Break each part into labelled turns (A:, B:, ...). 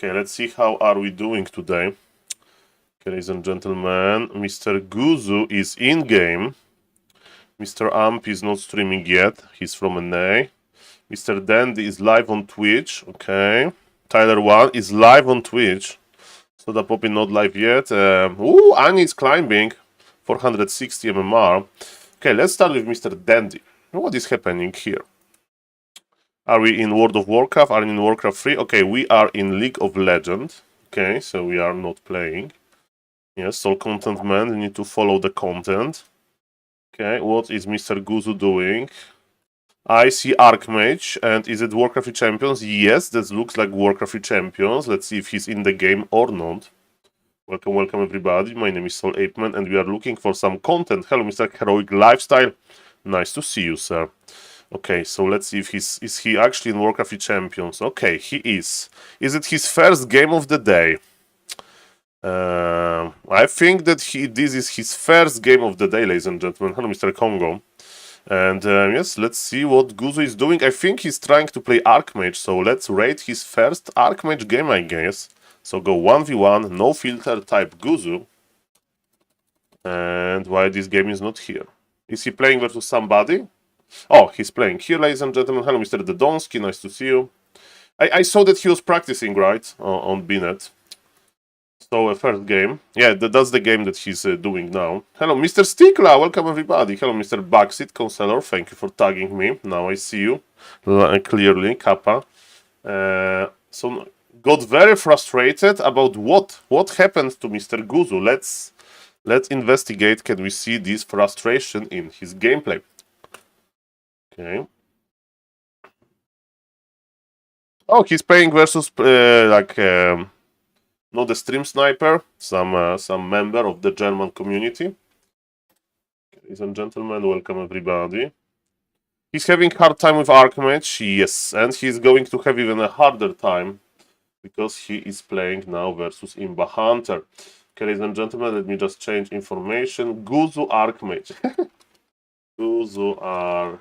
A: Okay, let's see how are we doing today. Okay, ladies and gentlemen, Mr. Guzu is in-game. Mr. Amp is not streaming yet. He's from NA. Mr. Dandy is live on Twitch. Okay. Tyler 1 is live on Twitch. Soda Poppy not live yet. Annie is climbing. 460 MMR. Okay, let's start with Mr. Dandy. What is happening here? Are we in World of Warcraft? Are we in Warcraft 3? Okay, we are in League of Legends. Okay, so we are not playing. Yes, Soul Content Man, you need to follow the content. Okay, what is Mr. Guzu doing? I see Archmage, and is it Warcraft Champions? Yes, that looks like Warcraft Champions. Let's see if he's in the game or not. Welcome everybody. My name is SaulPlayerMan, and we are looking for some content. Hello, Mr. Heroic Lifestyle. Nice to see you, sir. Okay, so let's see if is he actually in Warcraft Champions. Okay, he is. Is it his first game of the day? I think that this is his first game of the day, ladies and gentlemen. Hello, Mr. Congo. And yes, let's see what Guzu is doing. I think he's trying to play Archmage, so let's rate his first Archmage game, I guess. So go 1v1, no filter type Guzu. And why this game is not here? Is he playing versus somebody? Oh, he's playing here, ladies and gentlemen. Hello, Mr. Dodonsky, nice to see you. I saw that he was practicing, right, on Binet. So, first game. Yeah, that's the game that he's doing now. Hello, Mr. Stikla, welcome everybody. Hello, Mr. Backseat Counselor, thank you for tagging me. Now I see you clearly, Kappa. So, got very frustrated about what happened to Mr. Guzu. Let's investigate. Can we see this frustration in his gameplay? Okay. Oh, he's playing versus not the stream sniper, some member of the German community. Ladies and gentlemen, welcome everybody. He's having hard time with Archmage, yes, and he's going to have even a harder time because he is playing now versus Imba Hunter. Okay, ladies and gentlemen, let me just change information. Guzu Archmage. Guzu Archmage.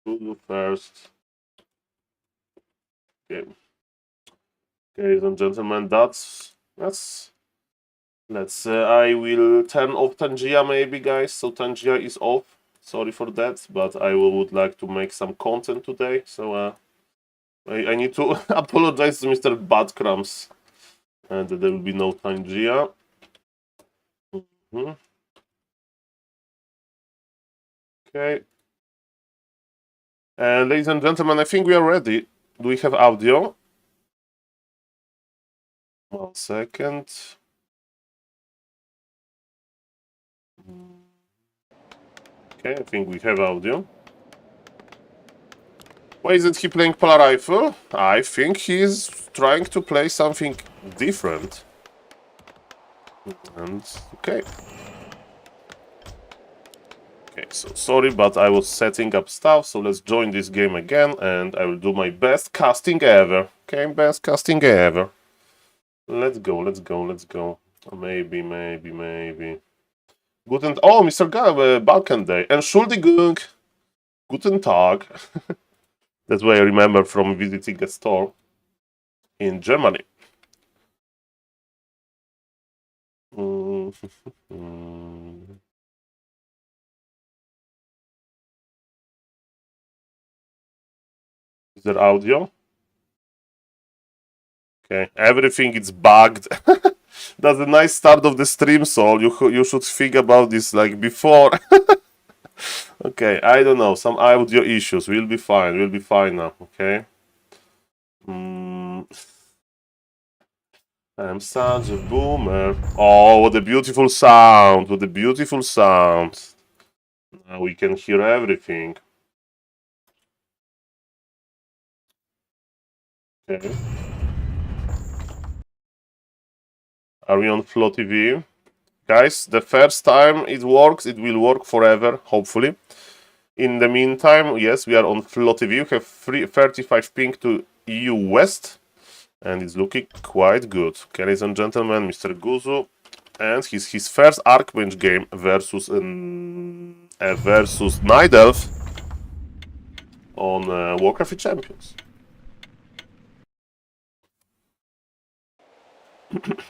A: Guzu first game. Okay, ladies and gentlemen, I will turn off Tangia maybe, guys. So Tangia is off. Sorry for that, but I would like to make some content today. So I need to apologize to Mr. Badcrumbs, and there will be no Tangia. Okay. And ladies and gentlemen, I think we are ready. Do we have audio? 1 second. Okay, I think we have audio. Why isn't he playing Polar Rifle? I think he's trying to play something different. And okay. Okay, so sorry, but I was setting up stuff, so let's join this game again, and I will do my best casting ever. Okay, best casting ever. Let's go. Maybe. Guten... Oh, Mr. Balkan Day. Entschuldigung. Guten Tag. That's what I remember from visiting a store in Germany. Is there audio? Okay, everything is bugged. That's a nice start of the stream, Saul. You should think about this like before. Okay, I don't know. Some audio issues. We'll be fine. We'll be fine now. Okay. I'm such a boomer. Oh, what a beautiful sound. What a beautiful sound. Now we can hear everything. Okay. Are we on Flow TV? Guys, the first time it works, it will work forever, hopefully. In the meantime, yes, we are on Flow TV. We have 35 ping to EU West. And it's looking quite good. Okay, ladies and gentlemen, Mr. Guzu. And his first Archmage game versus Night Elf on Warcraft Champions.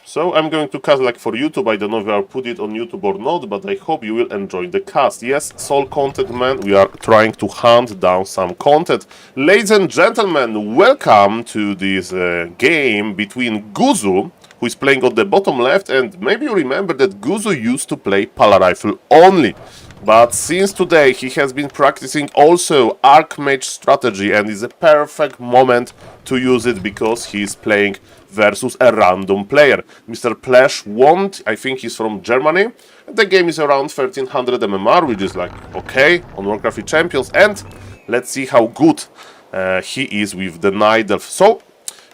A: So I'm going to cast like for YouTube. I don't know if I'll put it on YouTube or not, but I hope you will enjoy the cast. Yes, Soul Content Man, we are trying to hunt down some content. Ladies and gentlemen, welcome to this game between Guzu, who is playing on the bottom left, and maybe you remember that Guzu used to play Pala Rifle only. But since today he has been practicing also Archmage strategy, and is a perfect moment to use it because he is playing versus a random player. Mr. Plesh won't, I think he's from Germany. The game is around 1300 MMR, which is like okay on Warcraft Champions, and let's see how good he is with the Night Elf. So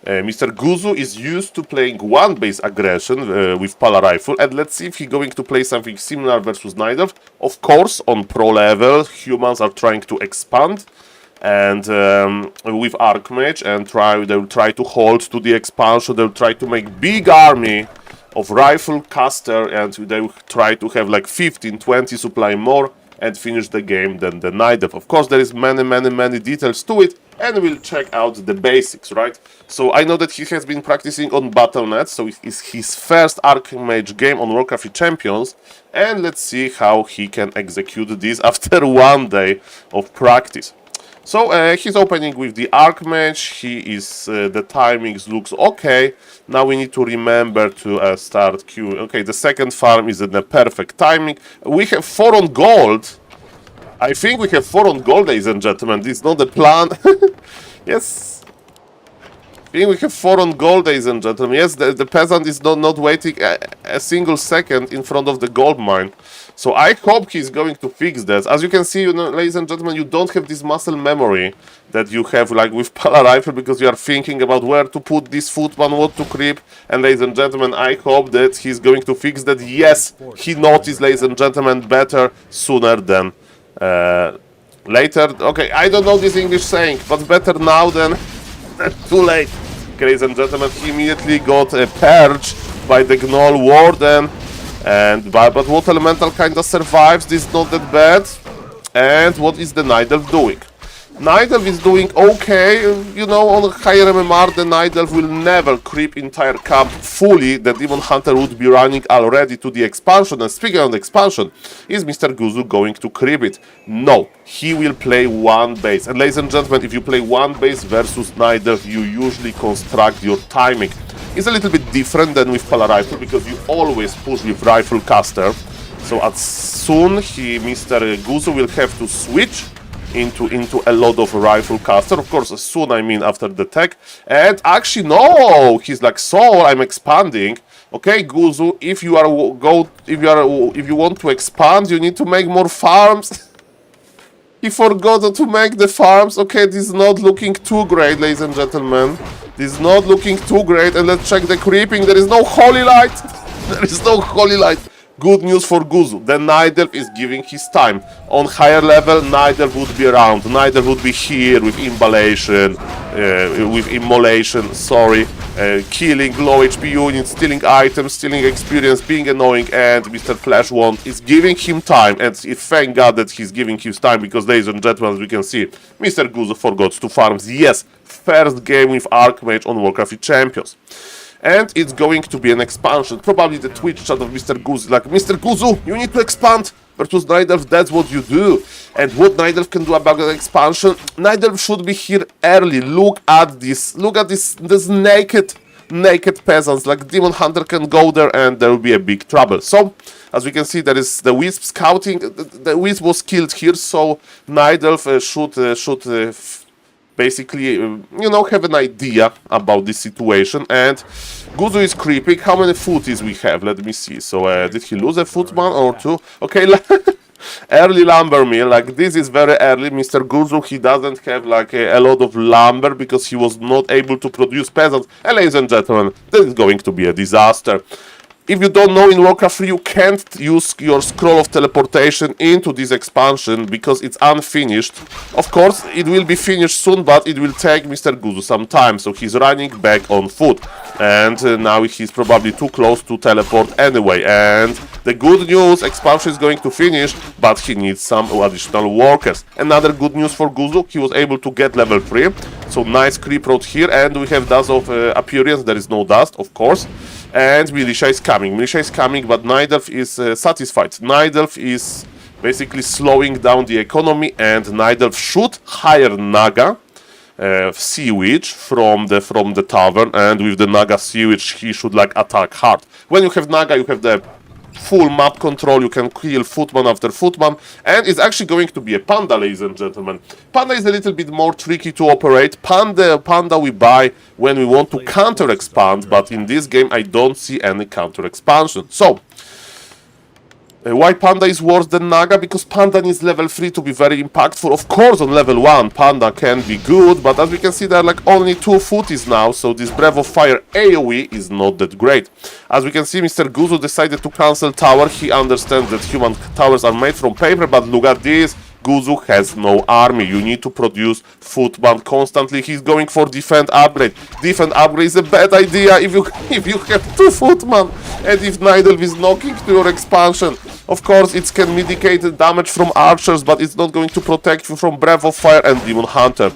A: Mr. Guzu is used to playing one base aggression with Pala Rifle, and let's see if he's going to play something similar versus Night Elf. Of course, on pro level, humans are trying to expand, and with Archmage, and they'll try to hold to the expansion. They'll try to make big army of rifle caster, and they'll try to have like 15-20 supply more and finish the game than the Night Elf. Of course, there is many details to it, and we'll check out the basics, right? So I know that he has been practicing on Battle.net, so it's his first Archmage game on Warcraft Champions, and let's see how he can execute this after one day of practice. So he's opening with the Archmage. He is the timings looks okay. Now we need to remember to start queuing. Okay, the second farm is in the perfect timing. We have 4 on gold. I think we have 4 on gold, ladies and gentlemen. This is not the plan. Yes. I think we have 4 on gold, ladies and gentlemen. Yes, the peasant is not waiting a single second in front of the gold mine. So I hope he's going to fix that. As you can see, you know, ladies and gentlemen, you don't have this muscle memory that you have like with Pala Rifle, because you are thinking about where to put this footman, what to creep. And ladies and gentlemen, I hope that he's going to fix that. Yes, he noticed, ladies and gentlemen, better sooner than later. Okay, I don't know this English saying, but better now than too late. Okay, ladies and gentlemen, he immediately got purged by the Gnoll Warden. But what elemental kinda survives, this is not that bad. And what is the Night Elf doing? Night Elf is doing okay, you know, on higher MMR the Night Elf will never creep entire camp fully. The Demon Hunter would be running already to the expansion, and speaking of the expansion, is Mr. Guzu going to creep it? No, he will play one base. And ladies and gentlemen, if you play one base versus Night Elf, you usually construct your timing. It's a little bit different than with Pala Rifle, because you always push with Rifle Caster. So as soon Mr. Guzu will have to switch into a lot of Rifle Caster. Of course, as soon I mean after the tech. And actually, no, he's like, so I'm expanding. Okay, Guzu, if you want to expand, you need to make more farms. He forgot to make the farms. Okay, this is not looking too great, ladies and gentlemen. This is not looking too great. And let's check the creeping. There is no Holy Light. There is no Holy Light. Good news for Guzu. The Night Elf is giving his time. On higher level, Night Elf would be around. Night Elf would be here with immolation, killing low HP units, stealing items, stealing experience, being annoying, and Mr. Flash Wand is giving him time. And thank God that he's giving his time, because ladies and gentlemen, as we can see, Mr. Guzu forgot to farm. Yes, first game with Archmage on Warcraft Champions. And it's going to be an expansion. Probably the Twitch chat of Mr. Guzu, like, Mr. Guzu, you need to expand versus Night Elf, that's what you do. And what Night Elf can do about the expansion? Night Elf should be here early. Look at this naked peasants. Like, Demon Hunter can go there and there will be a big trouble. So, as we can see, there is the Wisp scouting. The Wisp was killed here, so Night Elf should basically, have an idea about this situation. And Guzu is creeping. How many footies we have? Let me see. So, did he lose a footman or two? Okay, early lumber mill. Like, this is very early. Mr. Guzu, he doesn't have, like, a lot of lumber because he was not able to produce peasants. And, ladies and gentlemen, this is going to be a disaster. If you don't know, in Warcraft 3 you can't use your scroll of teleportation into this expansion because it's unfinished. Of course, it will be finished soon, but it will take Mr. Guzu some time, so he's running back on foot. And now he's probably too close to teleport anyway. And the good news, expansion is going to finish, but he needs some additional workers. Another good news for Guzu, he was able to get level 3. So nice creep road here, and we have dust of appearance. There is no dust, of course. And Militia is coming. Militia is coming, but Nidelf is satisfied. Nidelf is basically slowing down the economy, and Nidelf should hire Naga Sea Witch from the tavern, and with the Naga Sea Witch he should like attack hard. When you have Naga, you have the full map control, you can kill footman after footman, and it's actually going to be a panda, ladies and gentlemen. Panda is a little bit more tricky to operate. Panda we buy when we want to counter expand, but in this game I don't see any counter expansion. So why Panda is worse than Naga? Because Panda needs level 3 to be very impactful. Of course, on level 1, Panda can be good, but as we can see, there are like only 2 footies now, so this Breath of Fire AoE is not that great. As we can see, Mr. Guzu decided to cancel tower. He understands that human towers are made from paper, but look at this. Guzu has no army. You need to produce footman constantly. He's going for defend upgrade. Defend upgrade is a bad idea if you have 2 footman and if Nidelf is knocking to your expansion. Of course, it can mitigate the damage from archers, but it's not going to protect you from Breath of Fire and Demon Hunter.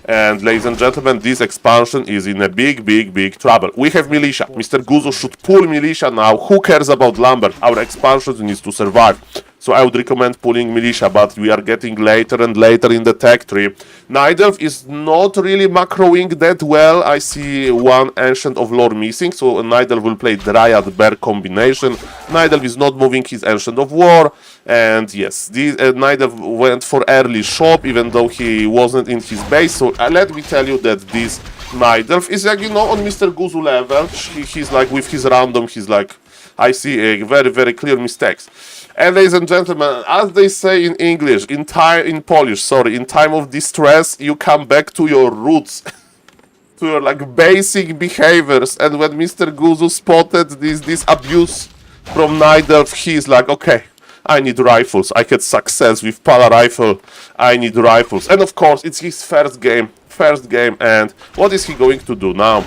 A: And ladies and gentlemen, this expansion is in a big trouble. We have Militia. Mr. Guzu should pull Militia now. Who cares about Lumber? Our expansion needs to survive. So I would recommend pulling Militia, but we are getting later and later in the tech tree. Nidelf is not really macroing that well. I see one Ancient of Lore missing, so Nidelf will play Dryad Bear combination. Nidelf is not moving his Ancient of War, and yes, Nidelf went for early shop even though he wasn't in his base. So let me tell you that this Nidelf is like, you know, on Mr. Guzu level. He's like, with his random, he's like, I see a very clear mistakes. And ladies and gentlemen, as they say in English, in Polish, in time of distress, you come back to your roots, to your like basic behaviors. And when Mr. Guzu spotted this abuse from Nidelf, he's like, okay, I need rifles. I had success with Pala rifle. I need rifles. And of course, it's his first game. And what is he going to do now?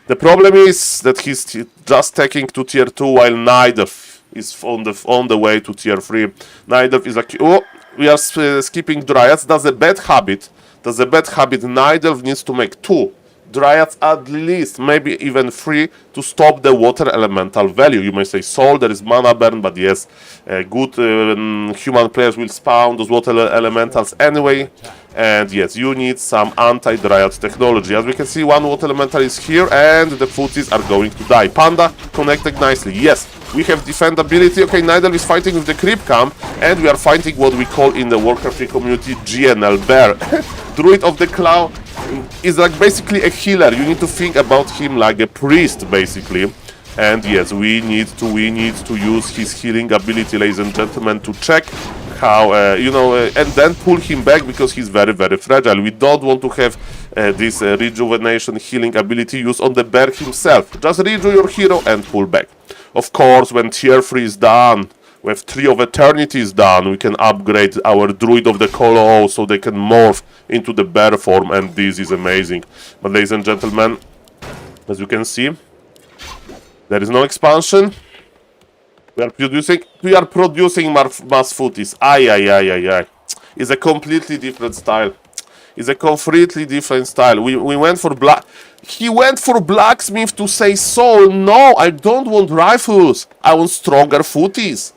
A: The problem is that he's just taking to tier 2 while Nidelf is on the way to tier 3. Nidelf is like, oh, we are skipping Dryads. That's a bad habit. Nidelf needs to make 2 Dryads at least, maybe even 3, to stop the water elemental value. You may say Soul, there is mana burn, but yes, good human players will spawn those water elementals anyway. And yes, you need some anti-Dryad technology. As we can see, one water elemental is here, and the footies are going to die. Panda connected nicely. Yes, we have defendability. Okay, Nidelf is fighting with the creep camp, and we are fighting what we call in the Warcraft community GNL Bear. Druid of the Cloud is like basically a healer. You need to think about him like a priest, basically. And yes, we need to use his healing ability, ladies and gentlemen, to check how, and then pull him back because he's very fragile. We don't want to have this rejuvenation healing ability used on the bear himself. Just reju your hero and pull back. Of course, when tier 3 is done, with Tree of Eternity is done, we can upgrade our Druid of the Colo so they can morph into the bear form, and this is amazing. But ladies and gentlemen, as you can see, there is no expansion. We are producing mass footies. Ay. It's a completely different style. We went for black. He went for blacksmith to say, Soul, no, I don't want rifles. I want stronger footies.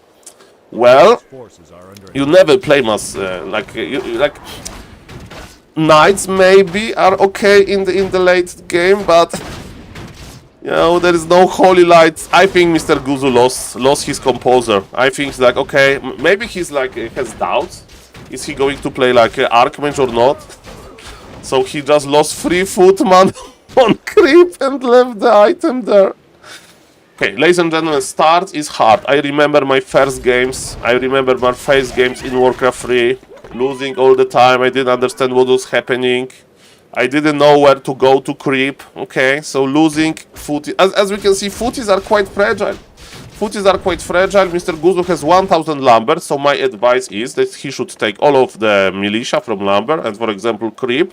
A: Well, you never play mass like knights maybe are okay in the late game, but you know, there is no holy light. I think Mr. Guzu lost his composure. I think he's like, okay, maybe he's like has doubts. Is he going to play like Archmage or not? So he just lost 3 footman on creep and left the item there. Okay, ladies and gentlemen, start is hard. I remember my first games. In Warcraft 3. Losing all the time. I didn't understand what was happening. I didn't know where to go to creep. Okay, so losing footies. As we can see, footies are quite fragile. Mr. Guzu has 1000 lumber, so my advice is that he should take all of the militia from lumber and, for example, creep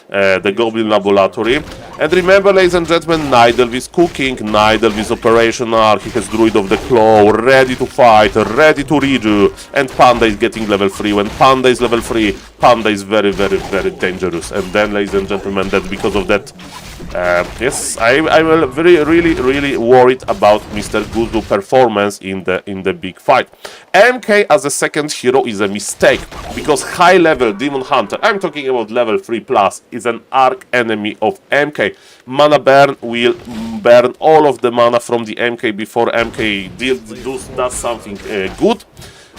A: the Goblin Laboratory. And remember, ladies and gentlemen, Nidelf is cooking, Nidelf is operational, he has Druid of the Claw, ready to fight, ready to redo, and Panda is getting level 3. When Panda is level 3, Panda is very dangerous. And then, ladies and gentlemen, that's because of that Yes, I'm really worried about Mr. Guzu performance in the big fight. MK as a second hero is a mistake, because high level Demon Hunter, I'm talking about level 3 plus, is an arch enemy of MK. Mana burn will burn all of the mana from the MK before MK does something good.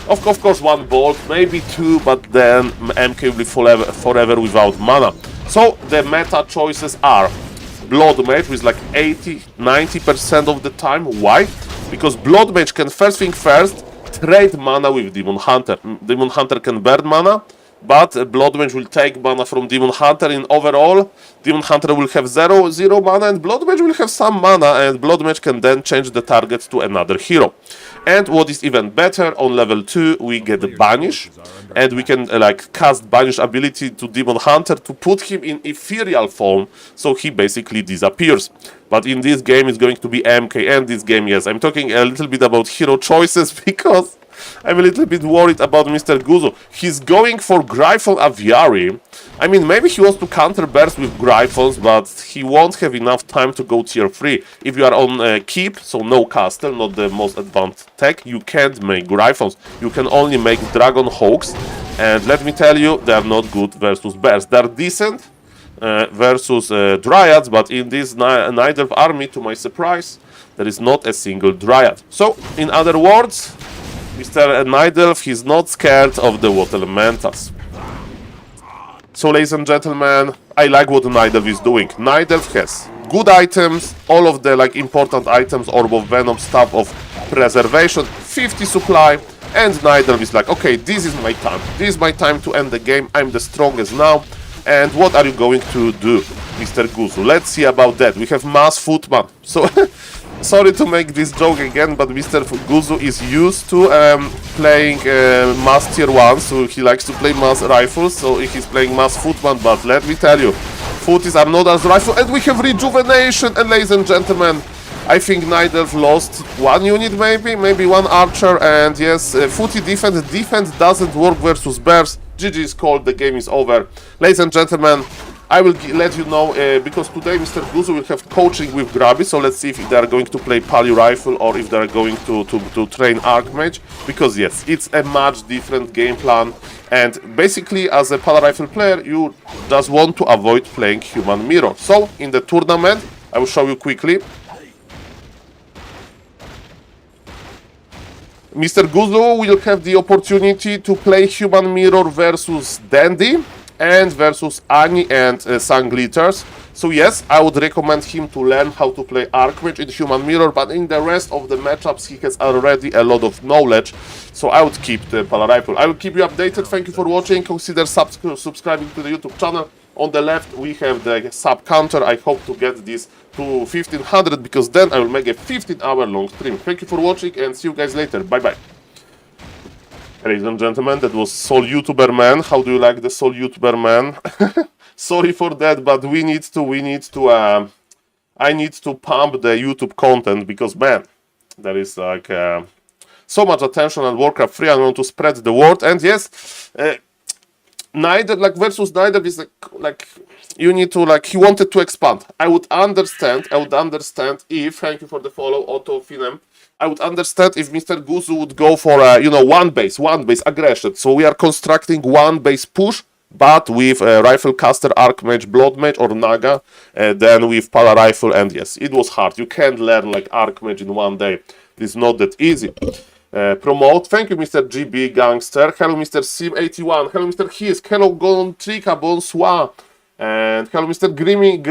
A: Of course, one bolt, maybe two, but then MK will be forever without mana. So the meta choices are Blood Mage with like 80-90% of the time. Why? Because Blood Mage can first thing first trade mana with Demon Hunter. Demon Hunter can burn mana, but Blood Mage will take mana from Demon Hunter. In overall, Demon Hunter will have zero mana, and Blood Mage will have some mana, and Blood Mage can then change the target to another hero. And what is even better, on level 2 we get Banish, and we can like cast Banish ability to Demon Hunter to put him in ethereal form, so he basically disappears. But in this game it's going to be MK, and this game, yes, I'm talking a little bit about hero choices because I'm a little bit worried about Mr. Guzu. He's going for Gryphon Aviary. I mean, maybe he wants to counter burst with Gryphons, but he won't have enough time to go tier 3. If you are on Keep, so no castle, not the most advanced tech, you can't make Gryphons. You can only make Dragon Hawks, and let me tell you, they are not good versus burst. They're decent versus Dryads, but in this Nidelf army, to my surprise, there is not a single Dryad. So, in other words, Mr. Nidelf, he's not scared of the Water Elementals. So, ladies and gentlemen, I like what Nidelf is doing. Nidelf has good items, all of the like important items, Orb of Venom, Staff of Preservation, 50 supply, and Nidelf is like, okay, this is my time. This is my time to end the game. I'm the strongest now. And what are you going to do, Mr. Guzu? Let's see about that. We have Mass Footman. So, sorry to make this joke again, but Mr. Guzu is used to playing Mass Tier 1, so he likes to play Mass Rifles, so he's playing Mass Footman, but let me tell you, Footies are not as rifle, and we have Rejuvenation, and ladies and gentlemen, I think Nidelf lost one unit maybe one archer, and yes, Footy defense doesn't work versus bears. GG is called, the game is over. Ladies and gentlemen, I will let you know, because today Mr. Guzu will have coaching with Grabby, so let's see if they are going to play Pali Rifle or if they are going to train Archmage, because yes, it's a much different game plan, and basically as a Pali Rifle player, you just want to avoid playing Human Mirror. So, in the tournament, I will show you quickly. Mr. Guzu will have the opportunity to play Human Mirror versus Dandy and versus Ani and Sunglitters. So yes, I would recommend him to learn how to play Archmage in Human Mirror, but in the rest of the matchups he has already a lot of knowledge, so I would keep the Pala Rifle. I will keep you updated. Thank you for watching. Consider subscribing to the YouTube channel. On the left we have the sub counter. I hope to get this to 1500, because then I will make a 15-hour long stream. Thank you for watching and see you guys later. Bye bye. Ladies and gentlemen, that was SaulYouTuberMan. How do you like the SaulYouTuberMan? Sorry for that, but I need to pump the YouTube content, because man, there is like so much attention on Warcraft 3. I want to spread the word, and yes, neither like versus neither is like you need to like, he wanted to expand. I would understand if, thank you for the follow, Otto Finem. I would understand if Mr. Guzu would go for a, you know, one base aggression. So we are constructing one base push, but with Rifle Caster, Archmage, Blood Mage or Naga, then with Pala Rifle, and yes, it was hard. You can't learn like Archmage in one day. It's not that easy. Promote. Thank you, Mr. GB Gangster. Hello, Mr. Sim81. Hello, Mr. His. Hello, Gontrika, Bonsoir. And hello, Mr. Grinning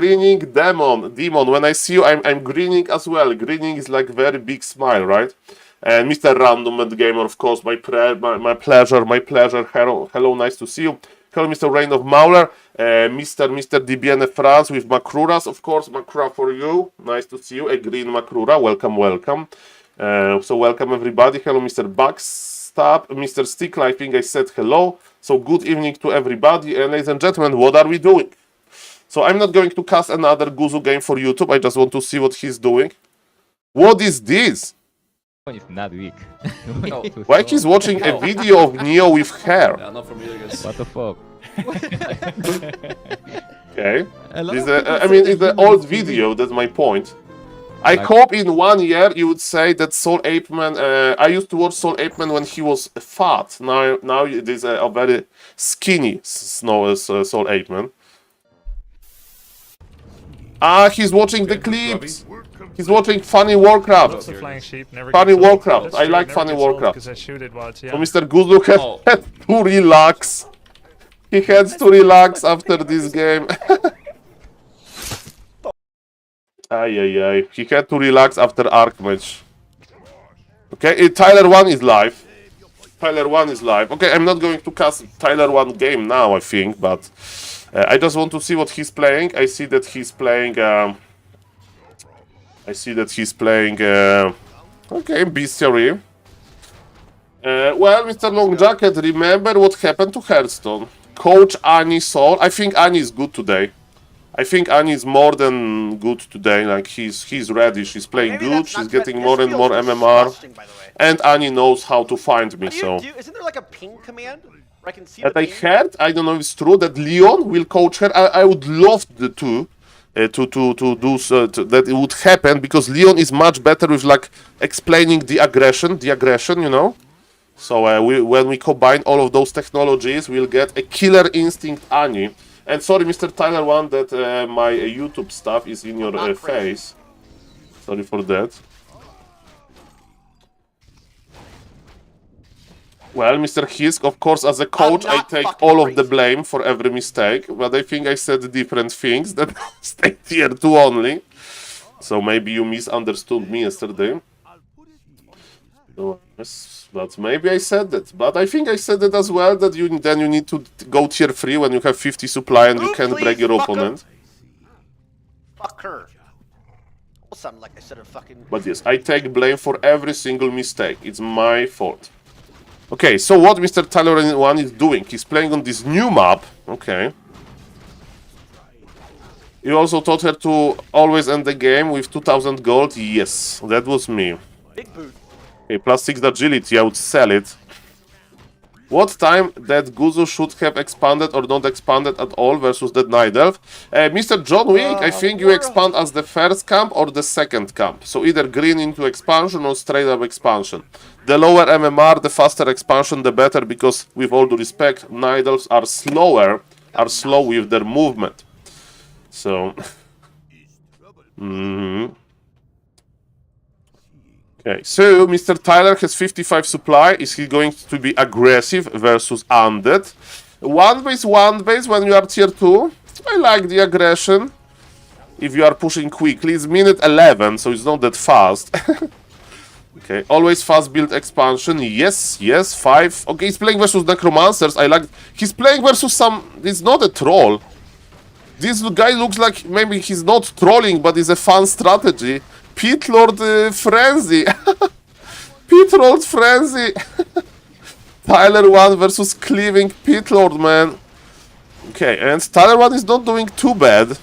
A: Demon. When I see you, I'm grinning as well. Grinning is like very big smile, right? And Mr. Random Gamer, of course, my pleasure. Hello, nice to see you. Hello, Mr. Reign of Mauler. Mr. DBN France with Makruras, of course. Makrura for you. Nice to see you. A green Makrura. Welcome. So welcome everybody. Hello, Mr. Backstab. Mr. Stickler, I think I said hello. So good evening to everybody. And ladies and gentlemen, what are we doing? So I'm not going to cast another Guzu game for YouTube. I just want to see what he's doing. What is this?
B: It's not weak.
C: Oh.
A: Why he's watching a video of Neo with hair?
C: Yeah, not from you guys.
B: What the fuck?
A: Okay.
D: A lot
A: This,
D: of people
A: I
D: say
A: mean,
D: that
A: it's an
D: human
A: old
D: is too weak.
A: video, that's my point. I
B: Like-
A: hope in 1 year you would say that SaulApeman, I used to watch SaulApeman when he was fat. Now it is a very skinny SaulApeman. Ah, he's watching the clips. He's watching funny Warcraft.
E: Lots of flying sheep, never
A: Funny
E: gets old.
A: Warcraft.
E: That's
A: I
E: true,
A: like
E: never
A: funny
E: gets old
A: Warcraft.
E: Because I shoot it while it's
A: So
E: young.
A: Mr. Guzu has
C: Oh.
A: had to relax. He had to relax after this game. Ay. He had to relax after Arc match. Okay, Tyler 1 is live. Tyler 1 is live. Okay, I'm not going to cast Tyler 1 game now, I think, but I just want to see what he's playing. I see that he's playing... okay, Bestiary. Well, Mr. Long Jacket, remember what happened to Hearthstone. Coach Annie Saul. I think Annie is good today. I think Annie is more than good today. Like he's ready. She's playing
F: Maybe
A: good.
F: that's
A: She's
F: not-
A: getting
F: this
A: more and
F: feels
A: more MMR.
F: disgusting, by the way.
A: And Annie knows how to find me.
F: What do
A: So.
F: you do? Isn't there like a ping command where I can see
A: And
F: the
A: I
F: ping?
A: heard, I don't know if it's true, that Leon will coach her. I would love the two to do so, that it would happen, because Leon is much better with like explaining the aggression, you know. So when we combine all of those technologies, we'll get a killer instinct Annie. And sorry, Mr. Tyler 1, that my YouTube stuff is in your
F: Not crazy.
A: face. Sorry for that. Well, Mr. Hisk, of course, as a coach, I
F: not
A: take
F: fucking
A: all of the
F: crazy.
A: blame for every mistake, but I think I said different things that stay tier 2 only. So maybe you misunderstood me yesterday. So, yes, but maybe I said that. But I think I said it as well, that you need to go tier 3 when you have 50 supply and you
F: Ooh,
A: can
F: please,
A: break your
F: fucker.
A: opponent.
F: Fuck her. Well, sounded like I said a fucking.
A: But yes, I take blame for every single mistake. It's my fault. Okay, so what Mr. Tyler 1 is doing? He's playing on this new map. Okay. You also taught her to always end the game with 2000 gold. Yes, that was me.
F: Big boot.
A: Okay, plus 6 agility, I would sell it. What time that Guzu should have expanded or not expanded at all versus that Night Elf? Mr. John Wick, I think you expand as the first camp or the second camp. So either green into expansion or straight up expansion. The lower MMR, the faster expansion, the better, because with all due respect, Night Elves are slow with their movement. So... Okay, so Mr. Tyler has 55 supply. Is he going to be aggressive versus undead? One base when you are tier 2. I like the aggression. If you are pushing quickly, it's minute 11, so it's not that fast. Okay, always fast build expansion. Yes, 5. Okay, he's playing versus necromancers. I like. He's playing versus some. It's not a troll. This guy looks like maybe he's not trolling, but it's a fun strategy. Pit Lord Frenzy. Pit Lord Frenzy. Tyler 1 versus Cleaving Pit Lord, man. Okay, and Tyler 1 is not doing too bad.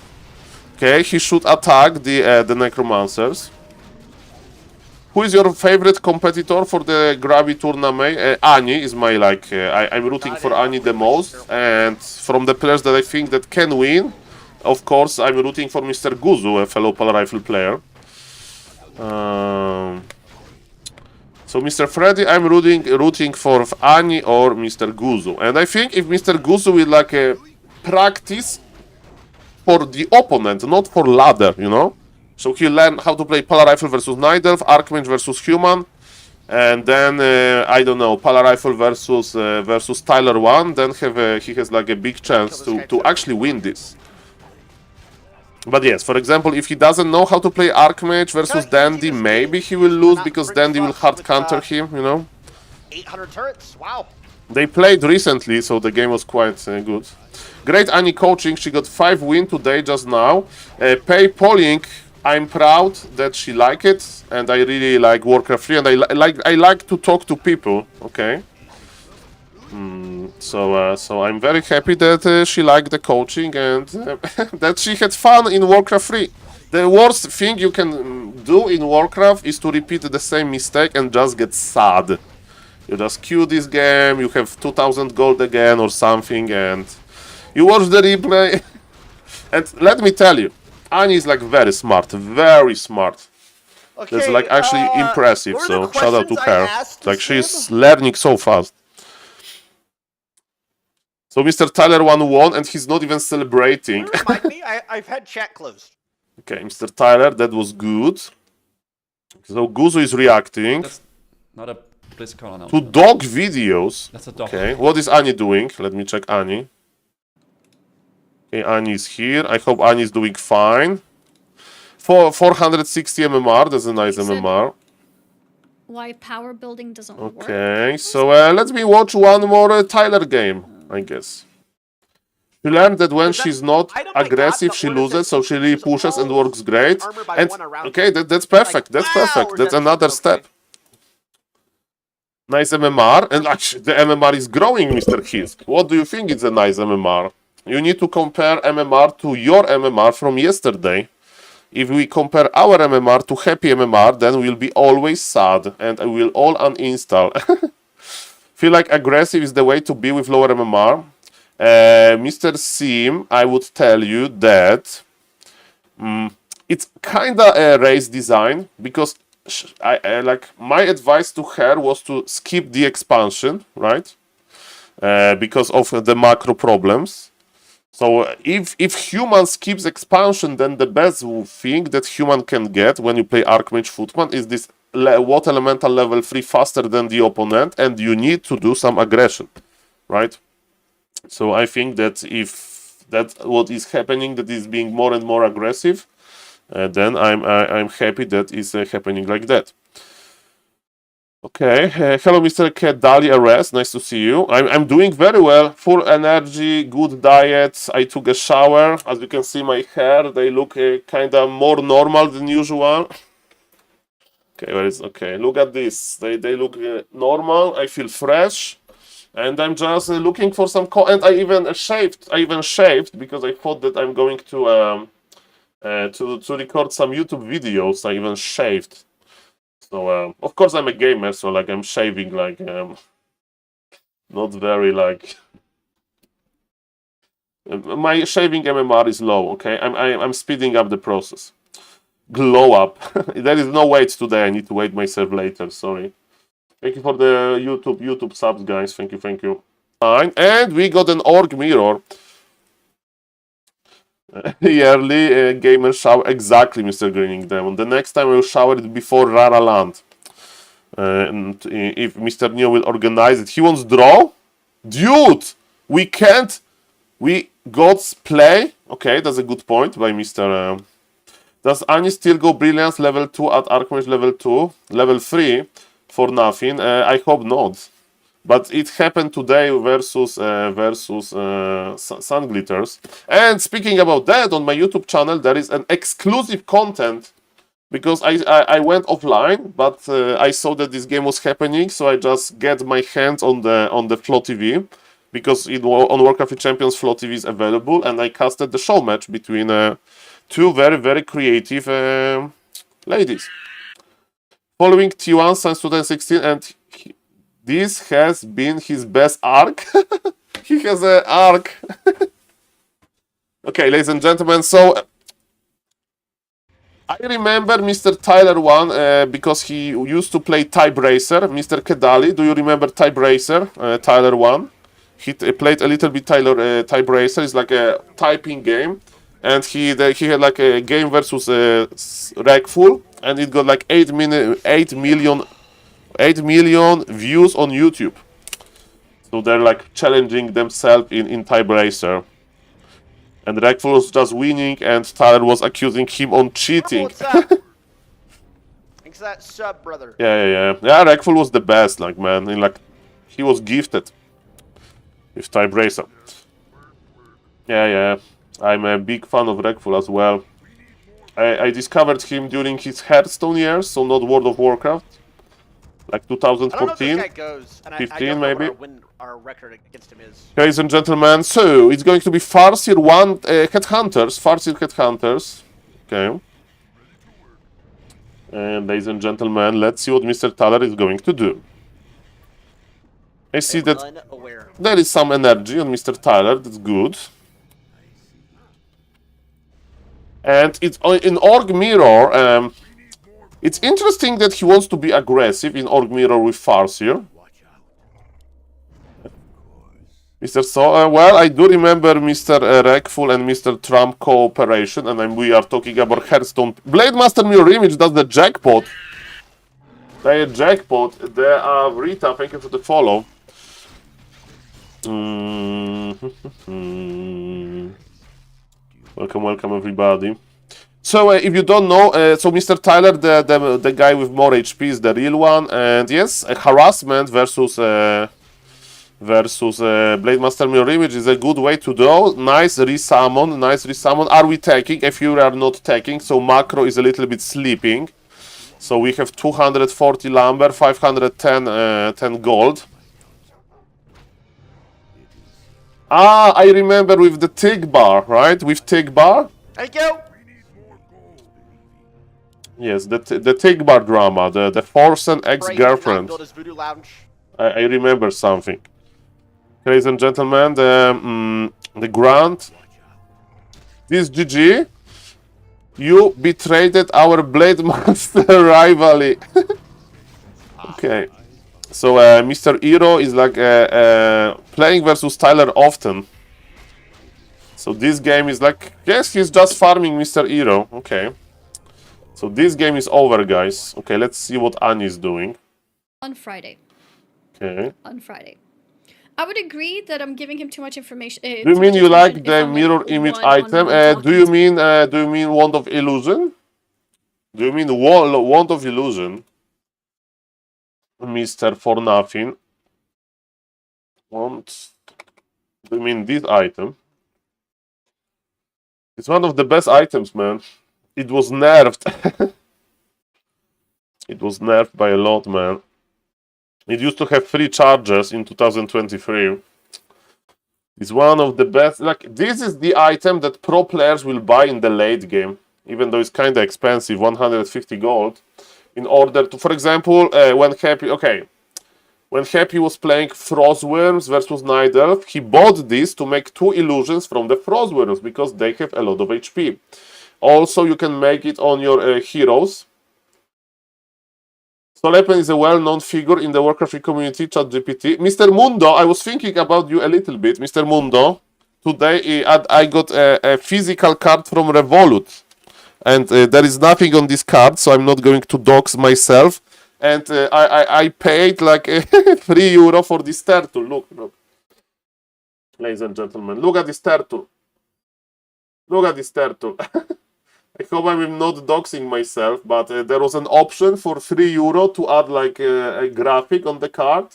A: Okay, he should attack the Necromancers. Who is your favorite competitor for the Grabby tournament? Annie is my, like, I'm rooting for Annie the most. And from the players that I think that can win, of course, I'm rooting for Mr. Guzu, a fellow Polar Rifle player. So Mr. Freddy, I'm rooting for Annie or Mr. Guzu. And I think if Mr. Guzu will like practice for the opponent, not for ladder, you know? So he'll learn how to play Polar Rifle versus Night Elf, Archmage versus Human, and then, I don't know, Polar Rifle versus Tyler 1, then he has like a big chance to actually win this. But yes, for example, if he doesn't know how to play Archmage versus Dandy, maybe he will lose because Dandy will hard counter him, you know?
F: 800 turrets. Wow.
A: They played recently, so the game was quite good. Great Annie coaching, she got 5 wins today just now. Pay polling, I'm proud that she liked it, and I really like Warcraft 3, and I like to talk to people, okay? So I'm very happy that she liked the coaching and that she had fun in Warcraft 3. The worst thing you can do in Warcraft is to repeat the same mistake and just get sad. You just queue this game, you have 2000 gold again or something, and you watch the replay. And let me tell you, Annie is like very smart, very smart.
F: Okay,
A: That's like actually impressive,
F: what are
A: so
F: the
A: shout out to
F: questions I
A: her.
F: asked
A: Like
F: this
A: she's
F: game?
A: learning so fast. So Mr. Tyler won and he's not even celebrating.
F: Remind me, I've had chat closed.
A: Okay, Mr. Tyler, that was good. So Guzu is reacting
B: That's not a BlizzCon
A: to
B: announcement.
A: dog videos.
B: That's a dog.
A: Okay, what is Annie doing? Let me check Annie. Okay, Annie is here. I hope Annie is doing fine. For 460 MMR, that's a nice
C: You said-
A: MMR.
C: Why power building doesn't work?
A: Okay, so let me watch one more Tyler game, I guess. She learned that when
F: Is that
A: she's not
F: item I got,
A: aggressive,
F: the
A: she
F: order
A: loses,
F: says
A: so she really
F: use
A: pushes and
F: all
A: works great.
F: armor by
A: And
F: one around
A: okay, that's perfect. That's
F: wow,
A: perfect. That's
F: that's-
A: another
F: okay.
A: step. Nice MMR, and actually the MMR is growing, Mr. Hisk. What do you think is a nice MMR? You need to compare MMR to your MMR from yesterday. If we compare our MMR to happy MMR, then we'll be always sad and we'll all uninstall. Feel like aggressive is the way to be with lower MMR. Mr. Sim, I would tell you that it's kinda a race design because like my advice to her was to skip the expansion, right? Because of the macro problems. So if human skips expansion, then the best thing that human can get when you play Archmage Footman is this Water Elemental level 3 faster than the opponent, and you need to do some aggression, right? So I think that if that's what is happening, that is being more and more aggressive, then I'm happy that is happening like that. Okay, hello Mr. Kedali Arrest, nice to see you. I'm doing very well, full energy, good diet. I took a shower. As you can see, my hair, they look kind of more normal than usual. Okay, where is, okay, look at this. They look normal, I feel fresh. And I'm just looking for some, and I even shaved because I thought that I'm going to record some YouTube videos. I even shaved. So of course I'm a gamer, so like I'm shaving like not very like my shaving MMR is low. Okay, I'm speeding up the process. Glow up. There is no wait today. I need to wait myself later. Sorry. Thank you for the YouTube subs, guys. Thank you. Fine, and we got an org mirror. Yearly gamer shower, exactly, Mr. Greening Demon. The next time I will shower it before Rara Land. And if Mr. Neo will organize it, he wants draw? Dude! We can't! We got play? Okay, that's a good point by Mr. Does Annie still go Brilliance level 2 at Archmage level 2? Level 3 for nothing? I hope not. But it happened today versus Sun Glitters. And speaking about that, on my YouTube channel there is an exclusive content because I went offline, but I saw that this game was happening, so I just get my hands on the Flow TV because on Warcraft Champions Flow TV is available, and I casted the show match between two very creative ladies. Following T1 since 2016, and this has been his best arc. He has an arc. Okay, ladies and gentlemen, so I remember Mr. Tyler won because he used to play Tybracer. Mr. Kedali, do you remember Tybracer? Tyler won. He played a little bit Tybracer. It's like a typing game. And he had like a game versus Wreckful, and it got like 8 million views on YouTube. So they're like challenging themselves in Tybracer. And Wreckful was just winning, and Tyler was accusing him on cheating.
F: What's up? Thanks for that sub, brother.
A: Yeah, Wreckful was the best, like, man. And, like, he was gifted with Tybracer. Yeah. I'm a big fan of Wreckful as well. I discovered him during his Hearthstone years, so not World of Warcraft. Like
F: I don't know if
A: 2014.
F: this guy goes, and I
A: 15
F: don't know
A: maybe.
F: what our record against him is.
A: Ladies and gentlemen, so it's going to be Farseer 1 Headhunters. Farseer Headhunters. Okay. And ladies and gentlemen, let's see what Mr. Tyler is going to do. I see that
F: Unaware.
A: there is some energy on Mr. Tyler, that's good. And it's in Org Mirror, it's interesting that he wants to be aggressive in Org Mirror with Farseer. Mr. Well, I do remember Mr. Rekful and Mr. Trump cooperation, and we are talking about Hearthstone. Blade Master Mirror Image does the jackpot. They jackpot. They are Rita, thank you for the follow. Welcome everybody. So if you don't know, so Mr. Tyler, the guy with more HP is the real one, and yes, harassment versus Blade Master Mirror Image is a good way to do. Nice resummon. Are we taking? If you are not taking, so macro is a little bit sleeping. So we have 240 lumber, 510 10 gold. Ah, I remember with the Tig Bar, right? With Tig Bar?
F: Thank you!
A: Yes, the Tig Bar drama, the Forsen ex-girlfriend. I remember something. Ladies and gentlemen, the Grant. This GG. You betrayed our Blade Master rivalry. Okay. So Mr. Hero is like playing versus Tyler often. So this game is like, yes, he's just farming Mr. Hero. Okay. So this game is over, guys. Okay, let's see what Annie is doing.
C: On Friday.
A: Okay.
C: On Friday. I would agree that I'm giving him too much information.
A: Do you mean you like the mirror image item? Do you mean Wand of Illusion? Do you mean Wand of Illusion? Mr. For Nothing. Do you mean this item? It's one of the best items, man. It was nerfed. It was nerfed by a lot, man. It used to have 3 charges in 2023. It's one of the best. Like, this is the item that pro players will buy in the late game, even though it's kind of expensive, 150 gold. In order to, for example, when Happy was playing Frostworms versus Night Elf, he bought this to make 2 illusions from the Frostworms because they have a lot of HP. Also, you can make it on your heroes. SaulPlayerMan is a well-known figure in the Warcraft community, ChatGPT. Mr. Mundo, I was thinking about you a little bit. Mr. Mundo, today I got a physical card from Revolut. And there is nothing on this card, so I'm not going to dox myself. And I paid like €3 for this turtle. Look. Ladies and gentlemen, look at this turtle. Look at this turtle. I hope I'm not doxing myself, but there was an option for €3 to add like a graphic on the card.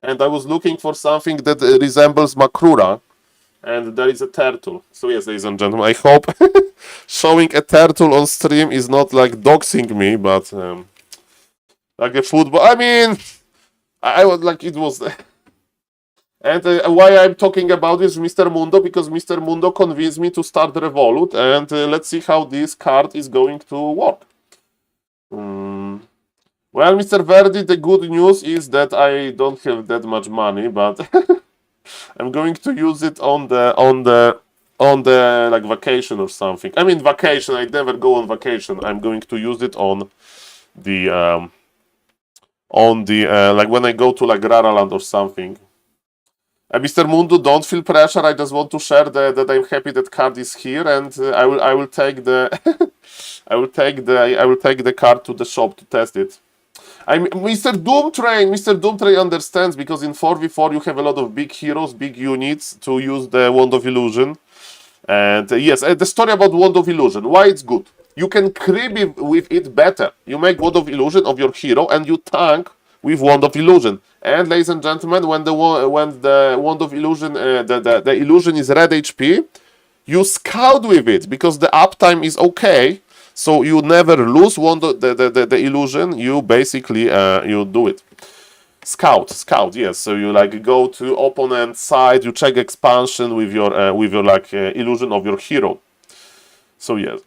A: And I was looking for something that resembles Makrura. And there is a turtle. So yes, ladies and gentlemen, I hope showing a turtle on stream is not like doxing me, but like a football. I mean, I was like, it was... And why I'm talking about this, Mr. Mundo, because Mr. Mundo convinced me to start Revolut, and let's see how this card is going to work. Well, Mr. Verdi, the good news is that I don't have that much money, but I'm going to use it on the like vacation or something. I mean vacation. I never go on vacation. I'm going to use it on the like when I go to like Raraland or something. Mr. Mundo, don't feel pressure. I just want to share that I'm happy that card is here, and I will take the I will take the card to the shop to test it. Mr. Doomtrain understands, because in 4v4 you have a lot of big heroes, big units to use the Wand of Illusion. And yes, the story about Wand of Illusion, why it's good. You can creep with it better. You make Wand of Illusion of your hero and you tank with Wand of Illusion. And ladies and gentlemen, when the Wand of Illusion, the illusion is red HP, you scout with it because the uptime is okay. So you never lose the illusion. You basically you do it. Scout, yes. So you like go to opponent side. You check expansion with your like illusion of your hero. So yes.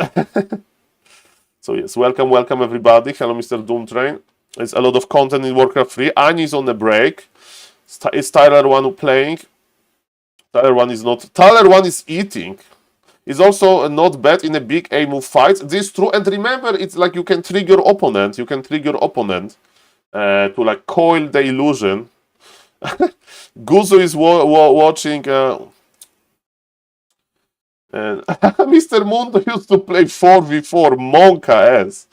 A: So yes, welcome everybody. Hello, Mr. Doomtrain. There's a lot of content in Warcraft 3. Ani is on a break. Is Tyler one playing? Tyler one is not. Tyler one is eating. Is also not bad in a big A move fight. This is true. And remember, it's like you can trigger opponent. You can trigger opponent to like coil the illusion. Guzu is watching. And Mr. Mundo used to play 4v4 Monka S.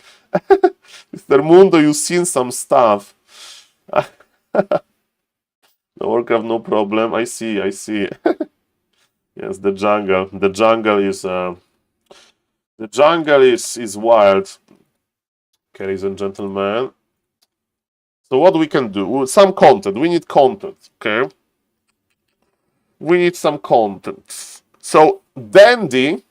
A: Mr. Mundo, you've seen some stuff. No Warcraft, no problem. I see. Yes, the jungle. The jungle is wild. Okay, ladies and gentlemen. So what we can do? Some content. We need content. Okay. We need some content. So Dandy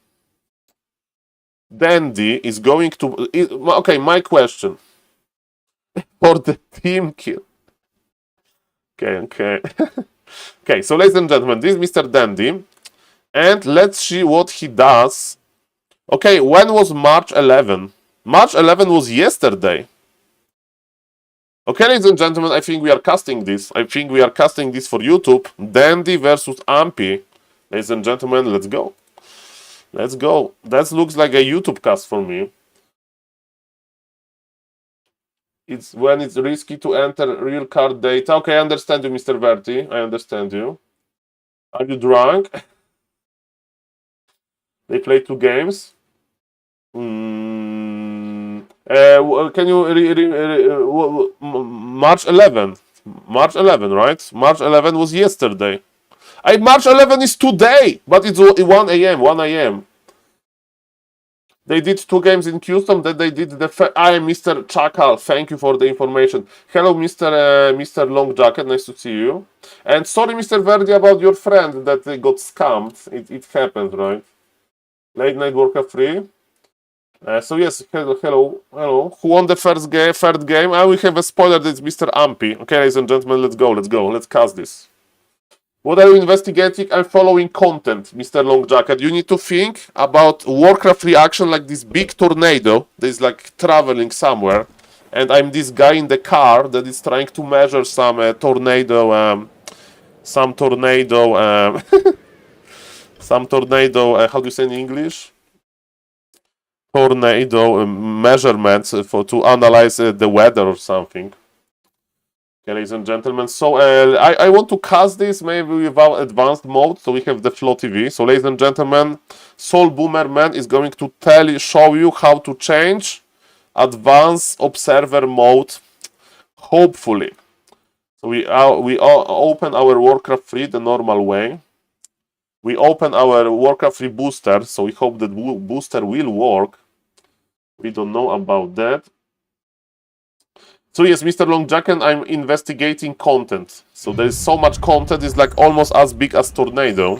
A: is going to. Okay, my question for the team kill. Okay. Okay, so ladies and gentlemen, this is Mr. Dandy. And let's see what he does. Okay, when was March 11? March 11 was yesterday. Okay, ladies and gentlemen, I think we are casting this. I think we are casting this for YouTube. Dandy versus Ampy. Ladies and gentlemen, let's go. Let's go. That looks like a YouTube cast for me. It's when it's risky to enter real card data. Okay, I understand you, Mr. Verti. I understand you. Are you drunk? They play 2 games. Can you March 11? March 11, right? March 11 was yesterday. March 11 is today, but it's 1 a.m. 1 a.m. They did 2 games in Houston. Then they did the. I am Mr. Chakal. Thank you for the information. Hello, Mr. Long Jacket. Nice to see you. And sorry, Mr. Verdi, about your friend that got scammed. It happened, right? Late Night Warcraft 3. So yes, hello. Who won the third game? We have a spoiler. That's Mr. Ampy. Okay, ladies and gentlemen, let's go. Let's cast this. What are you investigating? I'm following content, Mr. Long Jacket. You need to think about Warcraft reaction like this big tornado that is like traveling somewhere. And I'm this guy in the car that is trying to measure some tornado, some tornado, how do you say in English? Tornado measurements to analyze the weather or something. Okay, ladies and gentlemen, so I want to cast this maybe without advanced mode, so we have the Flow TV. So, ladies and gentlemen, SaulPlayerMan is going to show you how to change advanced observer mode, hopefully. So we open our Warcraft 3 the normal way. We open our Warcraft 3 booster, so we hope that booster will work. We don't know about that. So yes, Mr. Long Jacket, I'm investigating content. So there is so much content, it's like almost as big as Tornado.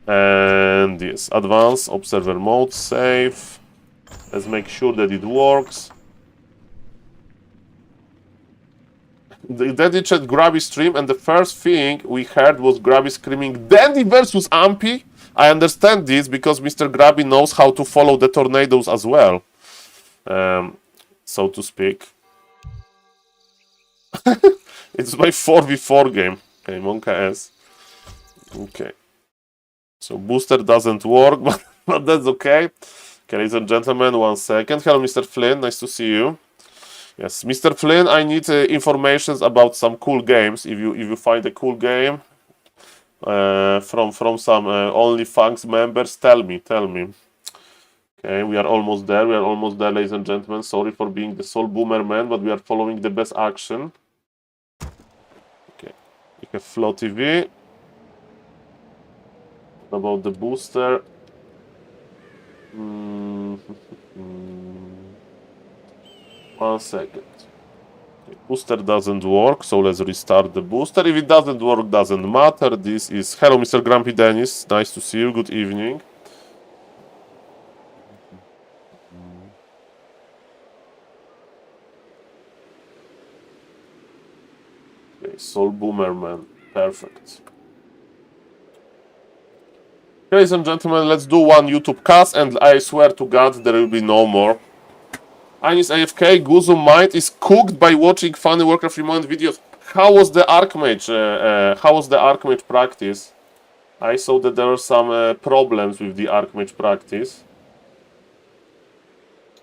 A: And yes, advanced observer mode, save. Let's make sure that it works. The Dandy chat Grabby stream, and the first thing we heard was Grabby screaming, Dandy versus Ampy? I understand this because Mr. Grabby knows how to follow the tornadoes as well. So to speak. It's my 4v4 game. Okay, Monka S. Okay. So booster doesn't work, but that's okay. Okay, ladies and gentlemen, 1 second. Hello, Mr. Flynn. Nice to see you. Yes, Mr. Flynn, I need information about some cool games. If you find a cool game from some OnlyFans members, tell me. Okay, we are almost there. Ladies and gentlemen. Sorry for being the sole boomer man, but we are following the best action. Okay, we have Flow TV. What about the booster? 1 second. Okay, booster doesn't work, so let's restart the booster. If it doesn't work, doesn't matter. This is hello, Mr. Grumpy Dennis. Nice to see you. Good evening. Okay, SaulPlayerMan. Perfect. Ladies and gentlemen, let's do one YouTube cast, and I swear to God there will be no more. Anis AFK, Guzu mind is cooked by watching funny Warcraft remote videos. How was the Archmage? How was the Archmage practice? I saw that there were some problems with the Archmage practice.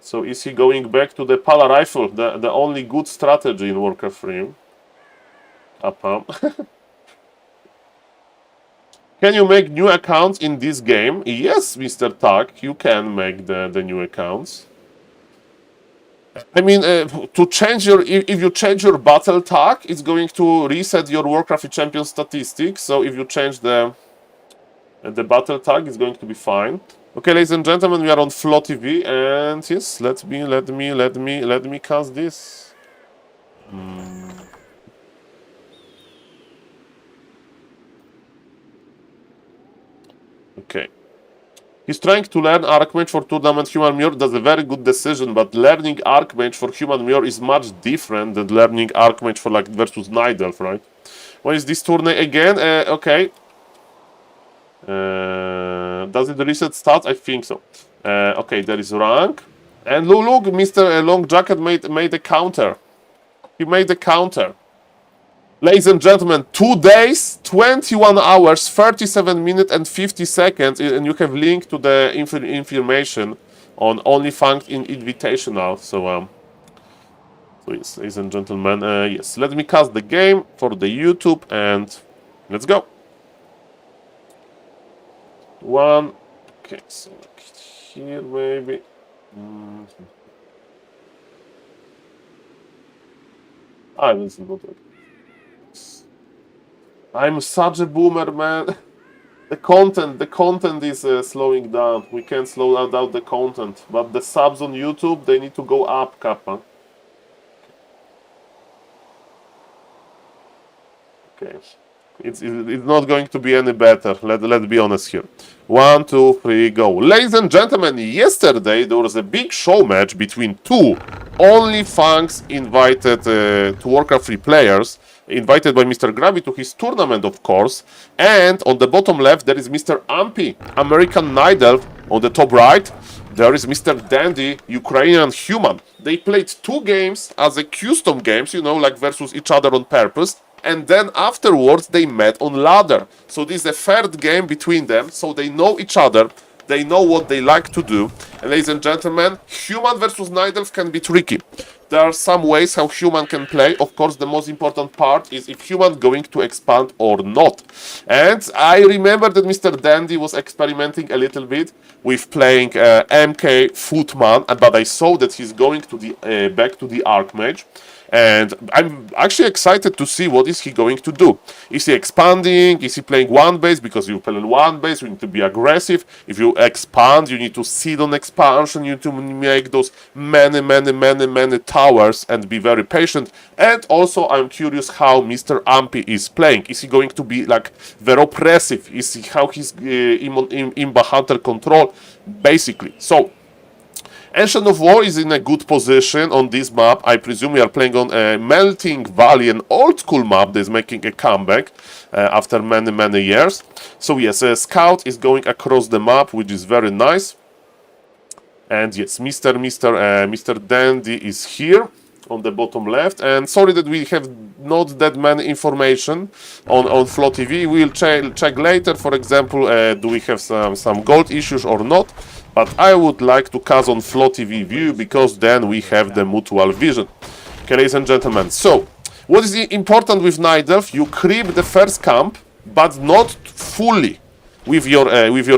A: So is he going back to the Pala Rifle, the only good strategy in Warcraft 3? Can you make new accounts in this game? Yes, Mr. Tak, you can make the new accounts. I mean, to change your, if you change your battle tag, it's going to reset your Warcraft champion statistics. So if you change the battle tag, it's going to be fine. Okay, ladies and gentlemen, we are on Flow TV, and yes, let me cast this. Okay. He's trying to learn Archmage for tournament Human Mirror. That's a very good decision, but learning Archmage for Human Mirror is much different than learning Archmage for like versus Night Elf, right? When is this tournament again? Okay. Does it reset stats? I think so. Okay, there is rank. And look, Mr. Long Jacket made a counter. He made a counter. Ladies and gentlemen, 2 days, 21 hours, 37 minutes and 50 seconds, and you have link to the information on OnlyFans in Invitational. So yes, ladies and gentlemen, yes, let me cast the game for the YouTube and let's go. One, okay, so here maybe. This is not it. I'm such a boomer, man. The content is slowing down. We can't slow down the content, but the subs on YouTube, they need to go up, Kappa. Okay, it's not going to be any better. Let's be honest here. 1, 2, 3, go. Ladies and gentlemen, yesterday there was a big show match between two OnlyFans invited to Warcraft 3 players. Invited by Mr. Gravy to his tournament, of course. And on the bottom left, there is Mr. Ampy, American Night Elf. On the top right, there is Mr. Dandy, Ukrainian Human. They played 2 games as a custom games, you know, like versus each other on purpose. And then afterwards, they met on ladder. So this is a third game between them, so they know each other. They know what they like to do. And ladies and gentlemen, Human versus Night Elf can be tricky. There are some ways how Human can play. Of course, the most important part is if Human going to expand or not. And I remember that Mr. Dandy was experimenting a little bit with playing MK Footman, but I saw that he's going to the back to the Archmage. And I'm actually excited to see what is he going to do. Is he expanding? Is he playing one base? Because you play on one base, you need to be aggressive. If you expand, you need to sit on expansion. You need to make those many towers and be very patient. And also, I'm curious how Mr. Ampy is playing. Is he going to be like very oppressive? Is he how he's Imba Hunter control? Basically. So, Ancient of War is in a good position on this map. I presume we are playing on a Melting Valley, an old school map that is making a comeback after many years. So yes, a scout is going across the map, which is very nice. And yes, Mr. Dandy is here on the bottom left. And sorry that we have not that many information on Flow TV. We'll check later. For example, do we have some gold issues or not? But I would like to cast on Flow TV view because then we have the mutual vision. Okay, ladies and gentlemen. So, what is important with Night Elf? You creep the first camp, but not fully with your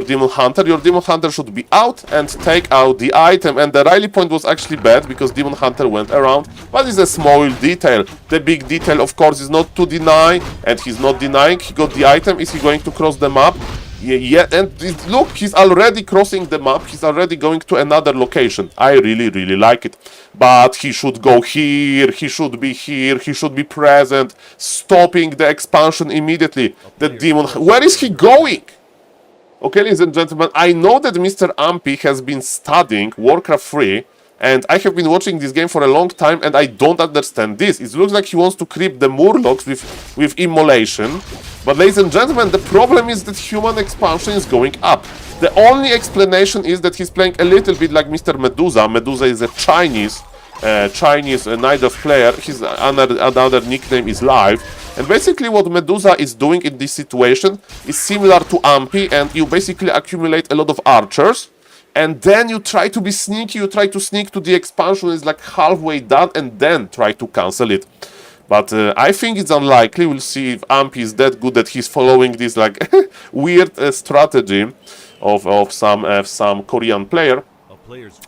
A: Demon Hunter. Your Demon Hunter should be out and take out the item. And the rally point was actually bad because Demon Hunter went around. But it's a small detail. The big detail, of course, is not to deny. And he's not denying. He got the item. Is he going to cross the map? Yeah, and look, he's already crossing the map. He's already going to another location. I really like it. But he should go here. He should be here. He should be present, stopping the expansion immediately. The demon. Where is he going? Okay, ladies and gentlemen, I know that Mr. Ampy has been studying Warcraft 3 And I have been watching this game for a long time, and I don't understand this. It looks like he wants to creep the Murlocs with Immolation. But ladies and gentlemen, the problem is that human expansion is going up. The only explanation is that he's playing a little bit like Mr. Medusa. Medusa is a Chinese Night Elf player. His another nickname is Live. And basically what Medusa is doing in this situation is similar to Ampy, and you basically accumulate a lot of archers. And then you try to be sneaky, you try to sneak to the expansion, it's like halfway done, and then try to cancel it. But I think it's unlikely. We'll see if Ampy is that good that he's following this like weird strategy of some Korean player.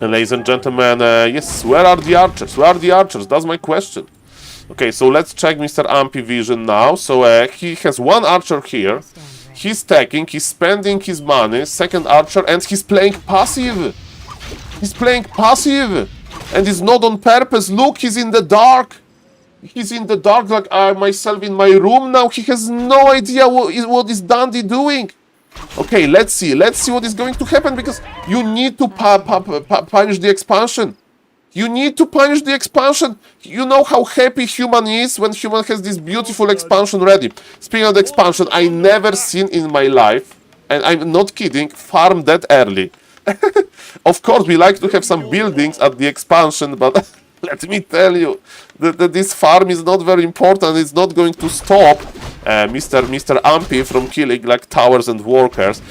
A: And ladies and gentlemen, yes, where are the archers? Where are the archers? That's my question. Okay, so let's check Mr. Ampy vision now. So he has one archer here. He's stacking, he's spending his money, second archer, and he's playing passive. He's playing passive. And it's not on purpose. Look, he's in the dark. He's in the dark like I myself in my room now. He has no idea what is Dandy doing. Okay, let's see what is going to happen, because you need to punish the expansion. You need to punish the expansion. You know how happy human is when human has this beautiful expansion ready. Speaking of the expansion, I never seen in my life, and I'm not kidding, farm that early. Of course, we like to have some buildings at the expansion, but let me tell you that this farm is not very important. It's not going to stop Mr. Ampy from killing like towers and workers.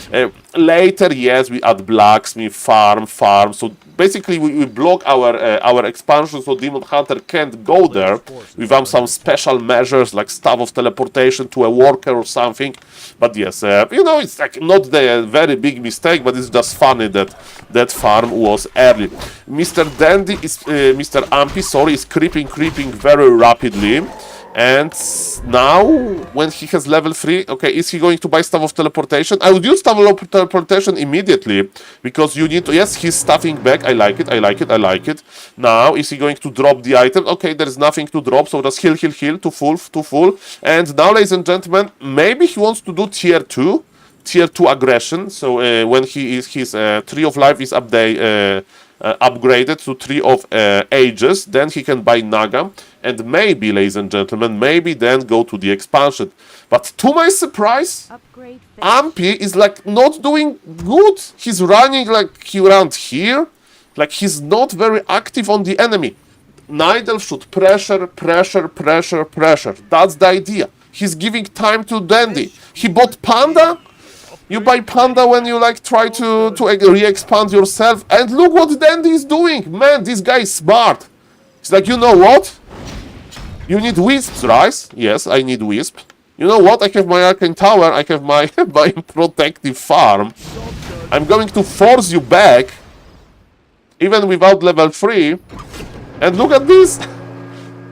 A: Later, yes, we add blacksmith, farm. So basically, we block our expansion, so Demon Hunter can't go there. We have some special measures like staff of teleportation to a worker or something. But yes, you know, it's like not the very big mistake, but it's just funny that that farm was early. Mr. Dandy is Mr. Ampy, sorry, is creeping very rapidly. And now, when he has level 3, okay, is he going to buy Staff of Teleportation? I would use Staff of Teleportation immediately, because you need to, yes, he's stuffing back, I like it. Now, is he going to drop the item? Okay, there is nothing to drop, so just heal, to full. And now, ladies and gentlemen, maybe he wants to do tier 2 aggression, so when his Tree of Life is upgraded to Tree of Ages, then he can buy Naga, and maybe, ladies and gentlemen, maybe then go to the expansion. But to my surprise, Ampy is like not doing good. He's running like he ran here, like he's not very active on the enemy. Night Elf should pressure. That's the idea. He's giving time to Dandy. He bought Panda. You buy Panda when you like try to re-expand yourself, and look what Dandy is doing. Man, this guy is smart. It's like, you know what? You need wisps, right? Yes, I need wisp. You know what? I have my Arcane Tower, I have my protective farm. I'm going to force you back, even without level 3. And look at this.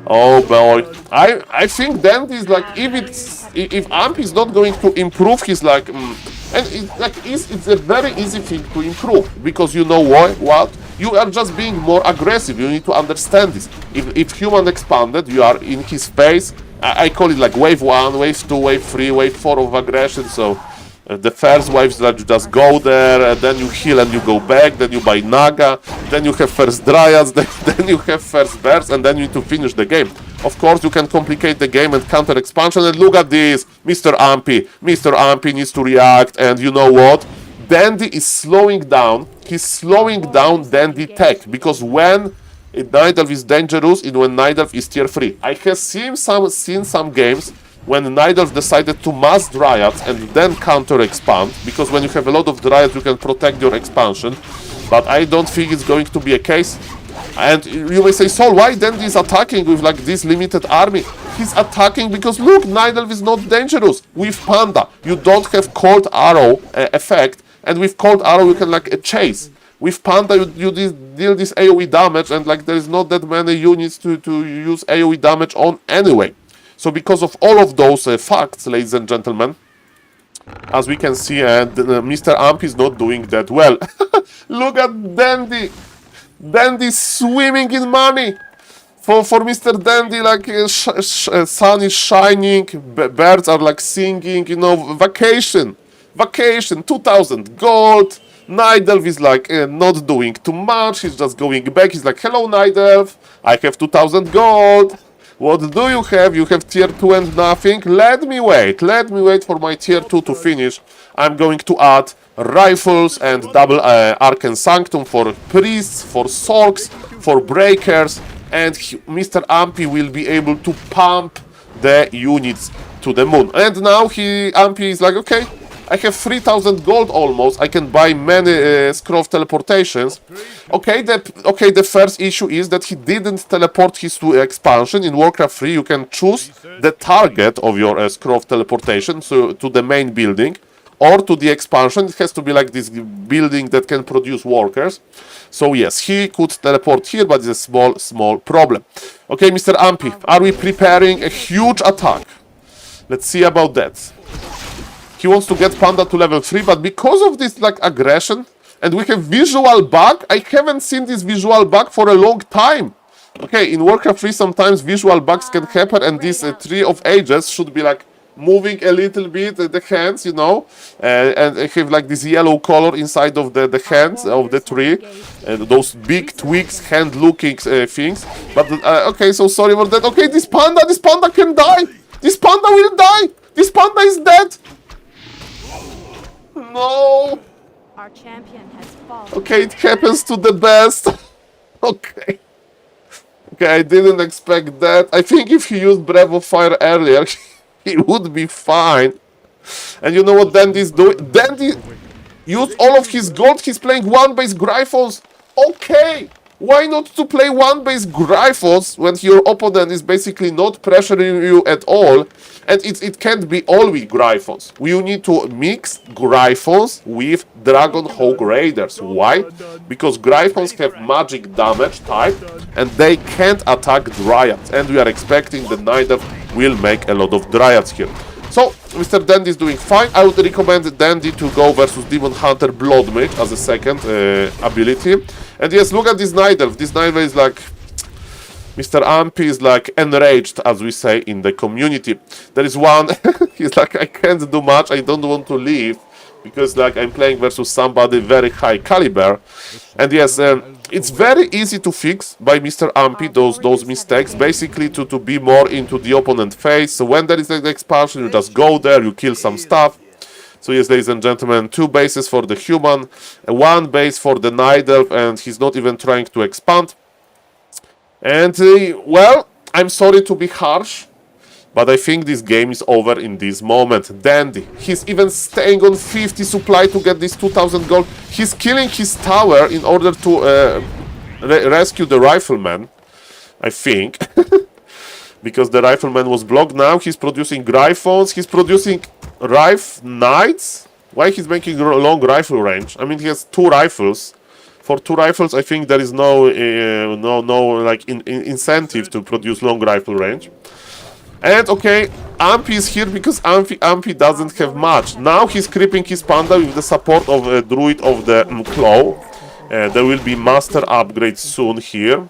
A: Oh boy, I think Dandy is like, if Amp is not going to improve, he's like, and it's a very easy thing to improve, because you know what? You are just being more aggressive. You need to understand this. If human expanded, you are in his face. I call it like wave 1, wave 2, wave 3, wave 4 of aggression. So the first wave is that you just go there, then you heal and you go back, then you buy Naga, then you have first Dryads, then you have first Bears, and then you need to finish the game. Of course, you can complicate the game and counter expansion, and look at this, Mr. Ampy. Mr. Ampy needs to react, and you know what? Dandy is slowing down. He's slowing down Dandy tech, because when Night Elf is dangerous and when Night Elf is tier 3. I have seen some games when Night Elf decided to mass Dryads and then counter expand, because when you have a lot of Dryads you can protect your expansion, but I don't think it's going to be a case. And you may say, Saul, why Dandy is attacking with like this limited army? He's attacking because look, Night Elf is not dangerous. With Panda, you don't have Cold Arrow effect, and with Cold Arrow you can like chase. With Panda you deal this AoE damage, and like there is not that many units to use AoE damage on anyway. So because of all of those facts, ladies and gentlemen, as we can see, Mr. Amp is not doing that well. Look at Dandy. Dandy swimming in money. For Mr. Dandy, like sun is shining, birds are like singing, you know, vacation, 2000 gold, Night Elf is like not doing too much. He's just going back. He's like, hello, Night Elf. I have 2,000 gold. What do you have? You have tier 2 and nothing. Let me wait. Let me wait for my tier 2 to finish. I'm going to add rifles and double Arcane Sanctum for priests, for sorks, for breakers. And Mr. Ampy will be able to pump the units to the moon. And now Ampy is like, okay, I have 3,000 gold almost. I can buy many scroll of teleportations. Okay, the first issue is that he didn't teleport his expansion. In Warcraft 3, you can choose the target of your scroll of teleportation, so to the main building or to the expansion. It has to be like this building that can produce workers. So yes, he could teleport here, but it's a small problem. Okay, Mr. Ampy, are we preparing a huge attack? Let's see about that. He wants to get Panda to level 3, but because of this like aggression, and we have visual bug, I haven't seen this visual bug for a long time. Okay, in Warcraft 3 sometimes visual bugs can happen, and this Tree of Ages should be like moving a little bit the hands, you know, and have like this yellow color inside of the hands of the tree, and those big twigs, hand-looking things. But okay, so sorry for that. Okay, this panda can die. This panda will die. This panda is dead. No.
D: Our champion has fallen.
A: Okay, it happens to the best. Okay. Okay, I didn't expect that. I think if he used Breath of Fire earlier, he would be fine. And you know what Dandy is doing? Dandy used all of his gold. He's playing one-base Gryphons. Okay. Why not to play one-base Gryphons when your opponent is basically not pressuring you at all? And it can't be all with Gryphons. We need to mix Gryphons with Dragonhawk Raiders. Why? Because Gryphons have magic damage type and they can't attack Dryads. And we are expecting the Night Elf will make a lot of Dryads here. So, Mr. Dandy is doing fine. I would recommend Dandy to go versus Demon Hunter Blood Mage as a second ability. And yes, look at this Night Elf. This Night Elf is like... Mr. Ampy is like enraged, as we say in the community. There is one... he's like, I can't do much. I don't want to leave. Because like I'm playing versus somebody very high caliber. And yes, it's very easy to fix by Mr. Ampy those mistakes. Basically to be more into the opponent phase. So when there is an expansion, you just go there, you kill some stuff. So yes, ladies and gentlemen, 2 bases for the human, 1 base for the Night Elf, and he's not even trying to expand. And well, I'm sorry to be harsh, but I think this game is over in this moment. Dandy, he's even staying on 50 supply to get this 2,000 gold. He's killing his tower in order to rescue the rifleman, I think. Because the rifleman was blocked. Now he's producing Gryphons, he's producing Knights. Why he's making long rifle range? I mean, he has 2 rifles. For 2 rifles, I think there is no like incentive to produce long rifle range. And okay, Ampy is here because Ampy doesn't have much. Now he's creeping his panda with the support of a druid of the claw. There will be master upgrade soon here.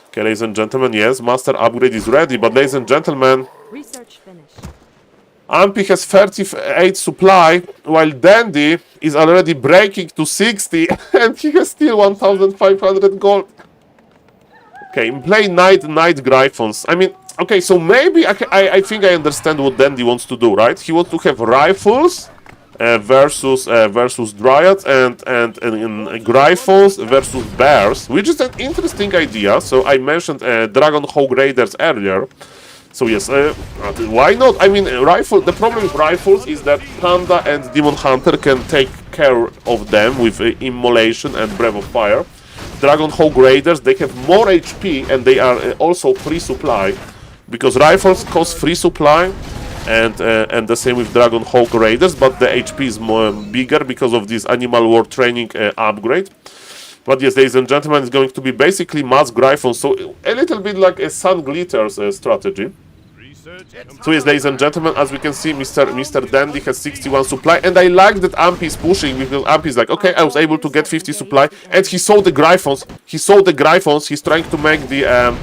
A: Okay, ladies and gentlemen, yes, master upgrade is ready. But ladies and gentlemen,
D: Research finished.
A: Ampy has 38 supply, while Dandy is already breaking to 60, and he has still 1,500 gold. Okay, play Night Gryphons. I mean, okay, so maybe I think I understand what Dandy wants to do, right? He wants to have rifles versus Dryads and Gryphons versus Bears, which is an interesting idea. So I mentioned Dragonhawk Raiders earlier. So yes, why not? I mean, the problem with rifles is that Panda and Demon Hunter can take care of them with Immolation and Breath of Fire. Dragonhawk Raiders, they have more HP and they are also free supply. Because rifles cost free supply and the same with Dragonhawk Raiders, but the HP is more bigger because of this Animal War Training upgrade. But yes, ladies and gentlemen, it's going to be basically mass Gryphons, so a little bit like a Sun Glitters strategy. So yes, ladies and gentlemen, as we can see, Mr. Dandy has 61 supply, and I like that Ampy is pushing, because Ampy is like, okay, I was able to get 50 supply, and he saw the Gryphons, he's trying to make the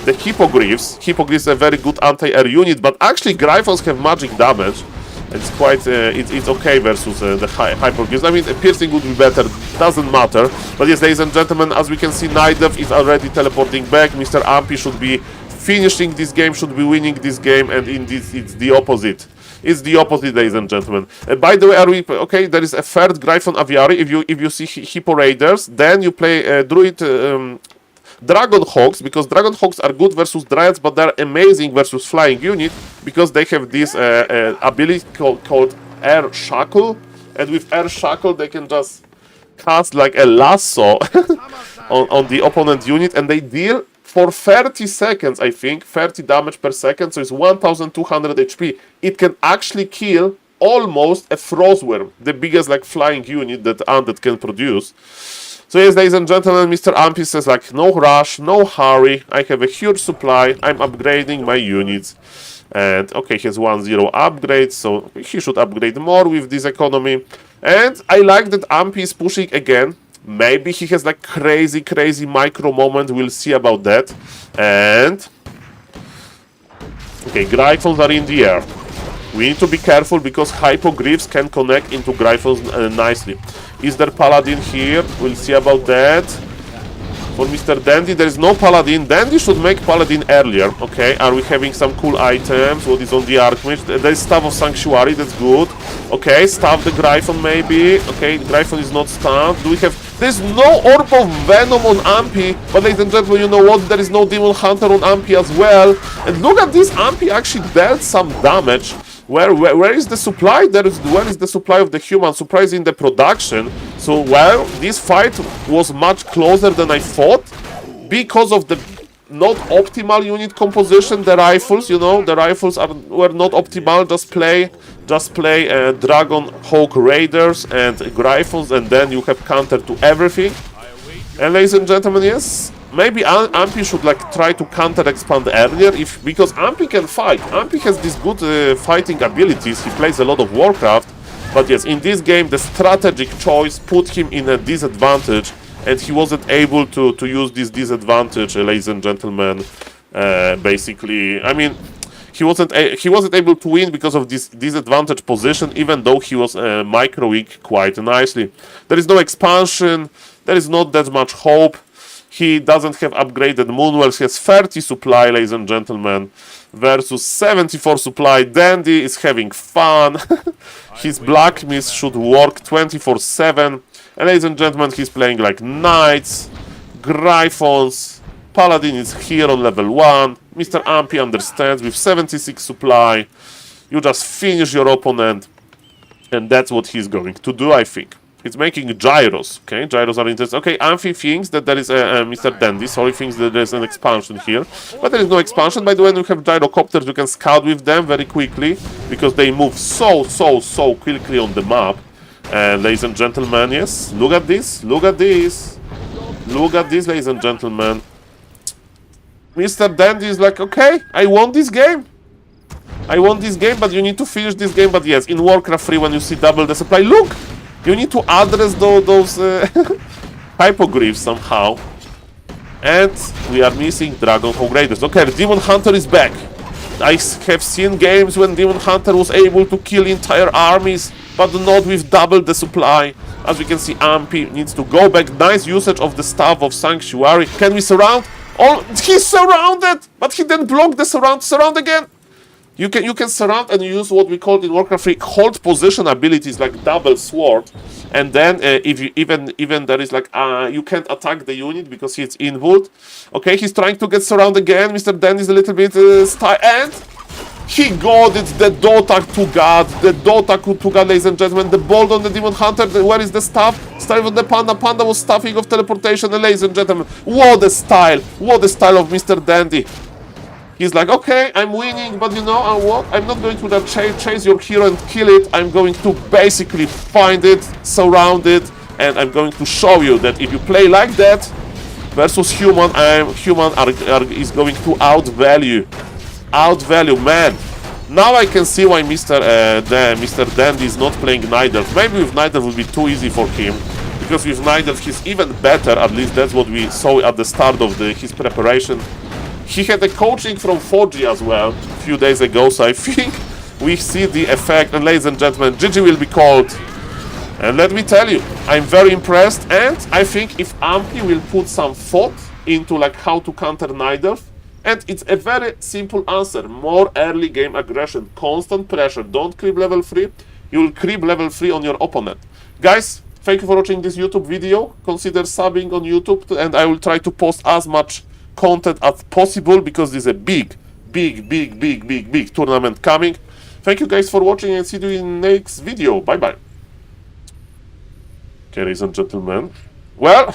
A: Hippogriffs. Hippogriffs is a very good anti-air unit, but actually Gryphons have magic damage, It's quite, it's okay versus the hyperglyphs. I mean, piercing would be better, doesn't matter. But yes, ladies and gentlemen, as we can see, Nidev is already teleporting back. Mr. Ampy should be finishing this game, should be winning this game, and in this, it's the opposite. It's the opposite, ladies and gentlemen. By the way, are we okay? There is a third Gryphon Aviary. If you see Hippo Raiders, then you play Druid Dragon Hawks, because Dragon Hawks are good versus Dryads, but they're amazing versus Flying Unit, because they have this ability called Air Shackle, and with Air Shackle they can just cast like a lasso on the opponent unit, and they deal for 30 seconds, I think, 30 damage per second, so it's 1200 HP. It can actually kill almost a Frostworm, the biggest like flying unit that Undead can produce. So yes, ladies and gentlemen, Mr. Ampy says like, no rush, no hurry, I have a huge supply, I'm upgrading my units. And okay, he has 1-0 upgrade, so he should upgrade more with this economy. And I like that Ampy is pushing again. Maybe he has like crazy micro moment, we'll see about that. And okay, Gryphons are in the air. We need to be careful because Hypogryphs can connect into Gryphons nicely. Is there Paladin here? We'll see about that. For Mr. Dandy, there is no Paladin. Dandy should make Paladin earlier. Okay, are we having some cool items? What is on the Archmage? There is Staff of Sanctuary, that's good. Okay, Staff the Gryphon maybe. Okay, the Gryphon is not stunned. Do we have... There's no Orb of Venom on Ampy, but ladies and gentlemen, you know what? There is no Demon Hunter on Ampy as well. And look at this, Ampy actually dealt some damage. Where is the supply? Where is the supply of the human? Supply is in the production. So, well, this fight was much closer than I thought. Because of the not optimal unit composition, the rifles, you know, the rifles were not optimal. Just play Dragon Hawk Raiders and Gryphons, and then you have counter to everything. And ladies and gentlemen, yes, maybe Ampy should like try to counter expand earlier, because Ampy can fight. Ampy has these good fighting abilities. He plays a lot of Warcraft, but yes, in this game the strategic choice put him in a disadvantage, and he wasn't able to use this disadvantage, ladies and gentlemen. Basically, I mean, he wasn't able to win because of this disadvantage position, even though he was micro-weak quite nicely. There is no expansion. There is not that much hope. He doesn't have upgraded Moonwells. He has 30 supply, ladies and gentlemen, versus 74 supply. Dandy is having fun. His Black Mist should work 24/7. And ladies and gentlemen, he's playing like Knights, Gryphons. Paladin is here on level 1. Mr. Ampy understands with 76 supply. You just finish your opponent. And that's what he's going to do, I think. It's making gyros, okay? Gyros are interesting. Okay, Amphy thinks that there is Mr. Dandy. Sorry, thinks that there's an expansion here. But there is no expansion. By the way, when you have gyrocopters, you can scout with them very quickly, because they move so quickly on the map. And ladies and gentlemen, yes, look at this. Look at this. Look at this, ladies and gentlemen. Mr. Dandy is like, okay, I won this game. I won this game, but you need to finish this game. But yes, in Warcraft 3, when you see double the supply, look! You need to address those hypogryphs somehow. And we are missing Dragon Hawk Raiders. Okay, Demon Hunter is back. I have seen games when Demon Hunter was able to kill entire armies, but not with double the supply. As we can see, Ampy needs to go back. Nice usage of the Staff of Sanctuary. Can we surround? Oh, he's surrounded! But he didn't block the surround. Surround again! You can surround and use what we call in Warcraft 3 hold position abilities, like double sword, and then if you even there is like you can't attack the unit because it's invulnerable. Okay, he's trying to get surround again. Mr. Dan is a little bit and he got it. The Dota to God, ladies and gentlemen. The bolt on the Demon Hunter. Where is the staff? Staff of the Panda. Panda was staffing of teleportation. And ladies and gentlemen, what a style! What a style of Mr. Dandy. He's like, okay, I'm winning, but you know what? I'm not going to chase your hero and kill it. I'm going to basically find it, surround it, and I'm going to show you that if you play like that versus human, is going to outvalue, man. Now I can see why Mr. Dandy is not playing Night Elf. Maybe with Night Elf would be too easy for him, because with Night Elf he's even better. At least that's what we saw at the start of his preparation. He had a coaching from 4G as well a few days ago, so I think we see the effect, and ladies and gentlemen, GG will be called. And let me tell you, I'm very impressed, and I think if Ampy will put some thought into like how to counter Nidorf, and it's a very simple answer: more early game aggression, constant pressure, don't creep level 3, you'll creep level 3 on your opponent. Guys, thank you for watching this YouTube video. Consider subbing on YouTube, and I will try to post as much content as possible, because there's a big tournament coming. Thank you guys for watching, and see you in the next video. Bye bye. Okay, ladies and gentlemen. Well,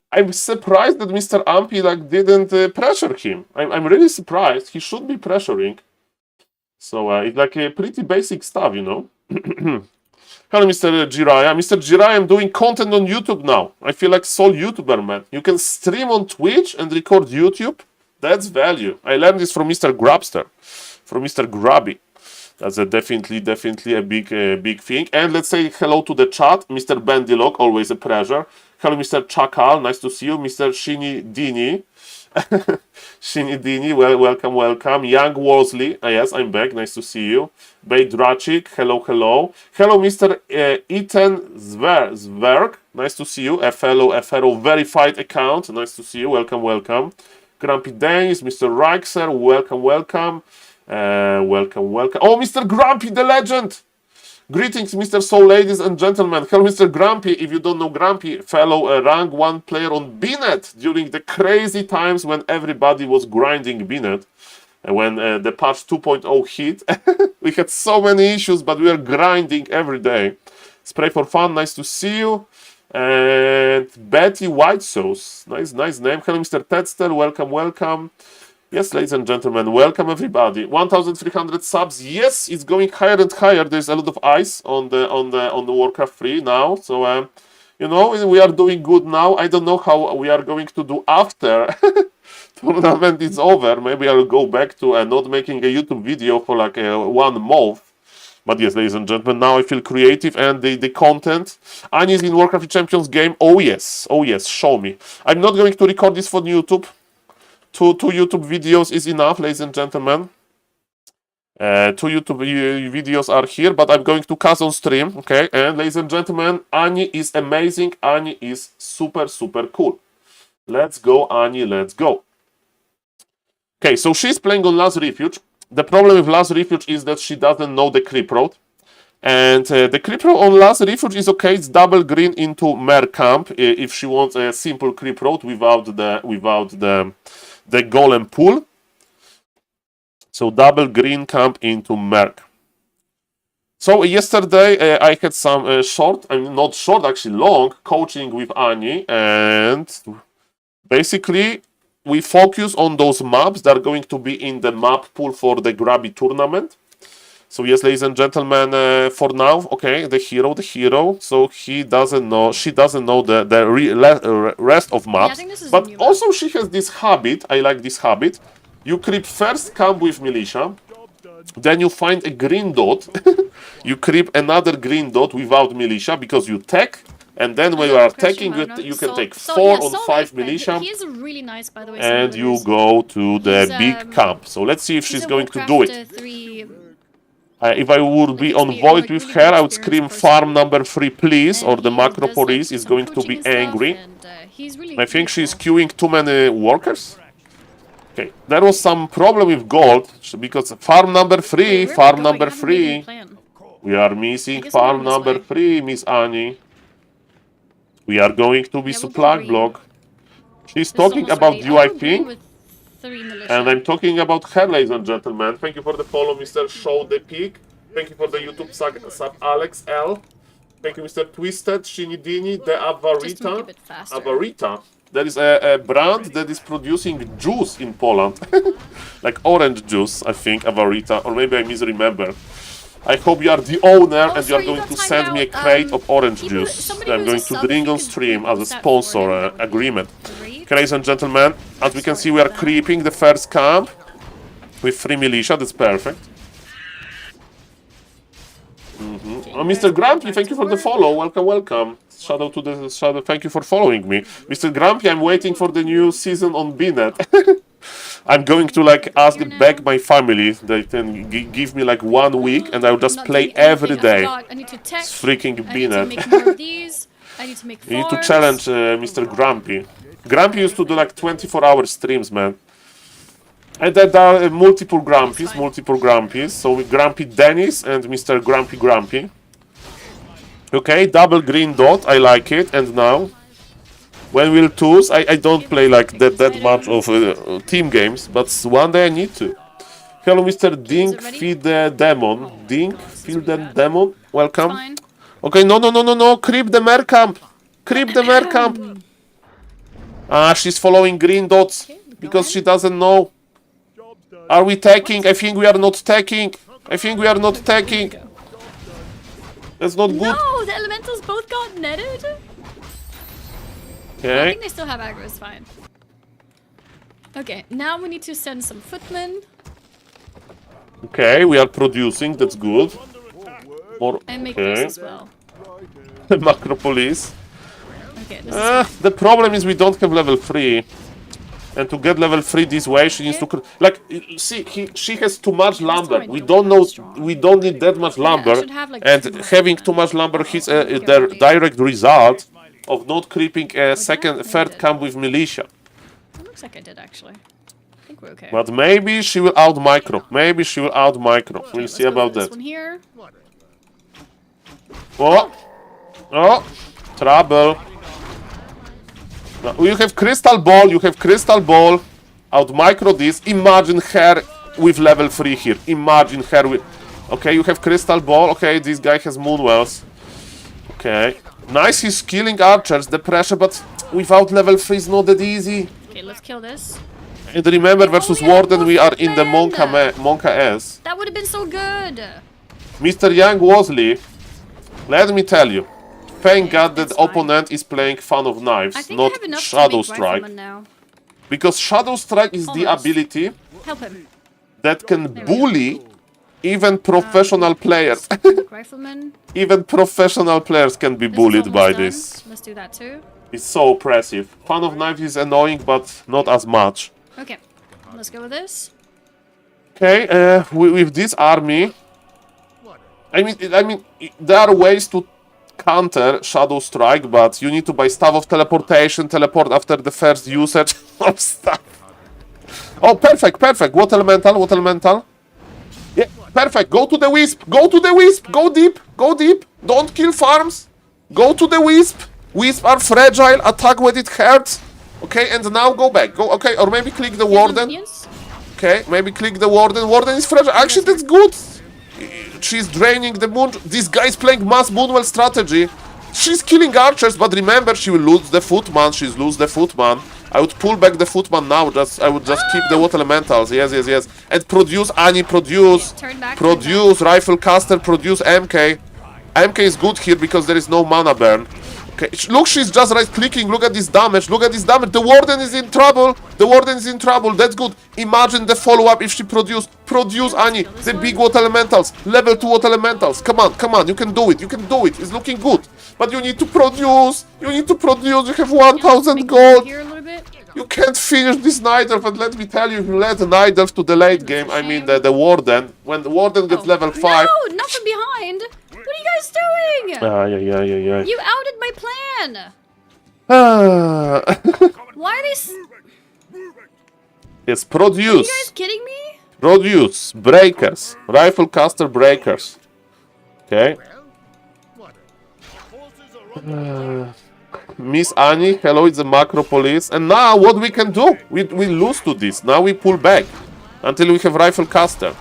A: I'm surprised that Mr. Ampy like didn't pressure him. I'm really surprised. He should be pressuring. So it's like a pretty basic stuff, you know. Hello, Mr. Jiraiya. Mr. Jiraiya, I'm doing content on YouTube now. I feel like Soul YouTuber, man. You can stream on Twitch and record YouTube. That's value. I learned this from Mr. Grabster, from Mr. Grabby. That's a definitely a big thing. And let's say hello to the chat. Mr. Bandilog, always a pleasure. Hello, Mr. Chakal, nice to see you. Mr. Shini Dini. Shini Dini, welcome. Young Worsley, yes, I'm back, nice to see you. Bay Drachik, hello. Hello, Mr. Ethan Zwerg, nice to see you. A fellow verified account, nice to see you, welcome. Grumpy Days, Mr. Reichser, welcome. Oh, Mr. Grumpy, the legend! Greetings, Mr. Soul, ladies and gentlemen. Hello, Mr. Grumpy. If you don't know Grumpy, fellow rank 1 player on Bnet during the crazy times when everybody was grinding Bnet. When the patch 2.0 hit, we had so many issues, but we were grinding every day. Spray for fun, nice to see you. And Betty White Sauce, nice name. Hello, Mr. Tedster, welcome. Yes, ladies and gentlemen, welcome everybody. 1,300 subs. Yes, it's going higher and higher. There's a lot of ice on the Warcraft 3 now. So you know, we are doing good now. I don't know how we are going to do after tournament is over. Maybe I'll go back to not making a YouTube video for like 1 month. But yes, ladies and gentlemen, now I feel creative, and the content. Ani is in Warcraft Champions game. Oh yes, show me. I'm not going to record this for YouTube. Two YouTube videos is enough, ladies and gentlemen. 2 YouTube videos are here, but I'm going to cast on stream, okay? And ladies and gentlemen, Ani is amazing. Ani is super cool. Let's go, Ani, let's go. Okay, so she's playing on Last Refuge. The problem with Last Refuge is that she doesn't know the creep road. And the creep road on Last Refuge is okay. It's double green into Mer camp if she wants a simple creep road without the golem pool. So double green camp into Merc. So yesterday I had some not short, actually long coaching with Ani, and basically we focus on those maps that are going to be in the map pool for the Grabby tournament. So yes, ladies and gentlemen, for now, okay, the hero. So she doesn't know the rest of maps.
C: Yeah,
A: but also she has this habit. I like this habit. You creep first camp with militia, then you find a green dot. You creep another green dot without militia because you tech. And then when you are attacking, you can take 4 on 5 militia.
C: He is really nice, by the way.
A: And you go to the big camp. So let's see if she's going to do it. If I would be on void with her, I would scream farm number 3 please, or the macro police is going to be angry. I think she's queuing too many workers. Okay, there was some problem with gold, because farm number 3, we are missing farm number 3, Miss Ani. We are going to be supply block. She's talking about you, I think. And I'm talking about her, ladies and gentlemen. Thank you for the follow, Mr. Show the Peak. Thank you for the YouTube sub Alex L. Thank you, Mr. Twisted, Shinidini, the Avarita. There is a brand that is producing juice in Poland. Like orange juice, I think, Avarita. Or maybe I misremember. I hope you are the owner and you are going to send me a crate of orange juice that I'm going to drink on stream as a sponsor agreement. Okay, ladies and gentlemen, as we can see, we are creeping the first camp with 3 militia. That's perfect. Oh, Mr. Grumpy, thank you for the follow. Welcome. Shadow to the shadow. Thank you for following me, Mr. Grumpy. I'm waiting for the new season on Bnet. I'm going to like ask back my family. They can give me like 1 week, and I'll just
C: Not
A: play
C: doing anything.
A: every
C: I
A: day.
C: forgot. I need to tech.
A: It's freaking
C: I need to
A: peanut.
C: make more of these. I need to make
A: You need to
C: farms.
A: challenge Mr. Grumpy. Grumpy used to do like 24-hour streams, man. And then there are multiple Grumpies. So with Grumpy Dennis and Mr. Grumpy Grumpy. Okay, double green dot, I like it. And now, when we'll choose, I don't play like that much of team games, but one day I need to. Hello, Mr. Dink, feed the demon. Dink, feed the demon. Welcome.
C: Fine.
A: Okay, no. Creep the mare camp. Creep the mare camp. Ah, she's following green dots because she doesn't know. Are we taking? I think we are not taking. That's not good.
C: No, the elementals both got netted. I
A: Okay.
C: think they still have aggro. It's fine. Okay, now we need to send some footmen
A: Okay, we are producing. That's good. More.
C: and make
A: Okay.
C: this as well.
A: Macropolis.
C: Okay, this is
A: The problem is we don't have level 3. And to get level 3 this way, she needs to see. She has too much lumber. We don't know. We don't need that much lumber.
C: should have, like,
A: And
C: 2 more
A: having
C: then.
A: too much lumber is the direct result of not creeping a third camp with militia.
C: It looks like I did actually. I think we're okay.
A: But maybe she will out micro. We'll
C: Let's
A: see
C: go
A: about
C: for this
A: that.
C: one here.
A: Oh, trouble. Now, you have crystal ball. Out micro this. Imagine her with level 3 here. Imagine her with. Okay, you have crystal ball. Okay, this guy has moonwells. Okay. Nice, he's killing archers, the pressure, but without level 3 is not that easy.
C: Okay, let's kill this.
A: And remember, versus
C: we have
A: Warden, we are in the
C: Wolfman.
A: Monka S.
C: That would have been so good.
A: Mr. Young Wosley, let me tell you, thank God that
C: that's fine.
A: opponent is playing Fan of
C: I
A: Knives,
C: think
A: not
C: I have enough
A: Shadow
C: to make
A: Strike.
C: Rifleman now.
A: Because Shadow Strike is the
C: Almost.
A: ability
C: Help him.
A: that can
C: we go.
A: bully even professional players.
C: Rifleman.
A: Even professional players can be
C: This is
A: bullied
C: almost
A: by
C: done.
A: this.
C: Let's do that too.
A: It's so oppressive. Fan of Knives is annoying, but not as much.
C: Okay, let's go with this.
A: Okay, with this army, I mean, there are ways to counter Shadow Strike, but you need to buy Staff of Teleportation, teleport after the first usage of stuff. Oh, perfect. What elemental? Yeah, perfect. Go to the Wisp. Go deep. Don't kill farms. Go to the Wisp. Wisp are fragile. Attack when it hurts. Okay, and now go back. Okay, or maybe click the Warden.
C: Minions?
A: Okay, maybe click the Warden. Warden is fragile. Actually, that's good. She's draining the moon. This guy is playing mass moonwell strategy. She's killing archers, but remember, she will lose the footman. She's lose the footman. I would pull back the footman now. I would just keep the water elementals. Yes. And produce Annie. Produce rifle caster. Produce MK. MK is good here because there is no mana burn. Okay, look, she's just right clicking. Look at this damage. The Warden is in trouble. That's good. Imagine the follow-up if she produce Annie. The big water elementals. Level 2 water elementals. Come on. You can do it. It's looking good. But you need to produce. You have 1,000 gold.
C: Here a little bit.
A: You can't finish this Night Elf, and let me tell you, if you let the Night Elf to the late game, I mean the Warden, when the Warden gets level 5...
C: No, not from behind. What are you guys doing?
A: Yeah.
C: You outed my plan.
A: Ah.
C: Why are they?
A: Yes,
C: Are you guys
A: produce.
C: kidding me?
A: Produce. Breakers. Rifle caster breakers. Okay. Miss Annie, hello, it's the Macropolis. And now what we can do? We lose to this. Now we pull back. Until we have rifle caster.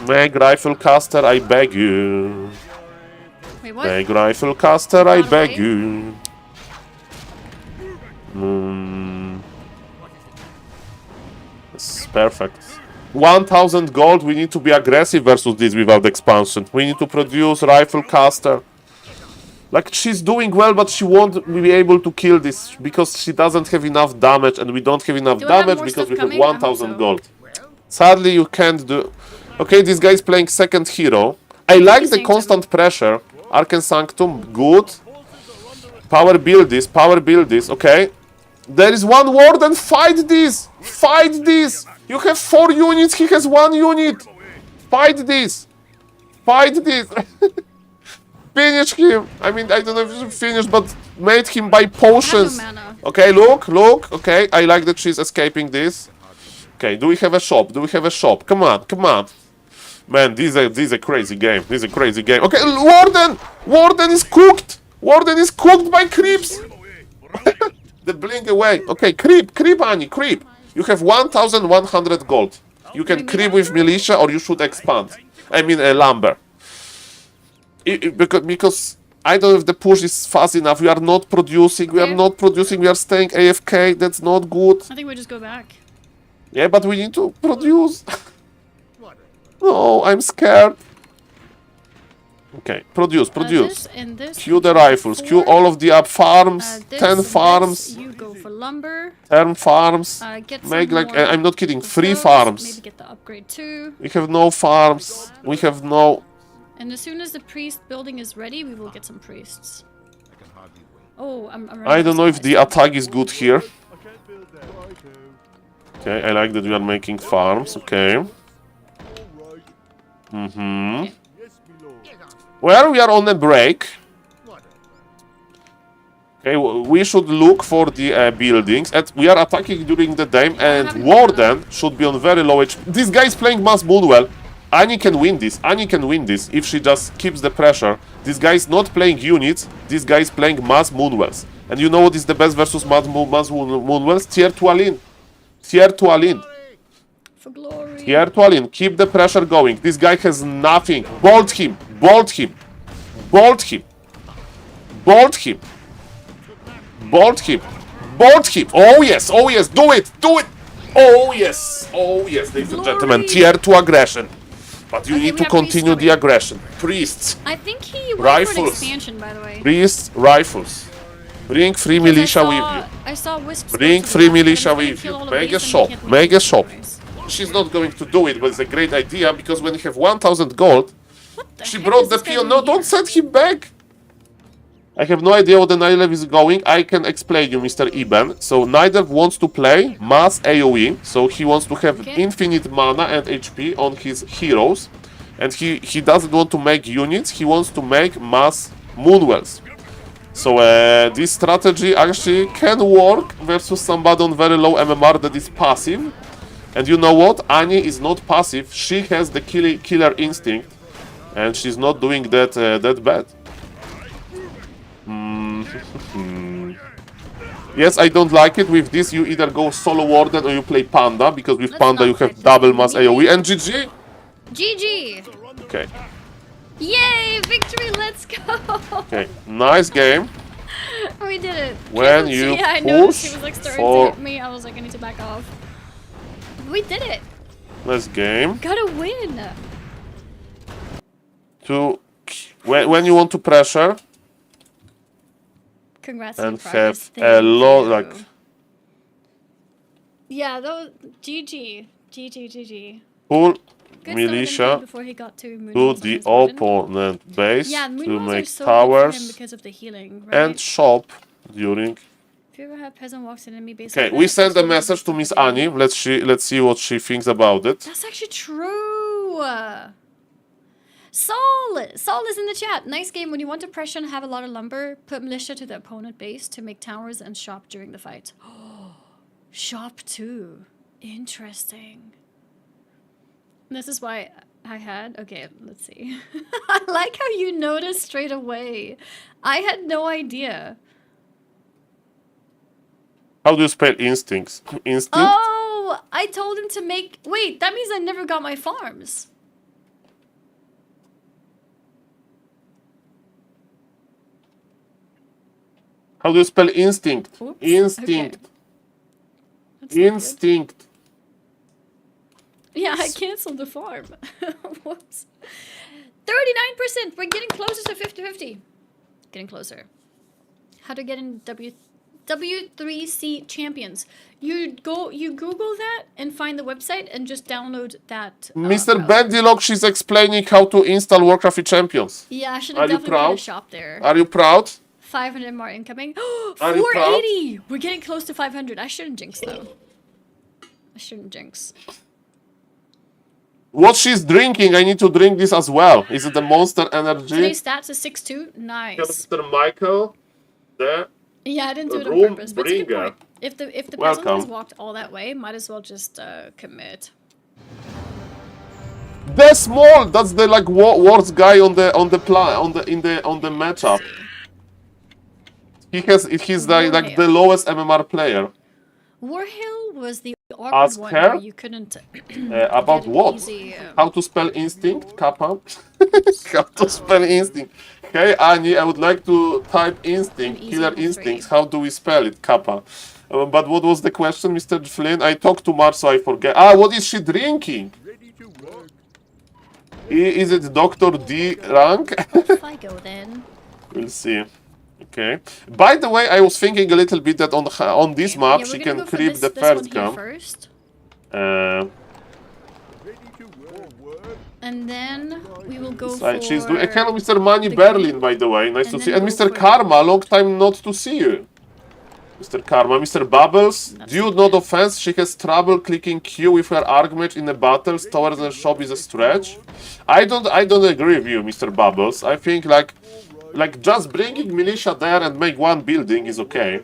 A: Make rifle caster, I beg you.
C: Wait, what?
A: Make rifle caster, I
C: Not
A: beg
C: away?
A: you. It's perfect. 1,000 gold, we need to be aggressive versus this without expansion. We need to produce rifle caster. Like, she's doing well, but she won't be able to kill this because she doesn't have enough damage, and we don't have enough
C: Do I have
A: damage
C: more
A: because
C: stuff
A: we have
C: coming? I hope
A: 1,000
C: so.
A: gold. Sadly, you can't do... Okay, this guy is playing second hero. I like the
C: Sanctum.
A: constant pressure. Arcane Sanctum, good. Power build this, okay. There is one warden. Fight this. Fight this. You have 4 units. He has 1 unit. Fight this. Fight this. Finish him. I mean, I don't know if you finish, but made him buy potions.
C: I have no mana.
A: Okay, look. Okay, I like that she's escaping this. Okay, do we have a shop? Come on. Man, this is a crazy game. Okay, Warden is cooked. Warden is cooked by creeps. The blink away. Okay, creep, Annie, creep. You have 1,100 gold. You can creep with militia or you should expand. I mean, lumber. Because I don't know if the push is fast enough. We are not producing. We are staying AFK. That's not good.
C: I think we just go back.
A: Yeah, but we need to produce. No, I'm scared. Okay, produce.
C: This and this.
A: Queue the rifles. Queue all of the up farms. 10 farms.
C: You go for lumber.
A: 10 farms.
C: Get
A: Make
C: some
A: like
C: more
A: I'm not kidding. 3
C: those.
A: farms.
C: Maybe get the upgrade too.
A: We have no farms. We have no.
C: And as soon as the priest building is ready, we will get some priests. Oh, I'm running
A: I don't know if the
C: surprised.
A: attack is good here. Okay, I like that we are making farms. Okay.
C: Okay.
A: Well, we are on a break. Okay, we should look for the buildings. And we are attacking during the day, and Warden should be on very low HP. This guy is playing Mass Moonwell. Annie can win this. If she just keeps the pressure. This guy is not playing units. This guy is playing Mass Moonwells. And you know what is the best versus Mass Moonwells? Tier 2 Aline. Tier 2 Aline.
C: For glory.
A: Tier 2 Aline. Keep the pressure going. This guy has nothing. Bolt him. Bolt him. Bolt him. Bolt him. Bolt him. Bolt him. Oh yes. Oh yes. Do it. Do it. Oh yes. Oh yes, ladies and gentlemen. Tier 2 aggression. But you need to continue the aggression. Priests.
C: I think he went for
A: Rifles.
C: an expansion, by the way.
A: Priests. Rifles. Bring free militia with you.
C: I saw Wisps.
A: Bring free militia with you. Make a shop. Make a shop. She's not going to do it, but it's a great idea because when you have 1,000 gold, she brought the peon. No, don't send him back. I have no idea what the Nidev is going. I can explain you, Mr. Eben. So Nidev wants to play mass AoE. So he wants to have infinite mana and HP on his heroes. And he doesn't want to make units. He wants to make mass Moonwells. So this strategy actually can work versus somebody on very low MMR that is passive. And you know what? Annie is not passive. She has the killer instinct. And she's not doing that that bad. Yes, I don't like it. With this, you either go solo warden or you play panda, because with panda you have double mass AoE. And GG.
C: GG.
A: Okay.
C: Yay! Victory! Let's go.
A: Okay. Nice game.
C: We did it.
A: When you
C: I noticed he
A: push
C: was like starting
A: for-
C: to hit me. I was like, I need to back off. We did it.
A: Nice game.
C: Gotta win.
A: When you want to pressure
C: Congrats
A: and
C: on your progress.
A: have a
C: Thank
A: lot
C: you.
A: like.
C: Yeah, those GG.
A: Pull
C: Good
A: militia
C: start before he got to Moon
A: to
C: Walls
A: the
C: and Warden.
A: opponent base
C: Yeah, Moon
A: to
C: Walls are
A: make
C: so good for him
A: towers
C: because of the healing, right?
A: and shop during.
C: If you ever have peasant walks in enemy base.
A: Okay,
C: like
A: we
C: that,
A: send a
C: that's
A: message to
C: really
A: Miss
C: good.
A: Annie. Let's see what she thinks about it.
C: That's actually true. Saul is in the chat. Nice game. When you want to pressure and have a lot of lumber, put militia to the opponent base to make towers and shop during the fight. Shop too. Interesting. This is why I had... Okay, let's see. I like how you noticed straight away. I had no idea.
A: How do you spell instincts? Instinct?
C: Oh, I told him to make... Wait, that means I never got my farms.
A: How do you spell instinct?
C: Oops,
A: Instinct.
C: okay. That's not good.
A: Instinct.
C: Yeah, I canceled the farm. Whoops. 39%. We're getting closer to 50-50. Getting closer. How to get in W3C champions. You Google that and find the website and just download that.
A: Mr.
C: browser.
A: Bandilog, she's explaining how to install Warcraft champions.
C: Yeah, I should
A: Are
C: have
A: you
C: definitely put a
A: proud?
C: shop there.
A: Are you proud?
C: 500 more incoming.
A: Are you proud?
C: 480! We're getting close to 500. I shouldn't jinx though. I shouldn't jinx.
A: What she's drinking, I need to drink this as well. Is it the Monster Energy?
C: Today's stats is 6-2. Nice.
A: Mr. Michael, the
C: Yeah, I didn't do it on
A: room
C: purpose, but it's a good
A: bringer.
C: point. If the peasant
A: Welcome.
C: has walked all that way, might as well just commit.
A: The small. That's the like worst guy on the matchup. He's like the lowest MMR player.
C: Warhill was the awkward
A: Ask
C: one
A: her?
C: where you couldn't
A: About
C: get an
A: what?
C: easy,
A: How to spell instinct, Kappa? How to spell instinct? Hey Annie, I would like to type instinct,
C: An easy
A: killer
C: three.
A: instincts. How do we spell it, Kappa? But what was the question, Mr. Flynn? I talked too much, so I forget. Ah, what is she drinking? Is it Dr. D rank?
C: if I go then.
A: We'll see. Okay. By the way, I was thinking a little bit that on this map
C: Yeah,
A: she
C: we're
A: can
C: gonna go for
A: creep
C: this,
A: the
C: this one
A: first
C: here
A: gun.
C: first.
A: Uh,
C: And then we will go
A: so
C: for...
A: she's doing. Hello, Mr. Money
C: the
A: Berlin,
C: green.
A: by the way. Nice
C: And
A: to see.
C: then
A: And
C: go
A: Mr.
C: for-
A: Karma, long time not to see you. Mr. Karma, Mr. Bubbles, dude, not offense, she has trouble clicking Q with her archmage in the battles. Towards the shop is a stretch. I don't agree with you, Mr. Bubbles. I think like just bringing militia there and make one building is okay.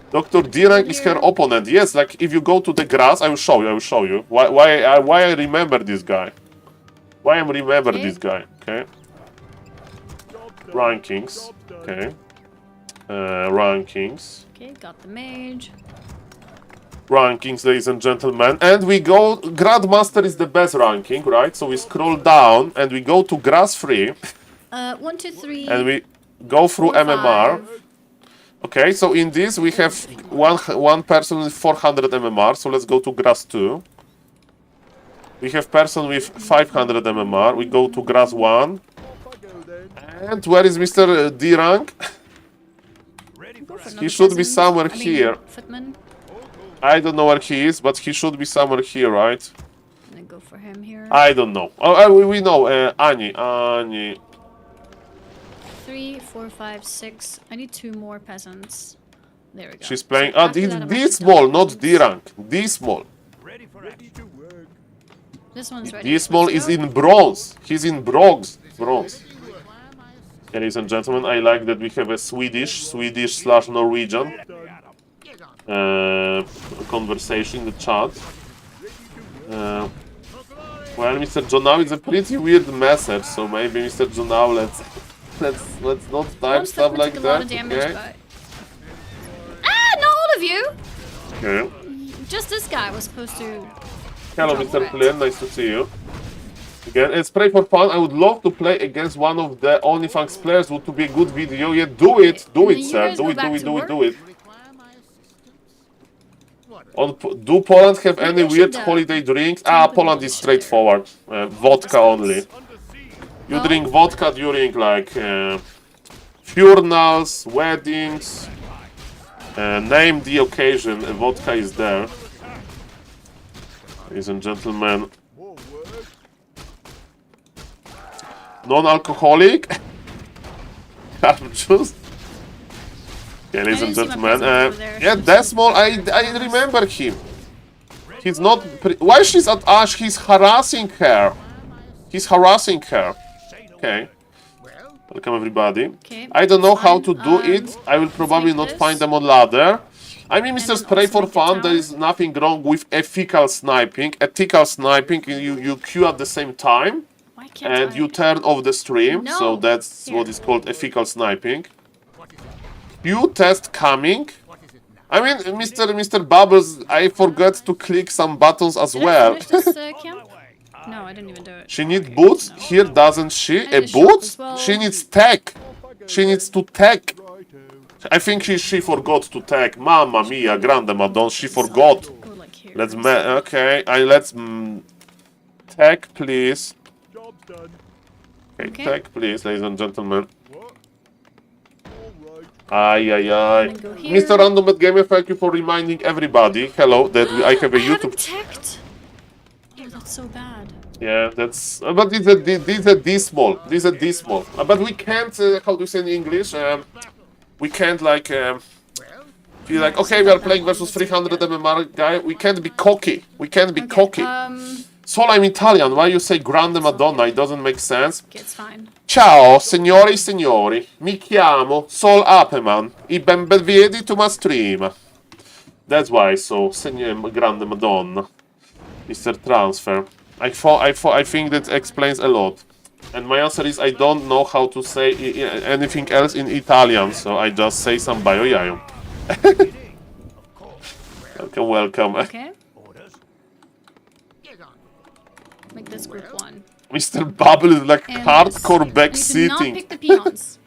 A: Dr. D-Rank is her opponent. Yes, like if you go to the grass, I will show you. Why I remember this guy. Why I remember
C: Okay.
A: this guy, okay? Rankings, okay. Rankings.
C: Okay, got the mage.
A: Rankings, ladies and gentlemen. And we go, Grandmaster is the best ranking, right? So we scroll down and we go to grass free
C: 1, 2, 3.
A: and we go through
C: 4,
A: MMR.
C: 5.
A: Okay, so in this we have one person with 400 MMR, so let's go to grass 2. We have person with 500 MMR, we go to grass 1. And where is Mr. D rank?
C: Go for
A: He
C: another
A: should be
C: peasant.
A: somewhere
C: I mean,
A: here.
C: Footman.
A: I don't know where he is, but he should be somewhere here, right?
C: And then go for him here.
A: I don't know. Oh, we know. Annie.
C: 3, 4, 5, 6. I need 2 more peasants. There we go.
A: She's playing.
C: So after that, I'm
A: D
C: actually
A: small,
C: done
A: not
C: with
A: D
C: peasants.
A: rank. D small.
C: This one's ready.
A: D small
C: Let's
A: is
C: go.
A: in bronze. He's in bronze. Ladies and gentlemen, I like that we have a Swedish/Norwegian conversation in the chat. Well, Mr. Jonau is a pretty weird message, so maybe Mr. Jonau, let's not type
C: One
A: stuff
C: Footman
A: like
C: took a lot
A: that.
C: of damage,
A: Okay.
C: but... Ah, not all of you!
A: Okay.
C: Just this guy was supposed to...
A: Hello,
C: Drop
A: Mr.
C: threat.
A: Flynn. Nice to see you. Again, it's Pray for Fun. I would love to play against one of the OnlyFans players. Would to be a good video. Yeah, do it,
C: You
A: sir.
C: guys
A: Do
C: go
A: it,
C: back
A: do it,
C: to
A: do it,
C: work?
A: do it. Do Poland have any
C: Maybe I
A: weird
C: should,
A: holiday drinks?
C: turn the
A: Poland is
C: knowledge
A: straightforward. Vodka only. You
C: Oh.
A: drink vodka during like funerals, weddings. Name the occasion. Vodka is there. Ladies and gentlemen. Non-alcoholic. Carb juice. Okay, ladies
C: I
A: and
C: didn't see my
A: gentlemen.
C: present over there.
A: Yeah, Desmond, I remember him. He's not. Why she's at Ash? He's harassing her. He's harassing her. Okay. Welcome everybody.
C: Okay,
A: I don't know how
C: fine.
A: to do it. I will probably
C: make
A: not
C: this.
A: find them on ladder. I mean, Mr.
C: then
A: Spray
C: also
A: for
C: make the
A: fun. There
C: tower.
A: is nothing wrong with ethical sniping. Ethical sniping, you queue at the same time.
C: Why can't
A: And
C: I?
A: you turn off the stream,
C: No.
A: so that's
C: Here.
A: what is called ethical sniping. You test coming. I mean, Mr. Bubbles, I forgot to click some buttons as
C: Did
A: well.
C: I finish this camp? No, I didn't even do it.
A: She needs boots here, doesn't she?
C: And
A: A
C: a shop
A: boot?
C: as well.
A: She needs tech. She needs to tech. I think she forgot to tech. Mamma mia, grande madonna, she forgot.
C: Go like here.
A: Let's okay. Let's tech, please. Okay, tech, please, ladies and gentlemen. Ay.
C: go here.
A: Mr. Random at Gamer, thank you for reminding everybody, hello, that I have a
C: I haven't
A: YouTube.
C: teched. Oh, that's so bad.
A: Yeah, that's. But it's a D small. This is a D small. But we can't. How do you say in English? We can't like. Feel like okay, we are playing versus 300 MMR guy. We can't be cocky. We can't be cocky. Sol, I'm Italian. Why you say Grande Madonna? It doesn't make sense.
C: Okay, it's fine.
A: Ciao, signori e signori. Mi chiamo SaulPlayerman. I benvenuti to my stream. That's why. So, Grande Madonna. Mr. Transfer. I think that explains a lot. And my answer is I don't know how to say anything else in Italian, so I just say some baio yayo. Welcome.
C: Okay. Make this group 1.
A: Mr. Bubble is like
C: And
A: hardcore
C: this.
A: backseating.
C: Not pick the peons.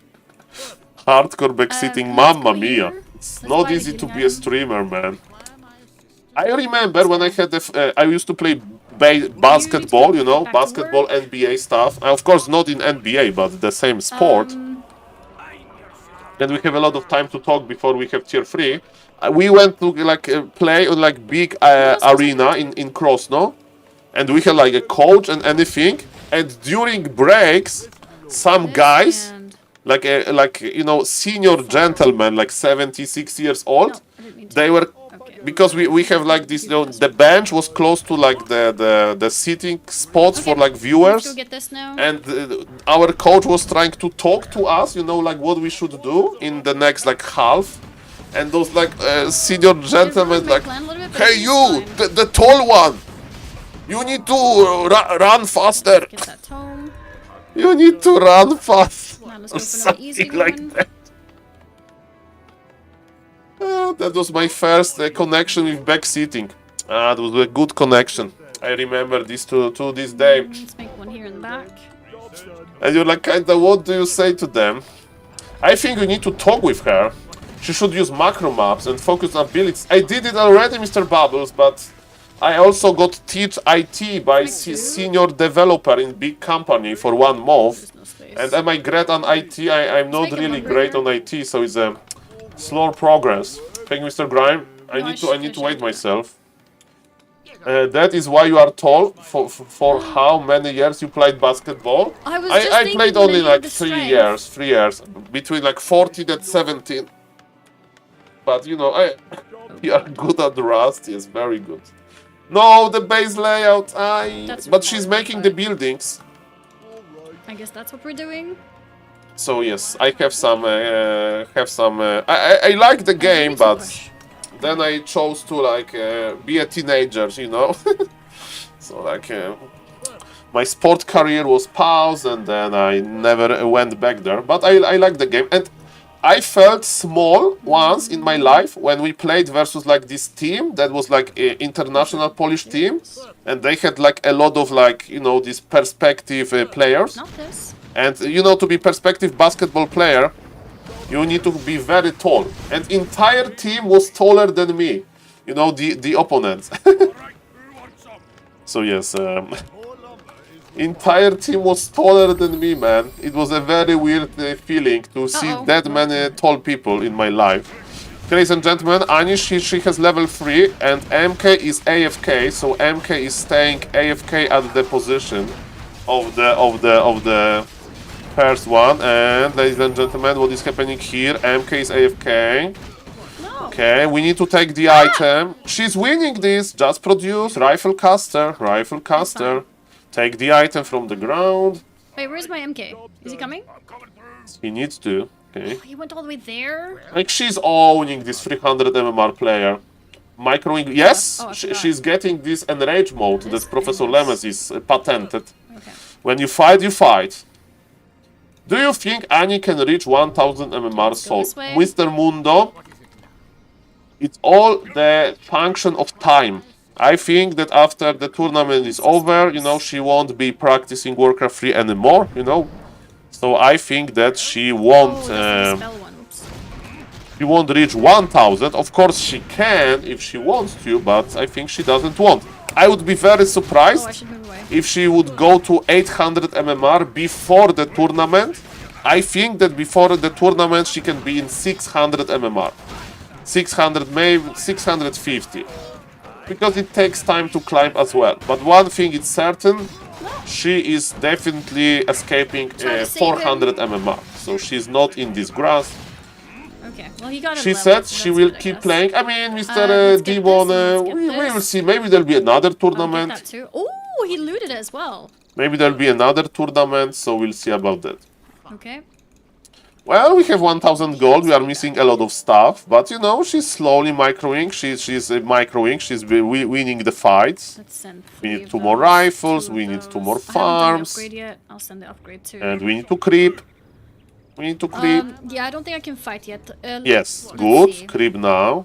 A: Hardcore backseating,
C: let's
A: mamma
C: go
A: mia.
C: here.
A: It's
C: Let's
A: not
C: buy
A: easy
C: the
A: to be a
C: healing
A: streamer, man. I remember when I had I used to play basketball, you know,
C: back to
A: basketball,
C: work.
A: NBA stuff. Of course, not in NBA, but the same sport. And we have a lot of time to talk before we have tier 3. We went to like play on like big arena in Krosno, and we had like a coach and anything. And during breaks, some guys,
C: And
A: like you know, senior gentlemen, like 76 years old,
C: no, I didn't mean to.
A: they were.
C: Okay.
A: Because we have like this, you know, the bench was close to like the sitting spots for like
C: Let's
A: viewers,
C: go get this now.
A: and our coach was trying to talk to us, you know, like what we should do in the next like half, and those like senior gentlemen like,
C: plan a little bit, but
A: hey
C: it's
A: you,
C: fine.
A: the tall one, you need to run faster,
C: Get that tome.
A: you need to run fast,
C: Now let's
A: or
C: go for another easy
A: something like
C: one.
A: that. That was my first connection with backseating. It was a good connection. I remember this to this day.
C: Let's make one here in the back.
A: And you're like, kinda, what do you say to them? I think you need to talk with her. She should use macro maps and focus on abilities. I did it already, Mr. Bubbles, but I also got teach IT by senior developer in big company for 1 month.
C: There's no space.
A: And am I great on IT? I'm not
C: make it
A: really
C: one
A: great
C: burger.
A: on IT, so it's a slow progress. Thank you, Mr. Grime. I
C: No,
A: need
C: I
A: to
C: should
A: wait
C: do that.
A: myself. That is why you are tall. For how many years you played basketball?
C: I was just
A: I
C: thinking
A: played
C: that
A: only
C: you had
A: like
C: the
A: 3
C: strength.
A: years. 3 years. Between like 14 and 17. But you know, you are good at Rust. Yes, very good. No, the base layout.
C: That's
A: But she's
C: required,
A: making the
C: but-
A: buildings.
C: I guess that's what we're doing.
A: So yes, I have some. I like the game,
C: Need to
A: but
C: push.
A: then I chose to like be a teenager, you know. So like my sport career was paused, and then I never went back there. But I like the game, and I felt small once in my life when we played versus like this team that was like a international Polish team, and they had like a lot of like, you know, these perspective players.
C: Not this.
A: And you know, to be perspective basketball player, you need to be very tall. And entire team was taller than me. You know, the opponents. So yes, entire team was taller than me, man. It was a very weird feeling to see that many tall people in my life. Ladies and gentlemen, Anish, she has level 3 and MK is AFK, so MK is staying AFK at the position of the first one. And ladies and gentlemen, what is happening here? MK is AFK.
C: No.
A: Okay, we need to take the item. She's winning this. Just produce rifle caster, rifle caster. Take the item from the ground.
C: Wait, where's my MK? Is he coming?
A: He needs to. Okay.
C: He went all the way there?
A: Like she's owning this 300 MMR player. Microing. Yes,
C: Oh, I forgot.
A: she's getting this enrage mode that Professor Lemes is patented.
C: Okay.
A: When you fight, you fight. Do you think Annie can reach 1000 MMR
C: go
A: soul?
C: this way.
A: Mr. Mundo, it's all the function of time. I think that after the tournament is over, you know, she won't be practicing Warcraft 3 anymore, you know. So I think that she won't
C: Oh, that's the spell one. Oops.
A: she won't reach 1000. Of course she can if she wants to, but I think she doesn't want. I would be very
C: Oh, I
A: surprised
C: should move away.
A: if she would go to 800 MMR before the tournament. I think that before the tournament she can be in 600 MMR. 600, maybe 650. because it takes time to climb as well. But one thing is certain, she is definitely escaping
C: Try to save
A: 400 MMR. So she's not in this grass.
C: Okay, well he got it.
A: She
C: leveled,
A: said
C: so
A: she
C: that's
A: will
C: good, I
A: keep
C: guess.
A: playing. I mean, Mr.
C: Let's get
A: Demon,
C: this and let's
A: we
C: get
A: will
C: this.
A: see. Maybe there'll be another
C: I'll get
A: tournament.
C: that too. Oh, he looted it as well.
A: Maybe there'll be another tournament, so we'll see about that.
C: Okay.
A: Well, we have 1000 gold. We are missing a lot of stuff, but you know, she's slowly microing. She's microing. She's winning the fights.
C: Let's send
A: We need
C: 3 of
A: 2 more
C: those,
A: rifles.
C: 2 of
A: We need 2
C: those.
A: more
C: I haven't done the
A: farms,
C: upgrade yet. I'll send the upgrade too.
A: and we need to creep. We need to creep.
C: Yeah, I don't think I can fight yet.
A: Yes,
C: let's
A: good.
C: see.
A: Creep now.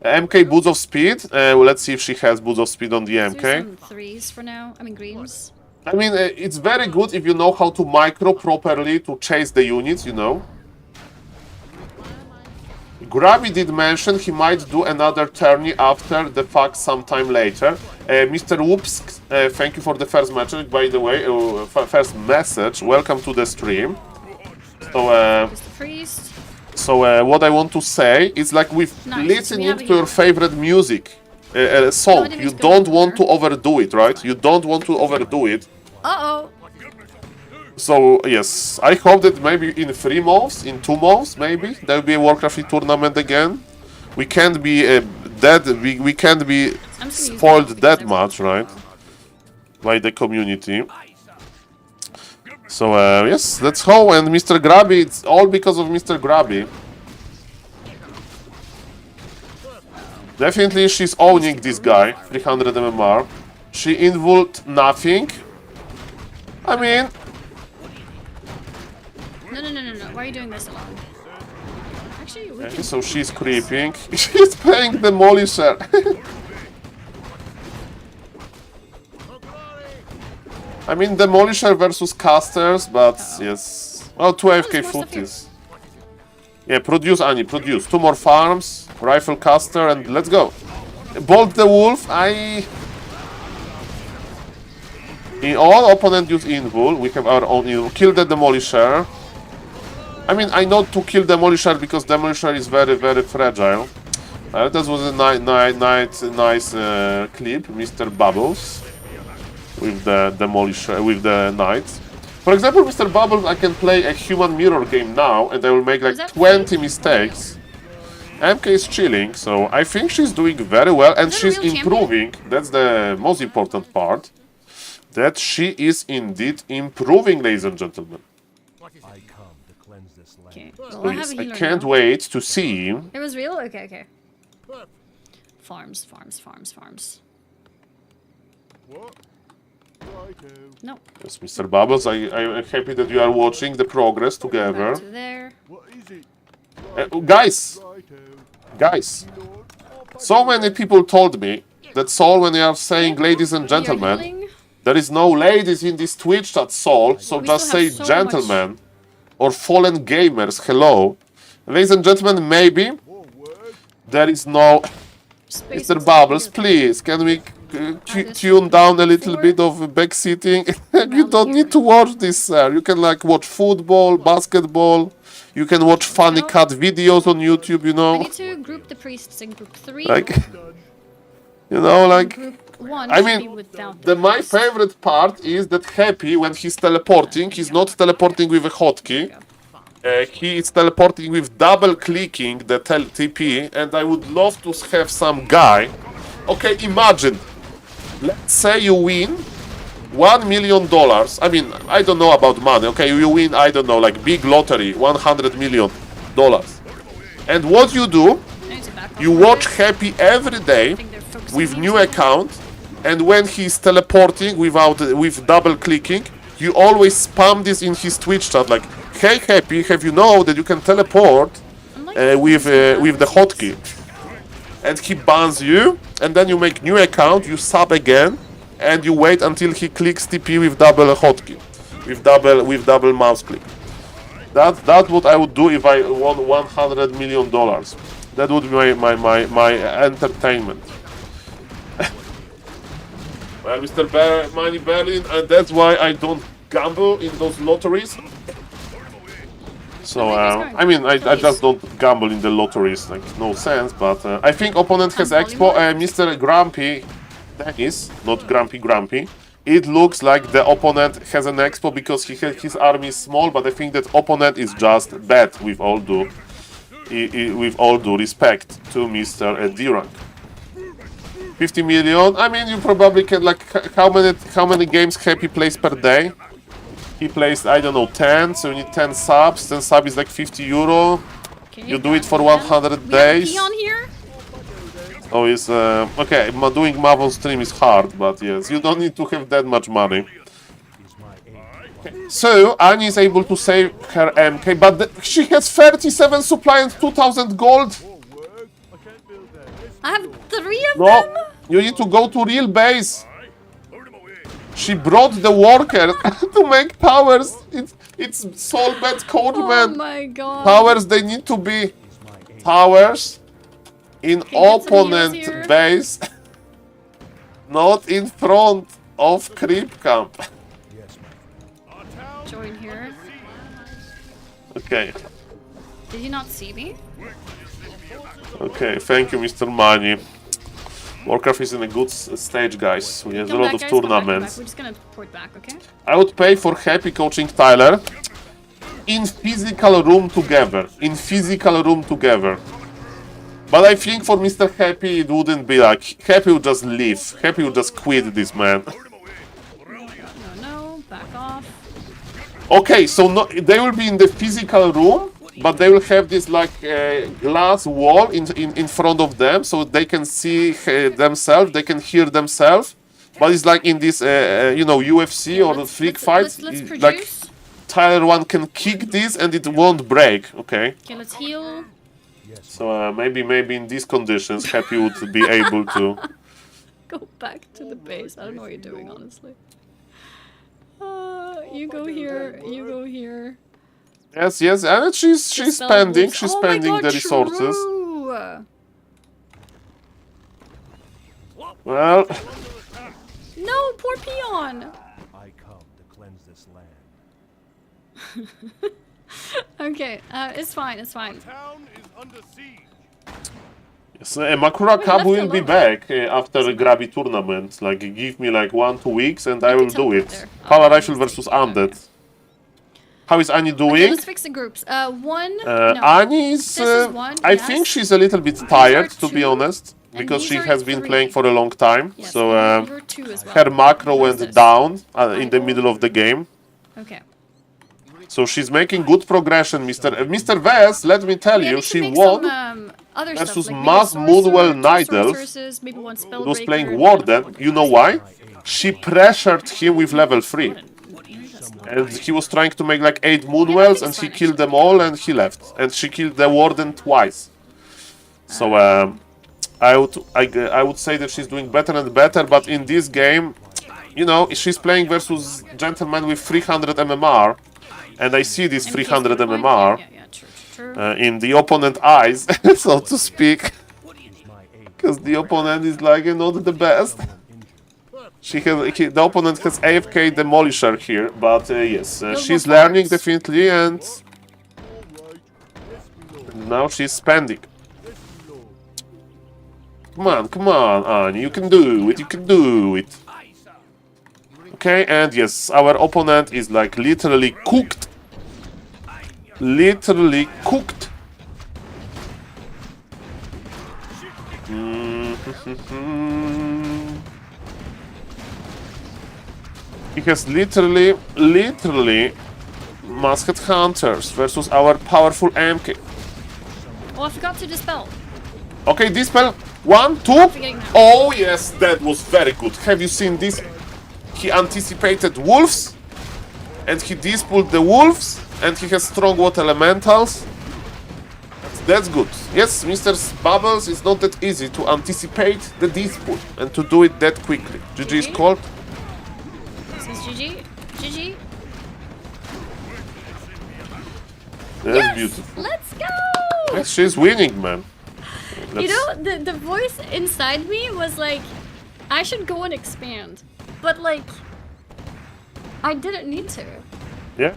A: MK boots of speed. Well, let's see if she has boots of speed on the
C: Let's do
A: MK.
C: some 3s for now. I mean greens.
A: I mean, it's very good if you know how to micro properly to chase the units, you know. Grabby did mention he might do another tourney after the fact sometime later. Mr. Whoops, thank you for the first message, by the way. First message. Welcome to the stream.
C: Just the priest.
A: So what I want to say is like with
C: Nice.
A: listening
C: We have
A: to
C: a
A: your
C: hero.
A: favorite music, song,
C: didn't
A: you
C: just go
A: don't
C: over
A: want
C: there.
A: to overdo it, right? You don't want to overdo it.
C: Uh-oh.
A: So yes, I hope that maybe in 3 months, in 2 months, maybe there will be a Warcraft tournament again. We can't be dead. We can't be
C: I'm just gonna use
A: spoiled
C: because
A: that
C: I
A: much,
C: want
A: right? By the community. So yes, let's go. And Mr. Grabby, it's all because of Mr. Grabby. Definitely, she's owning this guy. 300 MMR. She invuled nothing. I mean,
C: No. Why are you doing this alone? Actually, we
A: okay,
C: can...
A: so she's creeping. She's playing Demolisher. I mean, Demolisher versus casters, but yes. Well, 2 AFK
C: there's more stuff here.
A: footies. Yeah, produce, Annie, produce. 2 more farms, rifle caster, and let's go. Bolt the wolf, In all opponent use invul, we have our own invul. Kill the Demolisher. I mean, I know to kill Demolisher because Demolisher is very, very fragile. That was a nice clip, Mr. Bubbles, with the Demolisher, with the Knight. For example, Mr. Bubbles, I can play a human mirror game now, and I will make like
C: that
A: 20
C: fake?
A: mistakes. MK is chilling, so I think she's doing very well, and
C: Is that a
A: she's
C: real champion?
A: improving. That's the most important part. That she is indeed improving, ladies and gentlemen.
C: Okay.
A: So
C: Well, I have
A: yes,
C: a
A: I
C: healer
A: can't
C: now.
A: wait to see.
C: It was real? Okay. Farms. No.
A: Yes, Mr. Bubbles, I'm happy that you are watching the progress together.
C: Back to there.
A: Guys, so many people told me that Saul, when they are saying ladies and
C: You're
A: gentlemen,
C: healing?
A: there is no ladies in this Twitch chat, Saul, so
C: We
A: just
C: still
A: say
C: have so
A: gentlemen or fallen gamers, hello. Ladies and gentlemen, maybe there is no...
C: Space
A: Mr.
C: is
A: Bubbles,
C: here.
A: please, can we
C: this
A: tune down a little
C: four.
A: bit of backseating? You
C: Around
A: don't
C: here.
A: need to watch this, sir. You can like watch football, basketball. You can watch funny
C: No.
A: cut videos on YouTube, you
C: I
A: know?
C: need to group the priests in group 3.
A: Like, you know, like...
C: Group 1
A: I
C: should
A: mean,
C: be without
A: The my
C: priest.
A: favorite part is that Happy, when he's teleporting, he's not teleporting with a hotkey. He is teleporting with double clicking the TP, and I would love to have some guy. Okay, imagine. Let's say you win $1 million. I mean, I don't know about money. Okay, you win, I don't know, like big lottery, $100 million. And what you do,
C: I need to back off
A: you
C: a little
A: watch
C: bit.
A: Happy every day
C: I think they're focusing
A: with
C: me
A: new
C: too.
A: account, and when he's teleporting with double clicking, you always spam this in his Twitch chat like, "Hey Happy, have you know that you can teleport
C: I'm like,
A: with the hotkey?" And he bans you, and then you make new account, you sub again, and you wait until he clicks TP with double hotkey, with double mouse click. That's what I would do if I won $100 million. That would be my entertainment. Well, Mr. Money Berlin, and that's why I don't gamble in those lotteries. So,
C: going.
A: I mean, I
C: Please.
A: just don't gamble in the lotteries, like, no sense, but I think opponent has
C: And
A: Expo,
C: volleyball?
A: Mr. Grumpy, Dennis, not Grumpy. It looks like the opponent has an Expo because his army is small, but I think that opponent is just bad, with all due respect to Mr. D-Rank. 50 million, I mean, you probably can, like, how many games Happy plays per day? He plays, I don't know, 10, so you need 10 subs. 10 subs is like 50 euro.
C: Okay,
A: You do it for
C: got
A: 100
C: We have a
A: days.
C: peon here.
A: Oh, it's okay. Doing math on stream is hard, but yes, you don't need to have that much money. So Annie is able to save her MK, but she has 37 supply and 2,000 gold.
C: I have 3 of
A: No,
C: them.
A: you need to go to real base. She brought the worker to make powers. It's SaulBet code,
C: Oh
A: man.
C: my god.
A: Powers, they need to be towers in
C: Okay, get some
A: opponent
C: heals here.
A: base, not in front of creep camp.
C: Join here.
A: Okay,
C: Did you not see me?
A: okay, thank you, Mr. Money. Warcraft is in a good stage, guys. We have a
C: Come
A: lot
C: back,
A: of
C: guys. Come back.
A: tournaments.
C: We're just gonna port back, okay?
A: I would pay for Happy coaching Tyler in physical room together. In physical room together. But I think for Mr. Happy, it wouldn't be like... Happy would just leave. Happy would just quit this, man.
C: No, back off.
A: Okay, so no, they will be in the physical room, but they will have this like glass wall in front of them, so they can see themselves, they can hear themselves. But it's like in this, you know, UFC or freak fights,
C: Let's
A: like
C: produce.
A: Tyler 1 can kick this and it won't break. Okay,
C: Okay, let's heal.
A: so maybe in these conditions, Happy would be able to.
C: Go back to the base. I don't know what you're doing, honestly. You go here. You go here.
A: Yes, and she's
C: Dispel
A: spending,
C: wolves.
A: she's
C: Oh my
A: spending
C: God,
A: the resources.
C: true.
A: Well,
C: No, poor peon.
E: I come to cleanse this land.
C: Okay, it's fine. It's fine.
E: Town is under siege.
A: yes, Makura
C: Wait,
A: Cup
C: left
A: will be
C: alone.
A: back after the Grabby tournament. Like, give me like 1-2 weeks and I
C: You
A: will
C: can
A: do
C: teleport
A: it.
C: there.
A: Power
C: Oh,
A: Rifle
C: I
A: versus
C: see.
A: Undead.
C: Okay.
A: How is Annie
C: Okay,
A: doing?
C: let's fix the groups. One. No.
A: Annie is,
C: This is one,
A: I
C: yes.
A: think she's a little bit tired, to be
C: two,
A: honest,
C: and
A: because
C: these
A: she
C: are
A: has been
C: 3.
A: playing for a long time.
C: Yes,
A: So
C: and you're 2 as well.
A: her macro
C: What is
A: went
C: this?
A: down in the
C: Idle?
A: middle of the game.
C: Okay.
A: So she's making good progression, Mr. Vess, let me tell
C: Yeah,
A: you,
C: we
A: she
C: can make
A: won.
C: some, other
A: versus
C: stuff, like
A: Mass
C: maybe a sorcerer,
A: Moonwell
C: 2
A: Night Elf.
C: sorceresses, maybe 1 spellbreaker.
A: He was playing
C: and
A: Warden.
C: then
A: You know why? She pressured him with level 3. And he was trying to make like 8 Moonwells and he
C: fine,
A: killed them all and he left. And she killed the Warden twice. So I would say that she's doing better and better, but in this game, you know, she's playing versus Gentleman with 300 MMR. And I see this
C: And he's
A: 300
C: good point.
A: MMR
C: Yeah, true.
A: in the opponent eyes, so to speak. Because the opponent is like not the best. The opponent has AFK Demolisher here, but yes, she's
C: more
A: learning
C: forwards.
A: definitely, and now she's spending. Come on, Annie, you can do it, Okay, and yes, our opponent is like literally cooked. Literally cooked. He has literally masked hunters versus our powerful MK.
C: Oh, I forgot to dispel.
A: Okay, dispel. 1, 2.
C: Forgetting now.
A: Oh yes, that was very good. Have you seen this? He anticipated wolves, and he dispelled the wolves, and he has strong water elementals. That's good. Yes, Mr. Bubbles, it's not that easy to anticipate the dispel and to do it that quickly. GG is called.
C: This is GG. GG.
A: That's
C: Yes!
A: beautiful.
C: Let's go!
A: Yes, she's winning, man.
C: You know, the voice inside me was like, I should go and expand. But like, I didn't need to.
A: Yeah.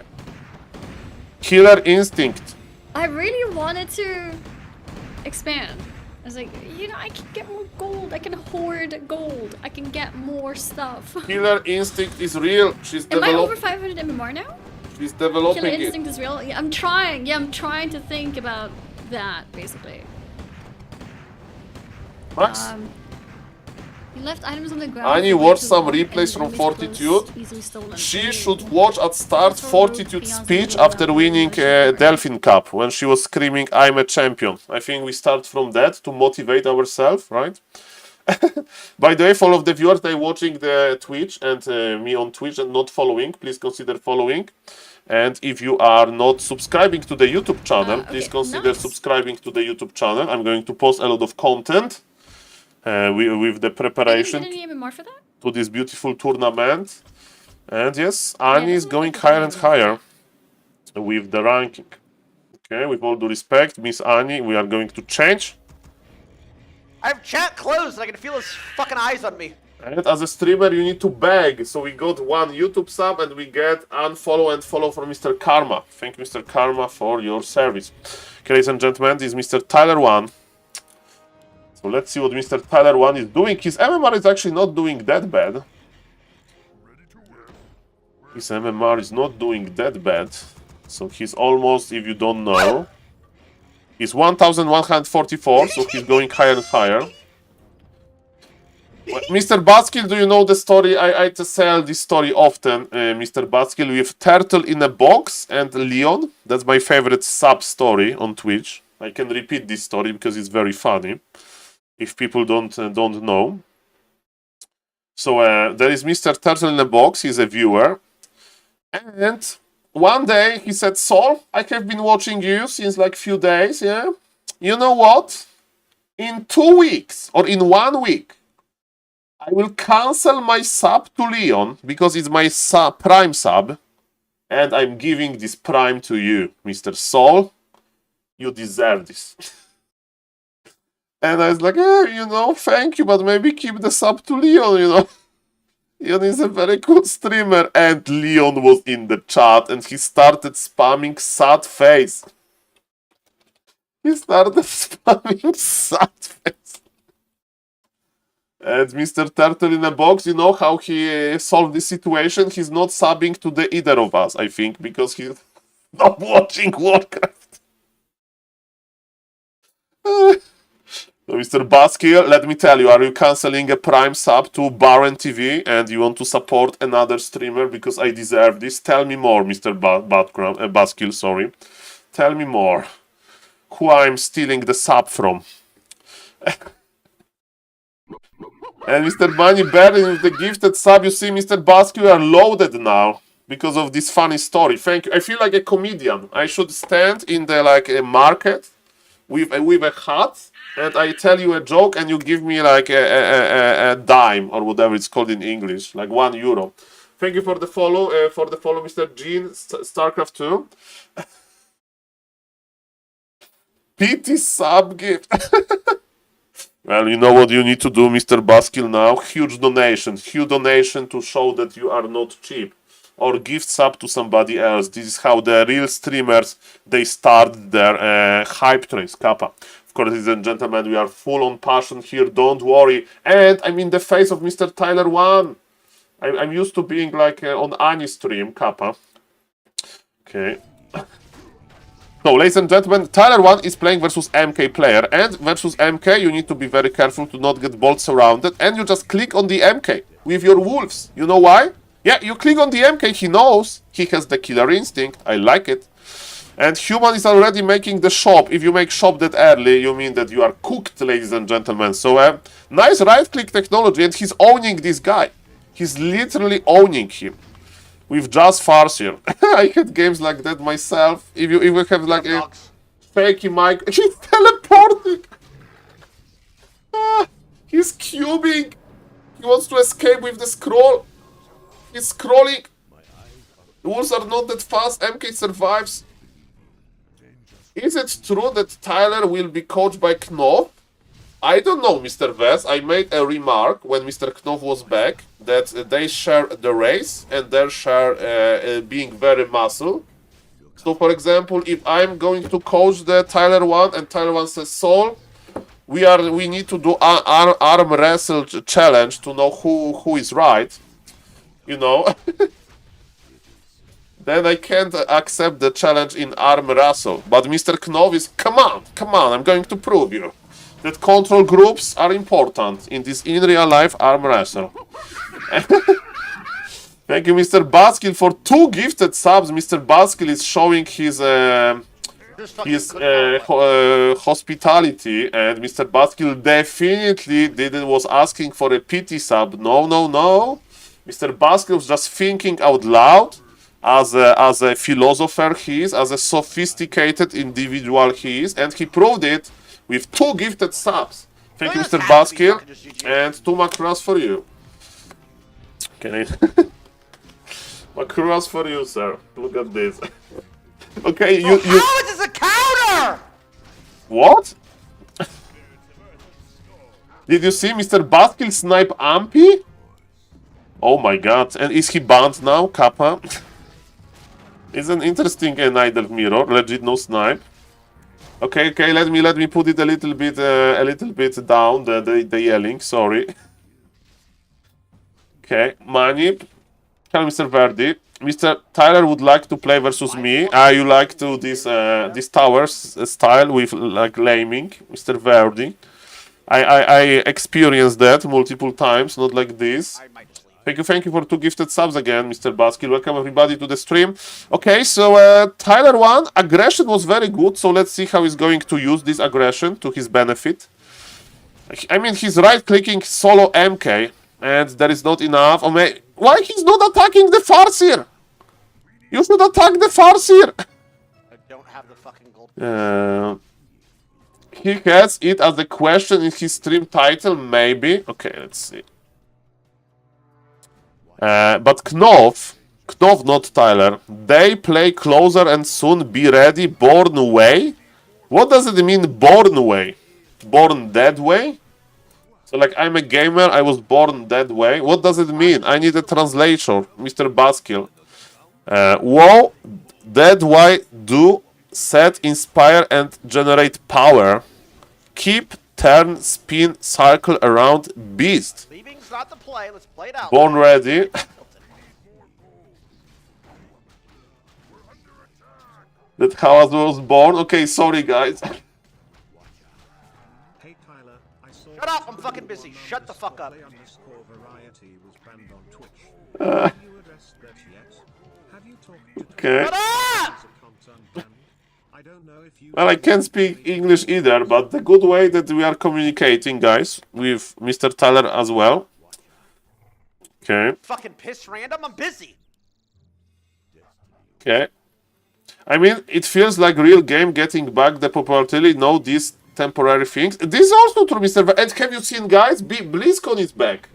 A: Killer instinct.
C: I really wanted to expand. I was like, you know, I can get more gold. I can hoard gold. I can get more stuff.
A: Killer instinct is real. She's
C: Am I over
A: developing.
C: 500 MMR now?
A: She's
C: Killer
A: developing it.
C: instinct is real. Yeah, I'm trying. Yeah, I'm trying to think about that basically.
A: Nice.
C: You left items on the ground.
A: Annie
C: for
A: watched
C: too
A: some
C: long,
A: replays
C: and
A: from
C: enemies close,
A: Fortitude.
C: easily stolen.
A: She
C: Ooh.
A: should watch at start
C: That's all
A: Fortitude
C: rogue
A: speech
C: peons
A: after
C: and
A: winning
C: legendary.
A: Delphin Cup when she was screaming, "I'm a champion." I think we start from that to motivate ourselves, right? By the way, for all of the viewers that are watching the Twitch and me on Twitch and not following, please consider following. And if you are not subscribing to the YouTube channel, please
C: Okay,
A: consider
C: nice.
A: subscribing to the YouTube channel. I'm going to post a lot of content with the
C: I didn't
A: preparation
C: get any MMR for that?
A: to this beautiful tournament. And yes, Annie is
C: doesn't look
A: going
C: like
A: higher
C: it's
A: and
C: any
A: higher with the ranking. Okay, with all due respect, Miss Annie, we are going to change.
F: I have chat closed and I can feel his fucking eyes on me.
A: And as a streamer, you need to beg. So we got one YouTube sub and we get unfollow and follow from Mr. Karma. Thank you, Mr. Karma, for your service. Okay, ladies and gentlemen, this is Mr. Tyler1. So let's see what Mr. Tyler1 is doing. His MMR is actually not doing that bad. His MMR is not doing that bad. So he's almost, if you don't know, he's 1144, so he's going higher and higher. Well, Mr. Baskill, do you know the story? I tell this story often, Mr. Baskill, with Turtle in a Box and Leon. That's my favorite sub-story on Twitch. I can repeat this story because it's very funny, if people don't know. So there is Mr. Turtle in a Box, he's a viewer. And one day he said, Saul, I have been watching you since like few days, yeah? You know what? In 2 weeks, or in 1 week, I will cancel my sub to Leon because it's my prime sub, and I'm giving this prime to you, Mr. Saul. You deserve this. And I was like, you know, thank you, but maybe keep the sub to Leon, you know. Leon is a very cool streamer, and Leon was in the chat, and he started spamming sad face. He started spamming sad face. And Mr. Turtle in a Box, you know how he solved this situation? He's not subbing to the either of us, I think, because he's not watching Warcraft. So Mr. Baskill, let me tell you, are you cancelling a Prime sub to Baron TV and you want to support another streamer because I deserve this? Tell me more, Mr. Baskill, sorry. Tell me more. Who I'm stealing the sub from. And Mr. Bunny Berlin with the gifted sub, you see, Mr. Baskill, you are loaded now because of this funny story. Thank you. I feel like a comedian. I should stand in the like a market with a hat, and I tell you a joke, and you give me like a dime or whatever it's called in English, like €1. Thank you for the follow, Mr. Jean Starcraft 2. PT sub gift. Well, you know what you need to do, Mr. Baskill, now? Huge donation to show that you are not cheap. Or gift sub to somebody else. This is how the real streamers, they start their hype trains, Kappa. Of course, ladies and gentlemen, we are full on passion here, don't worry. And I'm in the face of Mr. Tyler1. I'm used to being like on Annie's stream, Kappa. Okay. So, ladies and gentlemen, Tyler1 is playing versus MK player, and versus MK you need to be very careful to not get bolt surrounded, and you just click on the MK with your wolves. You know why? Yeah, you click on the MK, he knows, he has the killer instinct, I like it. And Human is already making the shop. If you make shop that early, you mean that you are cooked, ladies and gentlemen. So, nice right-click technology, and he's owning this guy. He's literally owning him. With just Farseer. I had games like that myself. If you have like a fakey mic, he's teleporting. He's cubing. He wants to escape with the scroll. He's scrolling. The wolves are not that fast. MK survives. Is it true that Tyler will be coached by Knopf? I don't know, Mr. Vess. I made a remark when Mr. Knopf was back that they share the race and they share being very muscle. So, for example, if I'm going to coach the Tyler 1 and Tyler 1 says, Saul, we need to do arm wrestle challenge to know who is right, you know, then I can't accept the challenge in arm wrestle. But Mr. Knov is, come on, I'm going to prove you that control groups are important in this in real life arm wrestle. Thank you, Mr. Baskill, for 2 gifted subs. Mr. Baskill is showing his hospitality, and Mr. Baskill definitely was asking for a pity sub. No. Mr. Baskill was just thinking out loud, as a philosopher he is, as a sophisticated individual he is, and he proved it with 2 gifted subs. Thank you, Mr. Baskill, and 2 macros for you. Can I? Macros for you, sir. Look at this. Okay, you.
F: How is this a counter?
A: What? Did you see Mr. Baskill snipe Ampy? Oh my god, and is he banned now, Kappa? It's an interesting Idle Mirror, legit no snipe. Okay, let me put it a little bit down, the yelling, sorry. Okay, Manip. Tell Mr. Verdi. Mr. Tyler would like to play versus me. You like to this towers style with like laming, Mr. Verdi. I experienced that multiple times, not like this. Thank you for 2 gifted subs again, Mr. Baskill. Welcome everybody to the stream. Okay, so Tyler 1, aggression was very good, so let's see how he's going to use this aggression to his benefit. I mean, he's right-clicking solo MK, and there is not enough. Why he's not attacking the Farseer? You should attack the Farseer!
F: I don't have the fucking gold.
A: He has it as a question in his stream title, maybe. Okay, let's see. But Knov, not Tyler, they play closer and soon be ready, born way? What does it mean, born way? Born dead way? So like, I'm a gamer, I was born that way. What does it mean? I need a translator, Mr. Baskill. Wow, that way, do, set, inspire, and generate power. Keep, turn, spin, circle around, beast.
F: Leaving's not the play. Let's play it out.
A: Born ready. That how I was born. Okay, sorry guys.
E: Hey Tyler, I saw
F: Shut up! I'm fucking busy. Shut the fuck up.
E: Variety was banned on Twitch. Have you addressed that yet? Have you talked to
A: Okay.
F: Shut up!
E: I don't know if you
A: Well, I can't speak English either, but the good way that we are communicating, guys, with Mr. Tyler as well. Okay.
F: Fucking piss random. I'm busy.
A: Okay. I mean, it feels like real game getting back the popularity. No, these temporary things. This is also true, Mr. And have you seen, guys? BlizzCon is back.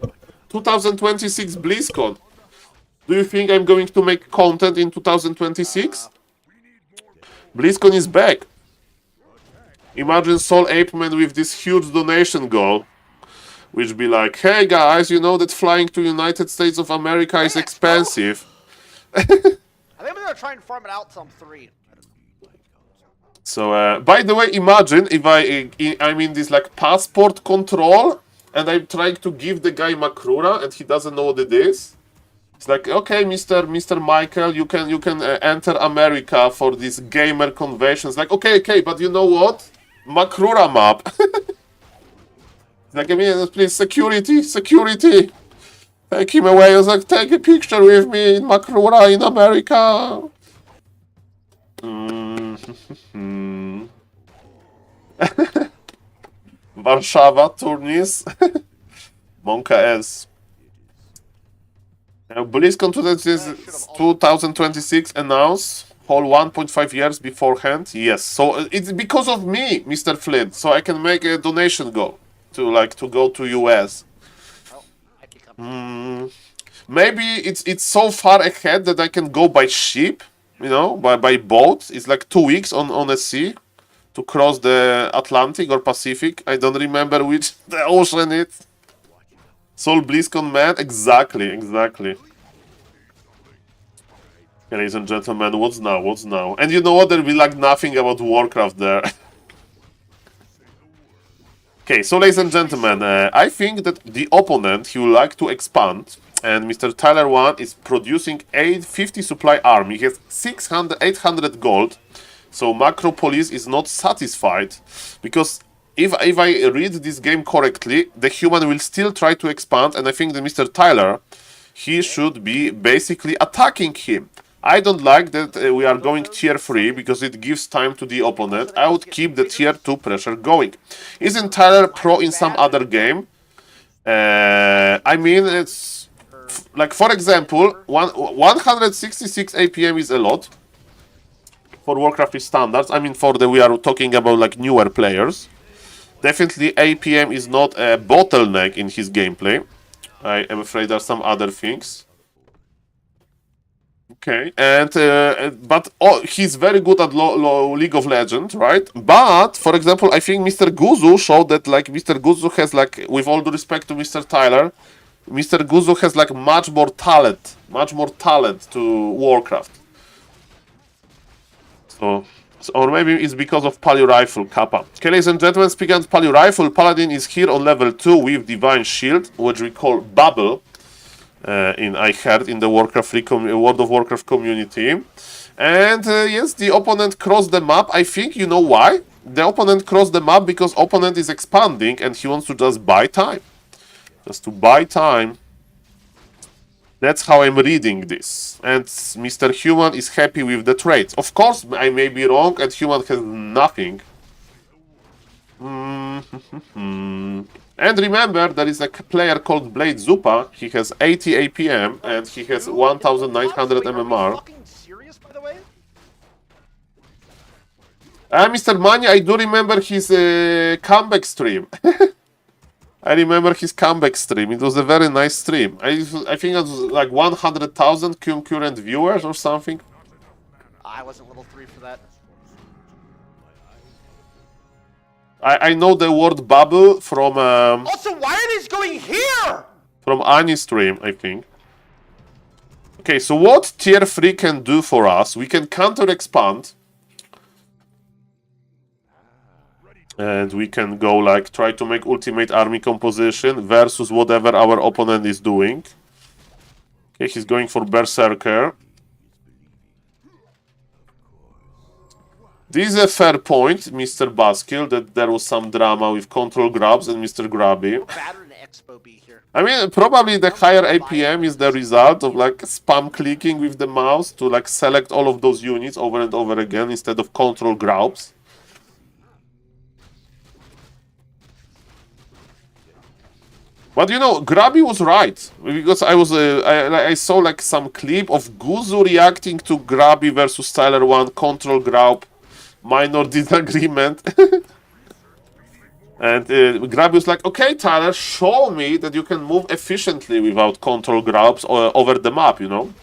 A: 2026 BlizzCon. Do you think I'm going to make content in 2026? BlizzCon is back. Imagine SaulApeman with this huge donation goal. Which be like, hey guys, you know that flying to United States of America is expensive.
F: I think I'm gonna try and farm it out till I'm 3.
A: So, by the way, imagine if I'm in this like passport control and I'm trying to give the guy Makrura and he doesn't know what it is. It's like, okay, Mr. Michael, you can enter America for this gamer convention. It's like, okay, but you know what? Makrura map. It's like, I mean, please, security. Take him away. I was like, take a picture with me in Makrura in America. Warszawa, Turnis. Monka S. BlizzCon 2026 announced whole 1.5 years beforehand. Yes, so it's because of me, Mr. Flint. So I can make a donation go to go to US. Maybe it's so far ahead that I can go by ship, you know, by boat. It's like 2 weeks on a sea to cross the Atlantic or Pacific. I don't remember which the ocean is. Soul BlizzCon man, exactly. Ladies and gentlemen, what's now? What's now? And you know what? There'll be like nothing about Warcraft there. Okay, so ladies and gentlemen, I think that the opponent, he will like to expand, and Mr. Tyler 1 is producing 850 supply army. He has 800 gold, so Macropolis is not satisfied, because if I read this game correctly, the human will still try to expand, and I think that Mr. Tyler, he should be basically attacking him. I don't like that we are going tier 3 because it gives time to the opponent. I would keep the tier 2 pressure going. Isn't Tyler pro in some other game? I mean, it's like, for example, 166 APM is a lot for Warcraft standards. I mean, we are talking about like newer players. Definitely APM is not a bottleneck in his gameplay. I am afraid there are some other things. Okay, and but he's very good at League of Legends, right? But for example, I think Mr. Guzu showed that like Mr. Guzu has like, with all due respect to Mr. Tyler, Mr. Guzu has like much more talent to Warcraft. So or maybe it's because of Palio Rifle Kappa. Okay, ladies and gentlemen, speaking of Palio Rifle, Paladin is here on level 2 with Divine Shield, which we call Bubble. I heard in the World of Warcraft community. And yes, the opponent crossed the map. I think you know why. The opponent crossed the map because opponent is expanding and he wants to just buy time. Just to buy time. That's how I'm reading this. And Mr. Human is happy with the trades. Of course, I may be wrong and Human has nothing. And remember, there is a player called Blade Zupa. He has 80 APM and he has 1900 MMR.
F: Fucking serious, by the way?
A: Mr. Mania, I do remember his comeback stream. I remember his comeback stream. It was a very nice stream. I think it was like 100,000 concurrent viewers or something.
F: I wasn't level 3 for that.
A: I know the word bubble from
F: Also, why are these going here?
A: from Annie's stream, I think. Okay, so what tier 3 can do for us? We can counter expand. And we can go like try to make ultimate army composition versus whatever our opponent is doing. Okay, he's going for Berserker. This is a fair point, Mr. Baskill, that there was some drama with control grabs and Mr. Grabby.
F: Batter and Expo be here.
A: I mean, probably the higher APM is the result of like spam clicking with the mouse to like select all of those units over and over again instead of control grabs. But you know, Grabby was right, because I saw like some clip of Guzu reacting to Grabby versus Tyler 1 control grab, minor disagreement. And Grabby was like, okay Tyler, show me that you can move efficiently without control grabs over the map, you know.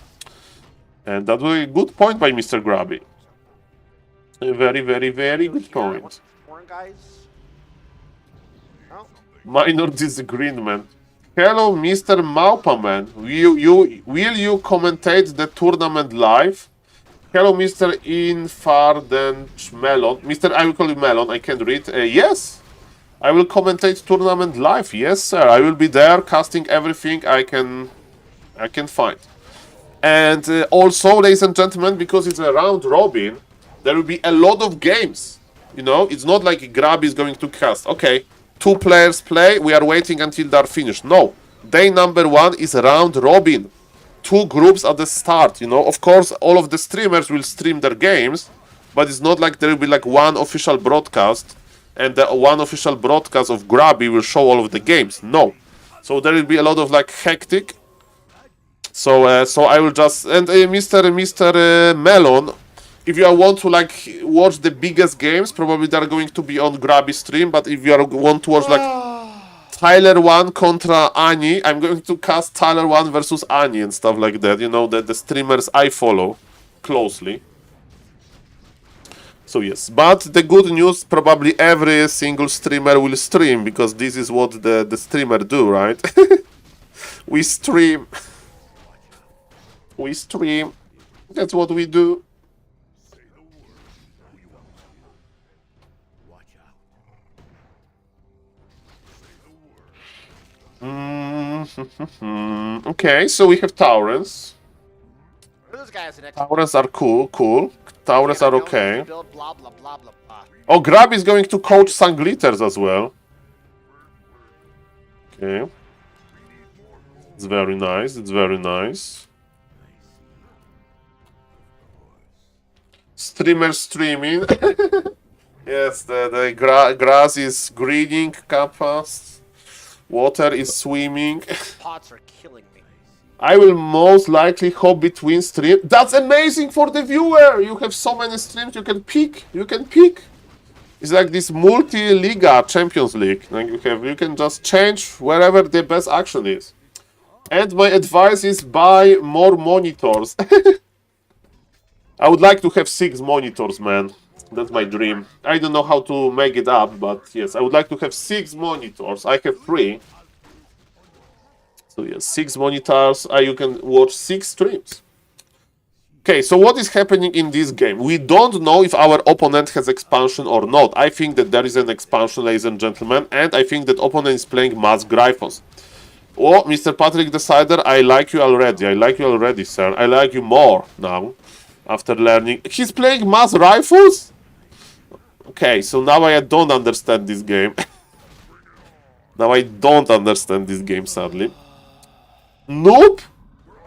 A: And that was a good point by Mr. Grabby. A very, very, very good point.
F: Foreign guys. Oh.
A: Minor disagreement. Hello, Mr. Maupaman. Will you commentate the tournament live? Hello, Mr. Infardench Melon. I will call you Melon. I can read. Yes, I will commentate tournament live. Yes, sir. I will be there, casting everything I can find. And also, ladies and gentlemen, because it's a round robin, there will be a lot of games. You know, it's not like Grab is going to cast. Okay. 2 players play, we are waiting until they're finished. No, day number 1 is round robin. 2 groups at the start, you know. Of course, all of the streamers will stream their games, but it's not like there will be like one official broadcast, and the one official broadcast of Grabby will show all of the games. No. So there will be a lot of like hectic. So I will just, and Mr. Melon, if you want to like watch the biggest games, probably they're going to be on Grabby stream. But if you want to watch like Tyler 1 contra Annie, I'm going to cast Tyler 1 versus Annie and stuff like that. You know, the streamers I follow closely. So yes, but the good news, probably every single streamer will stream, because this is what the streamer do, right? We stream. We stream. That's what we do. Okay, so we have Taurens.
F: Those guys next.
A: Taurens are cool. Taurens are okay.
F: Build, blah, blah, blah, blah, blah.
A: Oh, Grab is going to coach Sanglitters as well. Okay. It's very nice. It's very nice. Streamer streaming. Yes, the grass is greening, Kappas. Water is swimming.
F: Pots are killing me.
A: I will most likely hop between streams. That's amazing for the viewer. You have so many streams you can pick. It's like this multi-liga Champions League. Like you can just change wherever the best action is. And my advice is buy more monitors. I would like to have 6 monitors, man. That's my dream. I don't know how to make it up, but yes, I would like to have 6 monitors. I have 3. So yes, 6 monitors. You can watch 6 streams. Okay, so what is happening in this game? We don't know if our opponent has expansion or not. I think that there is an expansion, ladies and gentlemen, and I think that opponent is playing Mass Gryphons. Oh, Mr. Patrick Decider, I like you already, sir. I like you more now, after learning. He's playing Mass Rifles? Okay, so now I don't understand this game. Now I don't understand this game, sadly. Noob?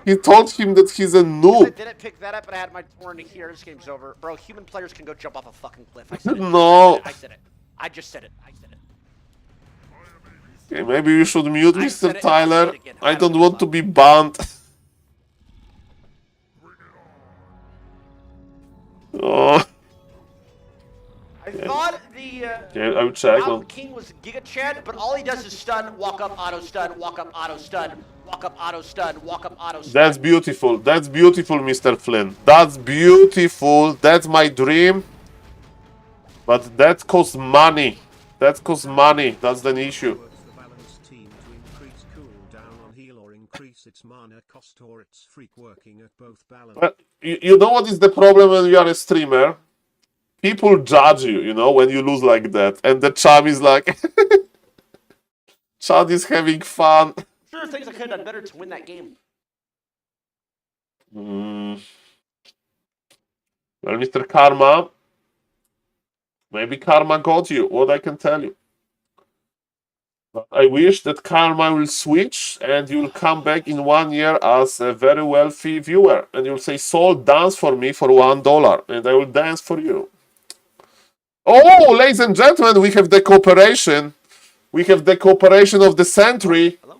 A: He told him that he's a
F: I
A: noob.
F: didn't pick that up, but I had my turn here. This game's over. Bro, human players can go jump off a fucking cliff. I said it.
A: No.
F: I said it. I just said it. I said it.
A: Okay, maybe you should mute
F: I said
A: Mr.
F: it,
A: Tyler.
F: I'll say it again.
A: I
F: I
A: don't
F: don't
A: want
F: give
A: to
F: up.
A: be banned. Oh,
F: I thought the
A: okay, I will check.
F: Mountain King was Giga Chad, but all he does is stun, walk up, auto stun, walk up, auto stun, walk up, auto stun, walk up, auto stun.
A: That's beautiful. That's beautiful, Mr. Flynn. That's beautiful. That's my dream. But that costs money. That costs money. That's the issue.
E: Towards the balanced team to increase cooldown on heal or increase its mana cost or its freak working at both balance.
A: But you know what is the problem when you are a streamer? People judge you, you know, when you lose like that. And the Cham is like... Chad is having fun.
F: Sure, things I could have done better to win that game.
A: Well, Mr. Karma... Maybe Karma got you, what I can tell you. But I wish that Karma will switch and you will come back in 1 year as a very wealthy viewer. And you'll say, Saul, dance for me for $1. And I will dance for you. Oh, ladies and gentlemen, we have the cooperation. We have the cooperation of the century.
F: Hello?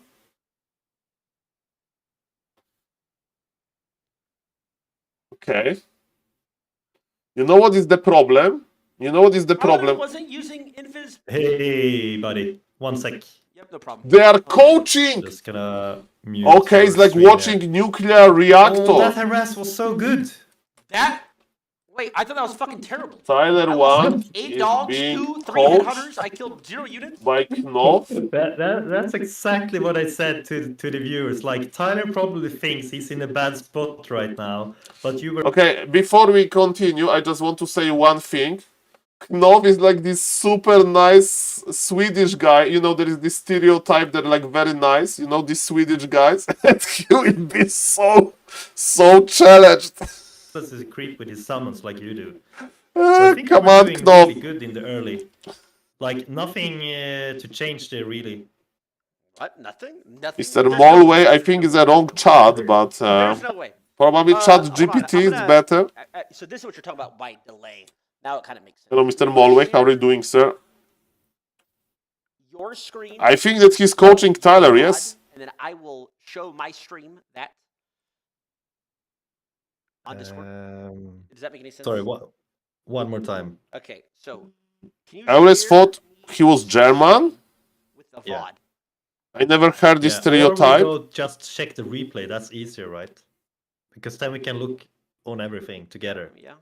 A: Okay. You know what is the problem? You know what is the problem?
F: wasn't using Invis.
B: Hey, buddy. 1 sec.
F: Yep, no problem.
A: They are coaching.
B: Just gonna mute.
A: Okay, it's
B: our
A: like
B: stream
A: watching
B: here.
A: nuclear reactor.
B: Oh, that harass was so good.
F: That? Wait, I thought that was fucking terrible.
A: Tyler
F: I
A: 1
F: lost 8
A: is
F: dogs,
A: being
F: 2, 3
A: coached
F: headhunters. I killed 0 units.
A: by Knopf.
B: That's exactly what I said to the viewers. Like, Tyler probably thinks he's in a bad spot right now, but you were...
A: Okay, before we continue, I just want to say one thing. Knopf is like this super nice Swedish guy. You know, there is this stereotype that like very nice. You know, these Swedish guys. And he will be so challenged.
B: This is a creep with his summons like you do. So I think
A: Come
B: we're
A: on,
B: doing
A: Knopf.
B: really good in the early. Like, nothing to change there, really.
F: What? Nothing? Nothing.
A: Mr.
F: There's no-
A: Molway, I think is a wrong chat, but
F: There's no way.
A: probably
F: Hold
A: chat
F: on,
A: GPT
F: I'm
A: is
F: gonna-
A: better.
F: So this is what you're talking about by delay. Now it kind of makes sense.
A: Hello, Mr. Molway, how are you doing, sir?
F: Your screen.
A: I think that he's coaching Tyler, yes?
F: And then I will show my stream that on Discord. Does that make any sense?
B: Sorry, one more time.
F: Okay, so can you
A: I always
F: share
A: thought he was German.
F: with the
B: Yeah.
F: VOD?
A: I never heard this
B: Yeah, or
A: stereotype.
B: we go just check the replay. That's easier, right? Because then we can look on everything together.
F: Yeah.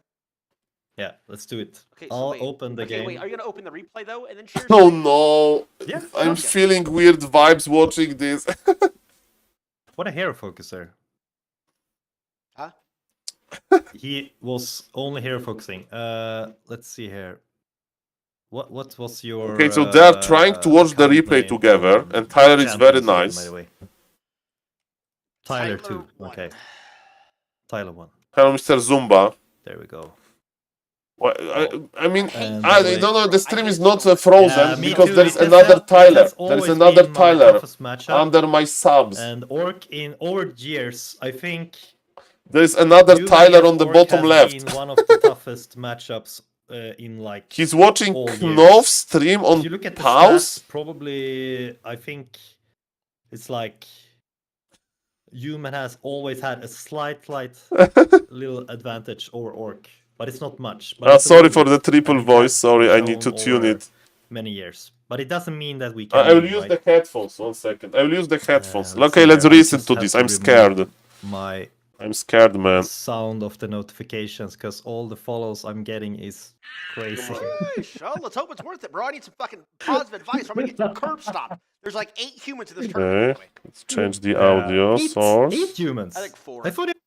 B: Yeah, let's do it.
F: Okay. So
B: I'll
F: wait.
B: open the
F: okay,
B: game.
F: wait. Are you gonna open the replay though, and then share?
A: Oh
F: screen?
A: no.
B: Yeah,
A: I'm
F: okay.
A: feeling weird vibes watching this.
B: What a hero focuser.
F: Huh?
B: He was only here focusing. Let's see here. What was your?
A: Okay, so they are trying to watch the
B: account
A: replay
B: name
A: together,
B: on
A: and Tyler is very
B: Champions game, by
A: nice.
B: the way. Tyler
F: Tyler
B: 2.
F: one.
B: Okay. Tyler 1.
A: Hello, Mr. Zumba.
B: There we go.
A: Well, I mean,
B: And
A: I
B: by the way-
A: don't know. The stream
F: I
A: is
F: hate
A: not
F: so much.
A: frozen
B: Yeah, me
A: because
B: too.
A: there is
B: It has
A: another
B: hel- it
A: Tyler.
B: has
A: There is
B: always
A: another
B: been my
A: Tyler
B: toughest matchup.
A: under my subs.
B: And Orc in over the years, I think.
A: There is another
B: Human
A: Tyler
B: against
A: on the
B: Orc
A: bottom
B: has
A: left.
B: been one of the toughest matchups in like.
A: He's watching
B: all years.
A: Knof's stream on
B: If you look at the
A: pause.
B: stats, probably I think it's like Human has always had a slight little advantage over Orc, but it's not much. But it's a
A: Sorry
B: little
A: for the
B: bit,
A: triple
B: and it
A: voice.
B: has
A: Sorry, I
B: been
A: need to
B: shown
A: tune
B: over
A: it.
B: many years, but it doesn't mean that we can.
A: I will
B: win,
A: use
B: right?
A: the headphones. 1 second. I will use the headphones.
B: let's
A: Okay,
B: see
A: let's
B: here. I
A: listen
B: just
A: to
B: have
A: this.
B: to
A: I'm
B: remove
A: scared.
B: My
A: I'm scared, man.
B: sound of the notifications because all the follows I'm getting is crazy.
F: Sheesh. Oh, let's hope it's worth it, bro. I need some fucking positive advice. I'm gonna get curb stomped. There's like 8 humans in this tournament.
A: Okay,
F: Anyway.
A: let's change the audio
B: Eight
A: source.
B: humans.
F: I think 4.
B: I thought it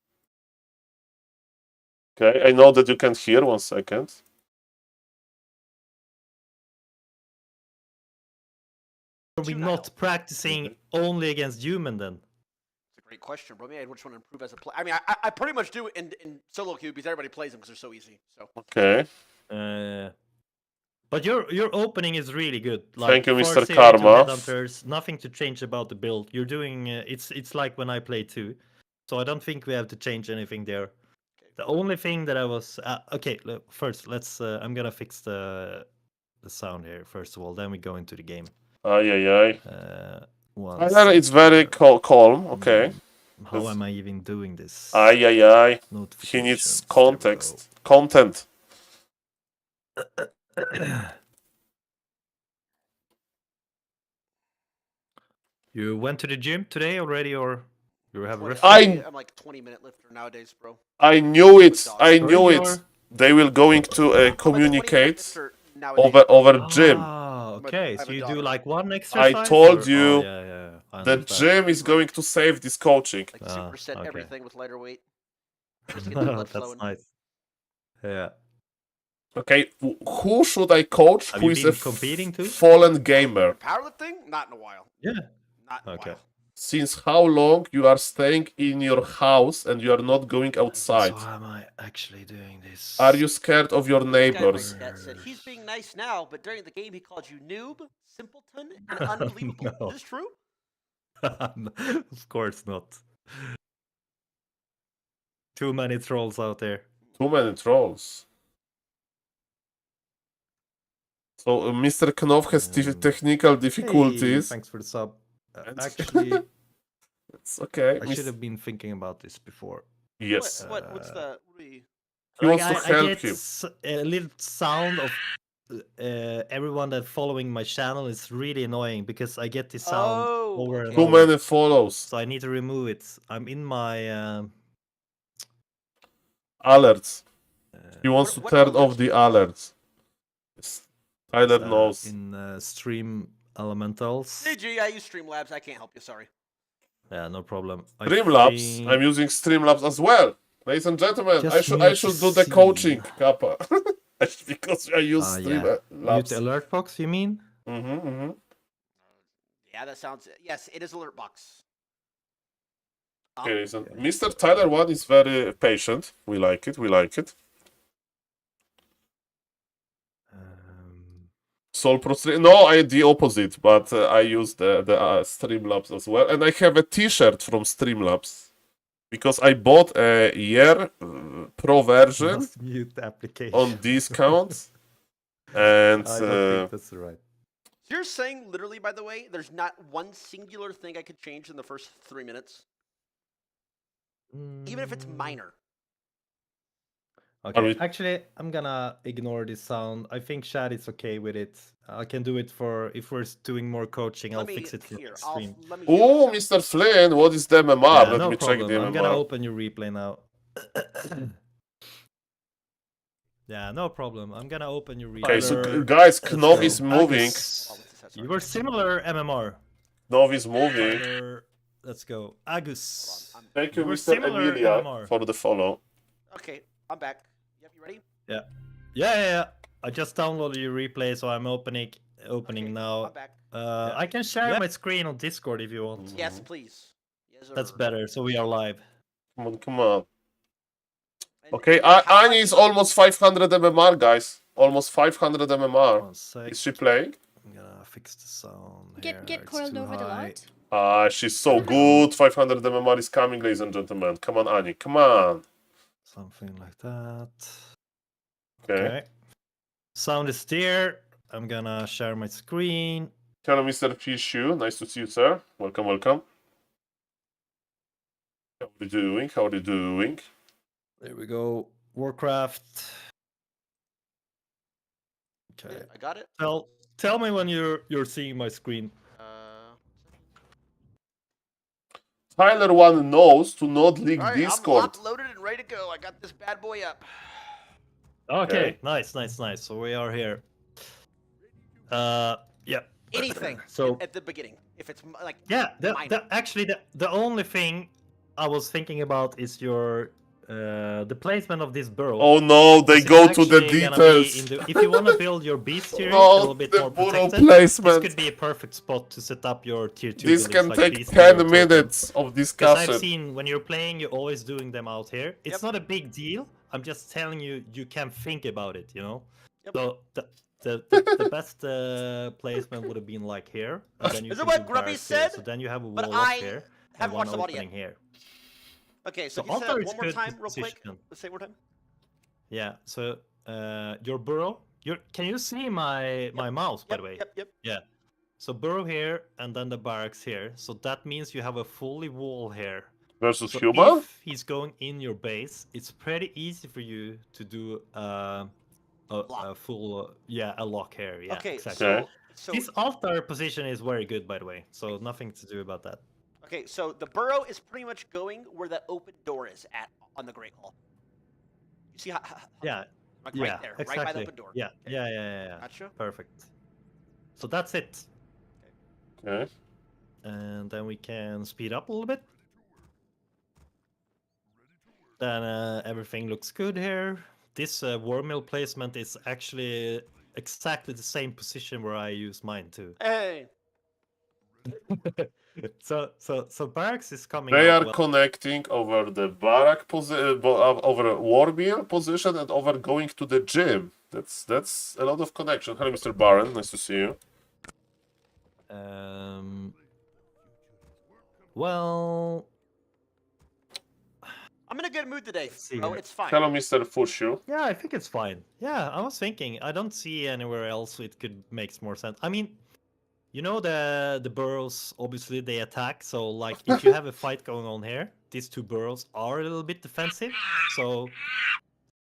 A: Okay, I know that you can hear. 1 second.
B: Are we not practicing only against Human then?
F: It's a great question, bro. Maybe I just want to improve as a player. I mean, I pretty much do it in solo queue because everybody plays them because they're so easy. So
A: Okay.
B: But your opening is really good.
A: Thank you,
B: far
A: Mr.
B: zero to
A: Karma.
B: Headhunters, nothing to change about the build. You're doing it's like when I play too, so I don't think we have to change anything there. The only thing that I was okay. First, let's. I'm gonna fix the sound here first of all. Then we go into the game.
A: Ay, ay, ay.
B: One
A: It's very calm. Okay.
B: How am I even doing this?
A: Ay, ay, ay. He
B: Notifications,
A: needs
B: there we go.
A: context. Content.
B: You went to the gym today already, or you have rest?
F: I'm like 20-minute lifter nowadays, bro.
A: I knew it. I
B: Sorry,
A: knew
B: you're-
A: it. They will going to
F: I'm a 20-minute
A: communicate
F: lifter nowadays.
A: over gym.
B: Ah,
F: I'm a-
B: okay.
F: I'm
B: So
F: a
B: you do
F: daughter.
B: like one exercise?
A: told
B: or-
A: you
B: Oh, yeah. I
A: The
B: understand.
A: gym is going to save this coaching.
F: Like
B: Ah,
F: superset
B: okay.
F: everything with lighter weight. Just to get the blood
B: That's
F: flowing.
B: nice. Yeah.
A: Okay, who should I coach?
B: Have
A: Who
B: you
A: is
B: been
A: a
B: competing too?
A: fallen gamer?
F: Powerlifting? Not in a while.
B: Yeah.
F: Not in a
B: Okay.
F: while.
A: Since how long you are staying in your house and you are not going outside?
B: So am I actually doing this?
A: Are you scared of your
F: This guy in my
A: neighbors?
F: chat said he's being nice now, but during the game he called you noob, simpleton, and unbelievable.
B: No.
F: Is this true?
B: Of course not. Too many trolls out there.
A: Too many trolls. So Mr. Knopf has technical
B: Hey,
A: difficulties.
B: thanks for the sub.
A: And-
B: Actually,
A: It's okay.
B: I should have been thinking about this before.
A: Yes.
F: What's the? What do we...
A: He wants to
B: I
A: help
B: get
A: you.
B: a little sound of everyone that following my channel is really annoying because I get this sound
F: Oh,
B: over and
A: Too
B: over.
A: many follows.
B: So I need to remove it. I'm in my
A: Alerts. He wants to
F: What
A: turn
F: alerts?
A: off the alerts. Yes. Tyler knows.
B: in stream elementals.
F: CG, I use Streamlabs. I can't help you. Sorry.
B: Yeah, no problem. I
A: Streamlabs.
B: think-
A: I'm using Streamlabs as well. Ladies and gentlemen,
B: Just
A: I
B: need
A: should
B: to
A: do the
B: see.
A: coaching, Kappa. Because I use
B: yeah.
A: Streamlabs.
B: Mute alert box, you mean?
F: Yeah, that sounds. Yes, it is alert box.
A: Okay, listen. Mr. Tyler 1 is very patient. We like it. We like it. Soul Pro Stream. No, I the opposite, but I use the Streamlabs as well, and I have a T-shirt from Streamlabs because I bought a year Pro version
B: Must mute the application.
A: on discount, and
B: I don't think that's right.
F: So you're saying, literally, by the way, there's not one singular thing I could change in the first 3 minutes, even if it's minor.
B: Okay,
A: we-
B: actually, I'm gonna ignore this sound. I think Shad is okay with it. I can do it for if we're doing more coaching. I'll
F: Let me
B: fix it in
F: here.
B: the stream.
F: Let me.
A: oh, Mr. Flynn, what is the MMR?
B: Yeah,
A: Let
B: no
A: me check
B: problem.
A: the
B: I'm gonna
A: MMR.
B: open your replay now. Yeah, no problem. I'm gonna open your replay.
A: Okay, so guys, Knov
B: go.
A: is moving.
B: Agus. You were similar MMR.
A: Knov is moving.
B: Let's go. Agus.
A: Thank you,
B: You were
A: Mr.
B: similar
A: Emilia,
B: MMR.
A: for the follow.
F: Okay, I'm back. Yep, you ready?
B: Yeah. I just downloaded your replay, so I'm opening
F: Okay,
B: now.
F: I'm back.
B: I can share
A: Yeah.
B: my screen on Discord if you want.
F: Yes, please. Yes,
B: That's
F: sir.
B: better. So we are live.
A: Come on.
F: And-
A: Okay,
F: and how
A: Annie
F: much
A: is almost 500 MMR, guys. Almost 500 MMR.
B: 1 sec.
A: Is she playing?
B: I'm gonna fix the sound.
C: Get
B: here. It's
C: coiled
B: too
C: over the
B: high.
C: lot.
A: She's so good. 500 MMR is coming, ladies and gentlemen. Come on, Annie. Come on.
B: Something like that.
A: Okay.
B: Sound is there. I'm gonna share my screen.
A: Hello, Mr. Fishu. Nice to see you, sir. Welcome, welcome. How are you doing? How are you doing?
B: There we go. Warcraft. Okay.
F: I got it.
B: Tell me when you're seeing my screen.
A: Tyler one knows to not leak
F: Alright,
A: Discord.
F: I'm locked, loaded, and ready to go. I got this bad boy up.
B: Okay. Nice. So we are here. Yeah.
F: Anything
B: So
F: at the beginning. If it's like
B: yeah,
F: minor.
B: actually the only thing I was thinking about is your the placement of this burrow.
A: Oh no, they
B: It's
A: go to the
B: actually gonna be
A: details.
B: in the- if you want to build your beast here a
A: No,
B: little bit
A: the
B: more
A: burrow
B: protected, this
A: placement.
B: could be a perfect spot to set up your tier 2
A: This
B: buildings
A: can
B: like
A: take
B: beast and your
A: 10
B: totem.
A: minutes of
B: Because I've
A: discussion.
B: seen when you're playing, you're always doing them out here. It's
F: Yep.
B: not a big deal. I'm just telling you, you can think about it, you know?
F: Yep.
B: So the best placement would have been like here. And then you
F: Is
B: can
F: it what
B: do
F: Grubby
B: barracks here.
F: said?
B: So then you have a
F: But
B: wall up
F: I
B: here and
F: haven't
B: one
F: watched the VOD
B: opening
F: yet.
B: here.
F: Okay, so
B: So
F: can you say
B: altar
F: that
B: is
F: one more
B: good
F: time, real quick?
B: position.
F: Let's say it one more time.
B: Yeah, so your burrow, can you see my mouse, by
F: Yep,
B: the way?
F: yep.
B: Yeah. So burrow here and then the barracks here. So that means you have a fully wall here.
A: Versus
B: So
A: human?
B: if he's going in your base, it's pretty easy for you to do a full a lock here. Yeah,
F: Okay,
B: exactly.
A: Okay.
F: so
B: This altar position is very good, by the way. So nothing to do about that.
F: okay, so the burrow is pretty much going where the open door is at on the Great Hall. You see how
B: Yeah,
F: like
B: yeah,
F: right there,
B: exactly.
F: right by the open door.
B: Yeah, yeah.
F: Gotcha.
B: Perfect. So that's it.
A: Okay.
B: And then we can speed up a little bit. Then everything looks good here. This war mill placement is actually exactly the same position where I use mine too.
F: Hey,
B: So barracks is coming.
A: They
B: out
A: are
B: well.
A: connecting over the barrack over war mill position and over going to the gym. That's a lot of connection. Hello, Mr. Baron. Nice to see you.
B: Well,
F: I'm in a good mood today.
B: see
F: Oh,
B: here.
F: it's fine.
A: Hello, Mr. Fushu.
B: yeah, I think it's fine. Yeah, I was thinking. I don't see anywhere else it could makes more sense. I mean, you know the burrows. Obviously, they attack. So like, if you have a fight going on here, these two burrows are a little bit defensive. So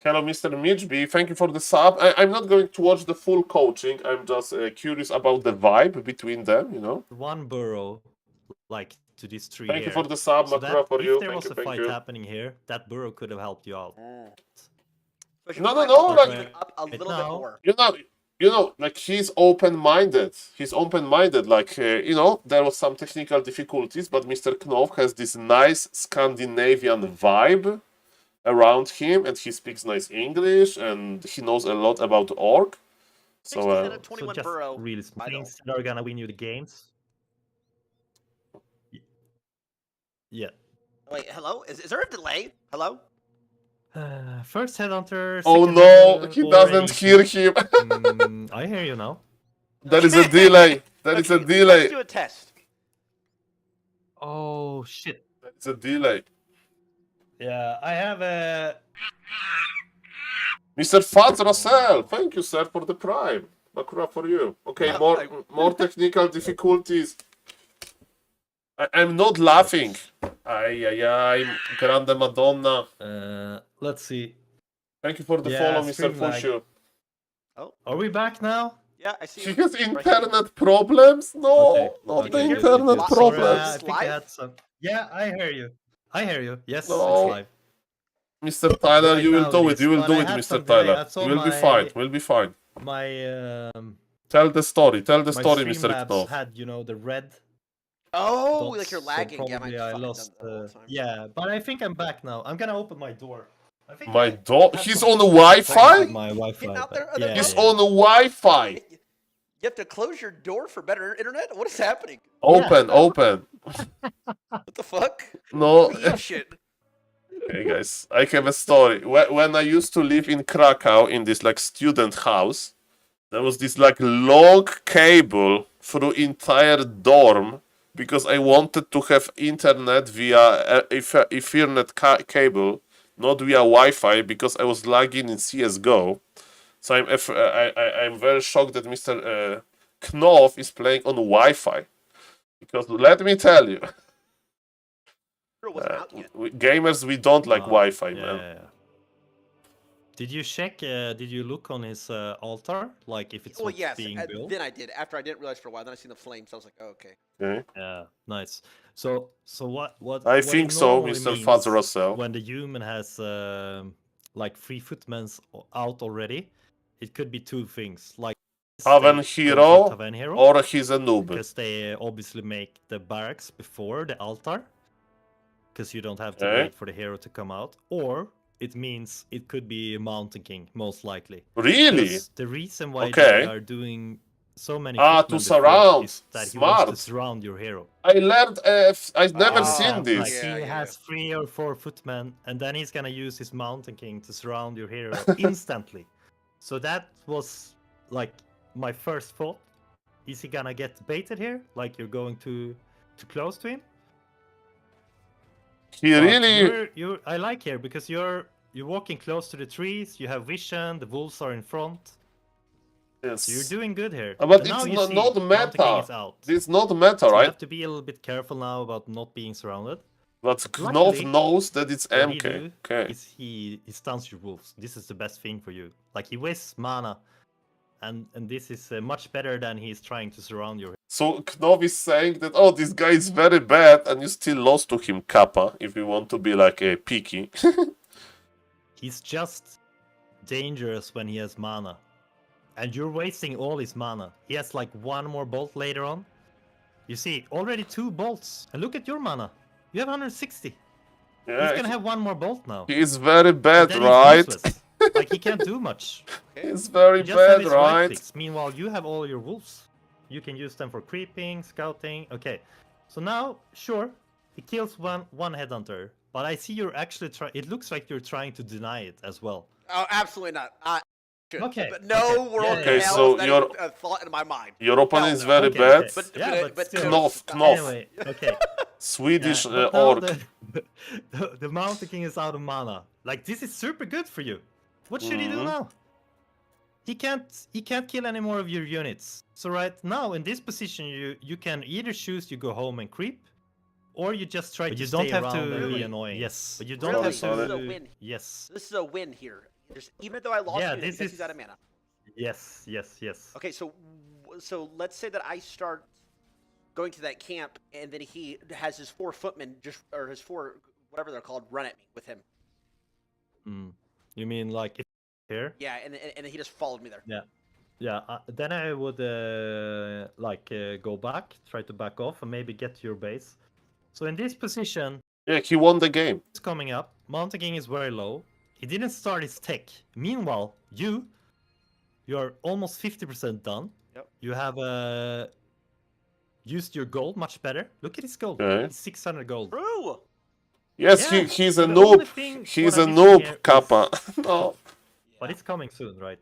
A: Hello, Mr. Mitchby. Thank you for the sub. I'm not going to watch the full coaching. I'm just curious about the vibe between them, you know?
B: one burrow, like to this tree
A: Thank
B: here.
A: you for the sub,
B: So
A: Makura, for
B: if
A: you.
B: there
A: Thank
B: was
A: you,
B: a
A: thank
B: fight
A: you.
B: happening here, that burrow could have helped you out.
F: But
A: No,
F: my
A: no,
F: altar
A: like-
F: moving up a
B: Right
F: little
B: now-
F: bit more.
A: You know, like he's open-minded. He's open-minded. Like, you know, there was some technical difficulties, but Mr. Knopf has this nice Scandinavian vibe around him, and he speaks nice English, and he knows a lot about orc.
F: 16
A: So,
F: out of
B: So
F: 21
B: just
F: burrow.
B: really small
F: I
B: things that are gonna win you the games. Yeah.
F: Wait, hello? Is there a delay? Hello?
B: First headhunter.
A: oh
B: second
A: no, he
B: or
A: doesn't
B: AEC.
A: hear him.
B: I hear you now.
A: There is a delay. There is a
F: Okay,
A: delay.
F: Let's do a test.
B: Oh shit.
A: There is a delay.
B: Yeah, I have a.
A: Mr. Fats Russell, thank you, sir, for the prime. Makura for you. Okay,
F: Yeah,
A: more technical difficulties. I'm not laughing. Ay, Grande Madonna.
B: Let's see.
A: Thank you for the
B: Yeah,
A: follow, Mr.
B: stream lag.
A: Fushu.
B: Are we back now?
F: Yeah, I see
A: He
F: you.
A: has
F: Right here.
A: internet problems? No,
B: Okay,
A: not
F: okay,
A: the
F: good,
A: internet
F: good.
B: Sorry,
A: problems.
B: I think I
F: Live?
B: had some. Yeah, I hear you. I hear you. Yes,
A: No.
B: it's live.
A: Mr. Tyler,
B: Right
A: you will
B: now
A: do
B: it
A: it. You
B: is,
A: will
B: but
A: do
B: I
A: it,
B: had
A: Mr.
B: some delay.
A: Tyler.
B: I saw
A: We'll be
B: my-
A: fine. We'll be fine.
B: My
A: Tell the story. Tell the
B: my
A: story, Mr.
B: Streamlabs
A: Knopf.
B: had the red.
F: Oh,
B: dots,
F: like you're
B: so
F: lagging. Yeah,
B: probably
F: mine
B: I
F: fucking
B: lost.
F: does that all the time.
B: Yeah, but I think I'm back now. I'm gonna open my door. I think
A: My
B: I
A: dog.
B: have
A: He's
B: some
A: on the
B: problems
A: Wi-Fi.
B: with my Wi-Fi.
F: Getting out
B: but-
F: there? Are there
B: Yeah,
A: He's
B: yeah.
A: on the Wi-Fi.
F: You have to close your door for better internet? What is happening?
A: Open, open.
F: What the fuck?
A: No.
F: Eat shit.
A: Hey guys, I have a story. When I used to live in Krakow in this like student house, there was this like long cable through entire dorm because I wanted to have internet via Ethernet cable, not via Wi-Fi because I was lagging in CS:GO. So I'm very shocked that Mr. Knopf is playing on Wi-Fi because let me tell you.
F: It wasn't out yet.
A: Gamers, we don't like Wi-Fi,
B: yeah,
A: man.
B: yeah, yeah. Did you check? Did you look on his altar, like if it's
F: Well,
B: what's
F: yes.
B: being built?
F: Then I did. After I didn't realize for a while, then I seen the flames. I was like, oh, okay.
A: Okay.
B: Yeah, nice. So what?
A: I
B: what
A: think
B: it
A: so,
B: normally
A: Mr.
B: means
A: Faz Russell.
B: when the human has like 3 footmen out already, it could be 2 things. Like
A: Taven
B: they go
A: hero,
B: for Taven hero,
A: or he's a noob.
B: because they obviously make the barracks before the altar, because you don't have to
A: Okay.
B: wait for the hero to come out, or it means it could be a Mountain King, most likely.
A: Really?
B: Because the reason why
A: Okay.
B: they are doing so many
A: Ah,
B: footmen
A: to
B: before
A: surround.
B: is that he
A: Smart.
B: wants to surround your hero.
A: I learned. I've never
F: Ah,
A: seen
B: Like
A: this.
F: Yeah,
B: he
F: yeah,
B: has 3 or 4 footmen, and then he's gonna use his Mountain King to surround your hero instantly. So that was like my first thought. Is he gonna get baited here? Like you're going too close to him?
A: He
B: But
A: really.
B: you're I like here because you're walking close to the trees. You have vision. The wolves are in front.
A: Yes.
B: So you're doing good here.
A: But
B: And now
A: it's
B: you
A: not,
B: see
A: not
B: Mountain King is
A: meta.
B: out.
A: It's not meta,
B: So you
A: right?
B: have to be a little bit careful now about not being surrounded.
A: But
B: luckily,
A: Knopf knows that it's
B: What he
A: MK.
B: do
A: Okay.
B: is he stuns your wolves. This is the best thing for you. Like he wastes mana, and this is much better than he's trying to surround your.
A: So Knopf is saying that, oh, this guy is very bad, and you still lost to him, Kappa, if you want to be like a picky.
B: He's just dangerous when he has mana, and you're wasting all his mana. He has like 1 more bolt later on. You see, already 2 bolts, and look at your mana. You have 160. He's
A: Yeah,
B: gonna have 1 more bolt now.
A: he is very
B: And
A: bad,
B: then
A: right?
B: he's useless. Like he can't do much.
A: He's very
B: He just have
A: bad,
B: his right
A: right?
B: clicks. Meanwhile, you have all your wolves. You can use them for creeping, scouting. Okay, so now, sure, it kills one headhunter, but I see you're actually trying. It looks like you're trying to deny it as well.
F: Oh, absolutely not.
B: Okay,
F: But no
B: okay.
F: world
B: Yeah,
F: in
A: Okay,
F: hell
A: so
F: is that
A: you're-
F: even a thought in my mind.
A: Your opponent is
F: No.
A: very
B: Okay,
A: bad.
B: okay.
F: But,
B: Yeah,
F: but,
B: but still.
A: Knopf, Knopf.
B: Anyway, okay.
A: Swedish
B: but now
A: orc.
B: the Mountain King is out of mana. Like this is super good for you. What should he do
A: Mhm.
B: now? He can't kill any more of your units. So right now in this position, you can either choose you go home and creep, or you just try to stay around and be
F: Really?
B: annoying. Yes, but you don't
F: Really?
B: have
F: This
B: to.
F: is a win.
B: Yes,
F: This is a win here. Even though I lost,
B: Yeah,
F: you,
B: this
F: he's
B: is-
F: out of mana.
B: yes.
F: Okay, so let's say that I start going to that camp, and then he has his 4 footmen or his 4 whatever they're called run at me with him.
B: You mean like if here?
F: Yeah, and he just followed me there.
B: Yeah. Then I would go back, try to back off, and maybe get to your base. So in this position,
A: Yeah, he won the game.
B: it's coming up. Mountain King is very low. He didn't start his tech. Meanwhile, you're almost 50% done.
F: Yep.
B: You have used your gold much better. Look at his gold.
A: Okay.
B: It's 600 gold.
F: True.
A: Yes,
B: Yeah,
A: he's
B: so
A: a
B: the only
A: noob.
B: thing
A: He's
B: what
A: a
B: I'm missing here
A: noob,
B: is-
A: Kappa. No.
B: But it's coming soon, right?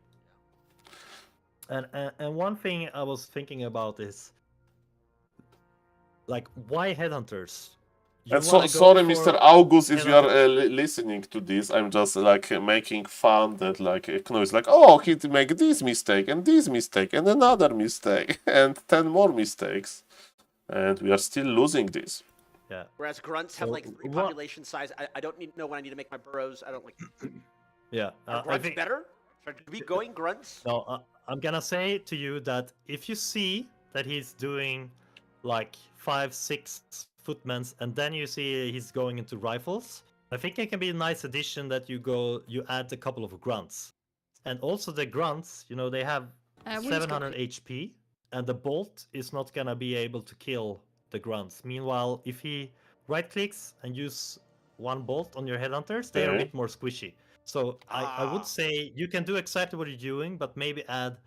B: And one thing I was thinking about is like why headhunters? You
A: And so,
B: wanna go
A: sorry,
B: for
A: Mr. August, if you are
B: headhunter-
A: listening to this, I'm just like making fun that like Kno is like, oh, he make this mistake and this mistake and another mistake and 10 more mistakes, and we are still losing this.
B: Yeah.
F: Whereas grunts have
B: So
F: like
B: what-
F: population size. I don't know when I need to make my burrows. I don't like.
B: Yeah.
F: Are
B: I
F: grunts
B: think
F: better? Should I be going grunts?
B: no. I'm gonna say to you that if you see that he's doing like 5-6 footmans, and then you see he's going into rifles, I think it can be a nice addition that you add a couple of grunts, and also the grunts, they have
C: We'll just go
B: 700 HP, and the bolt is not gonna be able to kill the grunts. Meanwhile, if he right clicks and use 1 bolt on your headhunters, they are a
A: Okay.
B: bit more squishy. So I
F: Ah.
B: would say you can do exactly what you're doing, but maybe add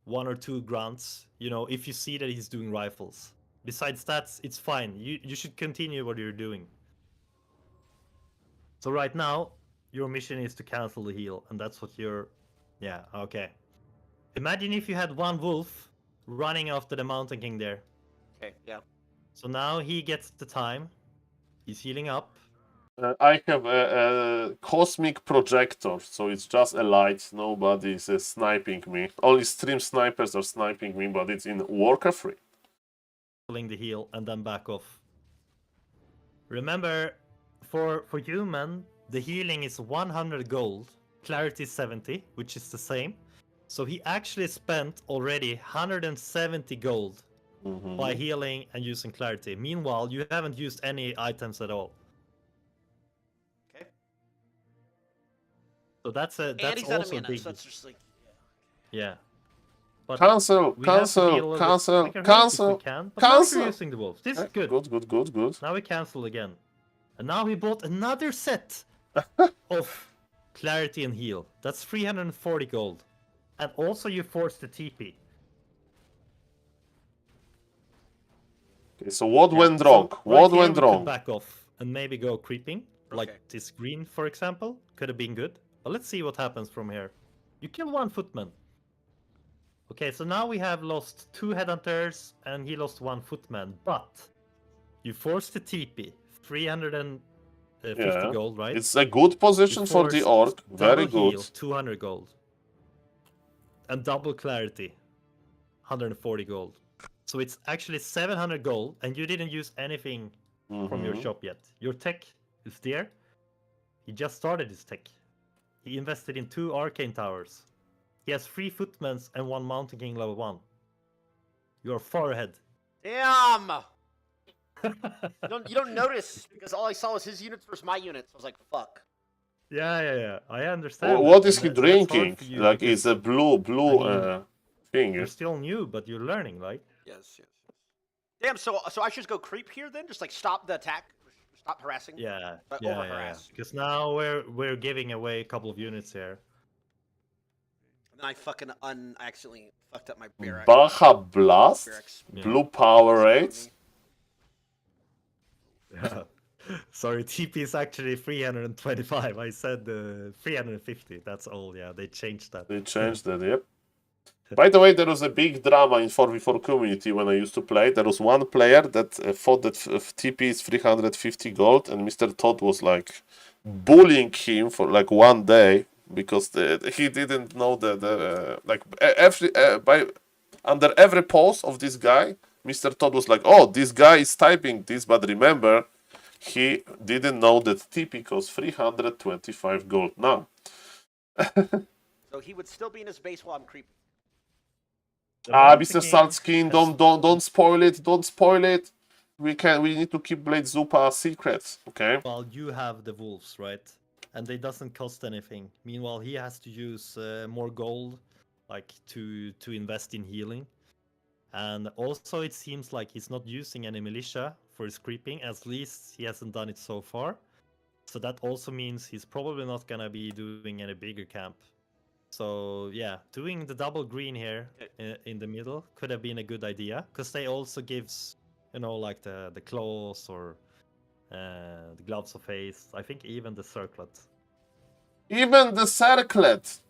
B: 1 or 2 grunts, you know, if you see that he's doing rifles. Besides that, it's fine. You should continue what you're doing. So right now, your mission is to cancel the heal, and that's what you're... Yeah, okay. Imagine if you had one wolf running after the Mountain King there.
F: Okay, yeah.
B: So now he gets the time. He's healing up.
A: I have a cosmic projector, so it's just a light. Nobody is sniping me. Only stream snipers are sniping me, but it's in Warcraft 3.
B: Pulling the heal and then back off. Remember, for human, the healing is 100 gold, clarity 70, which is the same. So he actually spent already 170 gold by healing and using clarity. Meanwhile, you haven't used any items at all.
F: Okay.
B: So that's
F: And
B: that's
F: he's out of
B: also a
F: mana,
B: big...
F: so it's just like,
B: Yeah. But
A: Cancel,
B: we have to be a
A: cancel,
B: little bit
A: cancel,
B: quicker here if we
A: cancel,
B: can. But now
A: cancel.
B: we're using the wolves. This is good.
A: Good.
B: Now we cancel again. And now we bought another set of clarity and heal. That's 340 gold. And also you force the TP.
A: Okay, so what
B: Yeah,
A: went
B: so
A: wrong?
B: right
A: What
B: here
A: went
B: we could
A: wrong?
B: back off and maybe go creeping. Like
F: Okay.
B: this green, for example. Could have been good. But let's see what happens from here. You kill one footman. Okay, so now we have lost 2 headhunters and he lost 1 footman. But you forced the TP. 350
A: Yeah.
B: gold, right?
A: It's a good position
B: You
A: for the
B: forced
A: orc. Very
B: double
A: good.
B: heal, 200 gold. And double clarity, 140 gold. So it's actually 700 gold, and you didn't use anything from your shop yet. Your tech is there. He just started his tech. He invested in 2 arcane towers. He has 3 footmans and 1 mountain king level 1. You're far ahead.
F: damn! You don't notice, because all I saw was his units versus my units. I was like, fuck.
B: Yeah. I understand.
A: What
B: that,
A: is
B: and
A: he
B: that's hard
A: drinking?
B: for you
A: Like
B: because
A: it's a blue
B: I mean,
A: thing.
B: you're still new, but you're learning, right?
F: Yes. Damn, so I should just go creep here then? Just like stop the attack? Stop harassing?
B: Yeah.
F: Over-harass.
B: Because now we're giving away a couple of units here.
F: And then I fucking accidentally fucked up my barracks.
A: Baja Blast,
F: Barracks.
A: blue power rate.
B: Yeah. Sorry, TP is actually 325. I said 350. That's all. Yeah, they changed that.
A: They changed that, yep. By the way, there was a big drama in 4v4 community when I used to play. There was one player that thought that TP is 350 gold, and Mr. Todd was like bullying him for like one day because he didn't know under every post of this guy, Mr. Todd was like, "Oh, this guy is typing this," but remember, he didn't know that TP costs 325 gold now.
F: So he would still be in his base while I'm creeping.
A: Mr. Saltskin, don't spoil it. Don't spoil it. We need to keep Blade Zupa secrets, okay?
B: Well, you have the wolves, right? And they doesn't cost anything. Meanwhile, he has to use more gold, like to invest in healing. And also, it seems like he's not using any militia for his creeping. At least he hasn't done it so far. So that also means he's probably not gonna be doing any bigger camp. So yeah, doing the double green here in the middle could have been a good idea, because they also gives, you know, like the claws or the gloves of haste. I think even the circlet.
A: Even the circlet.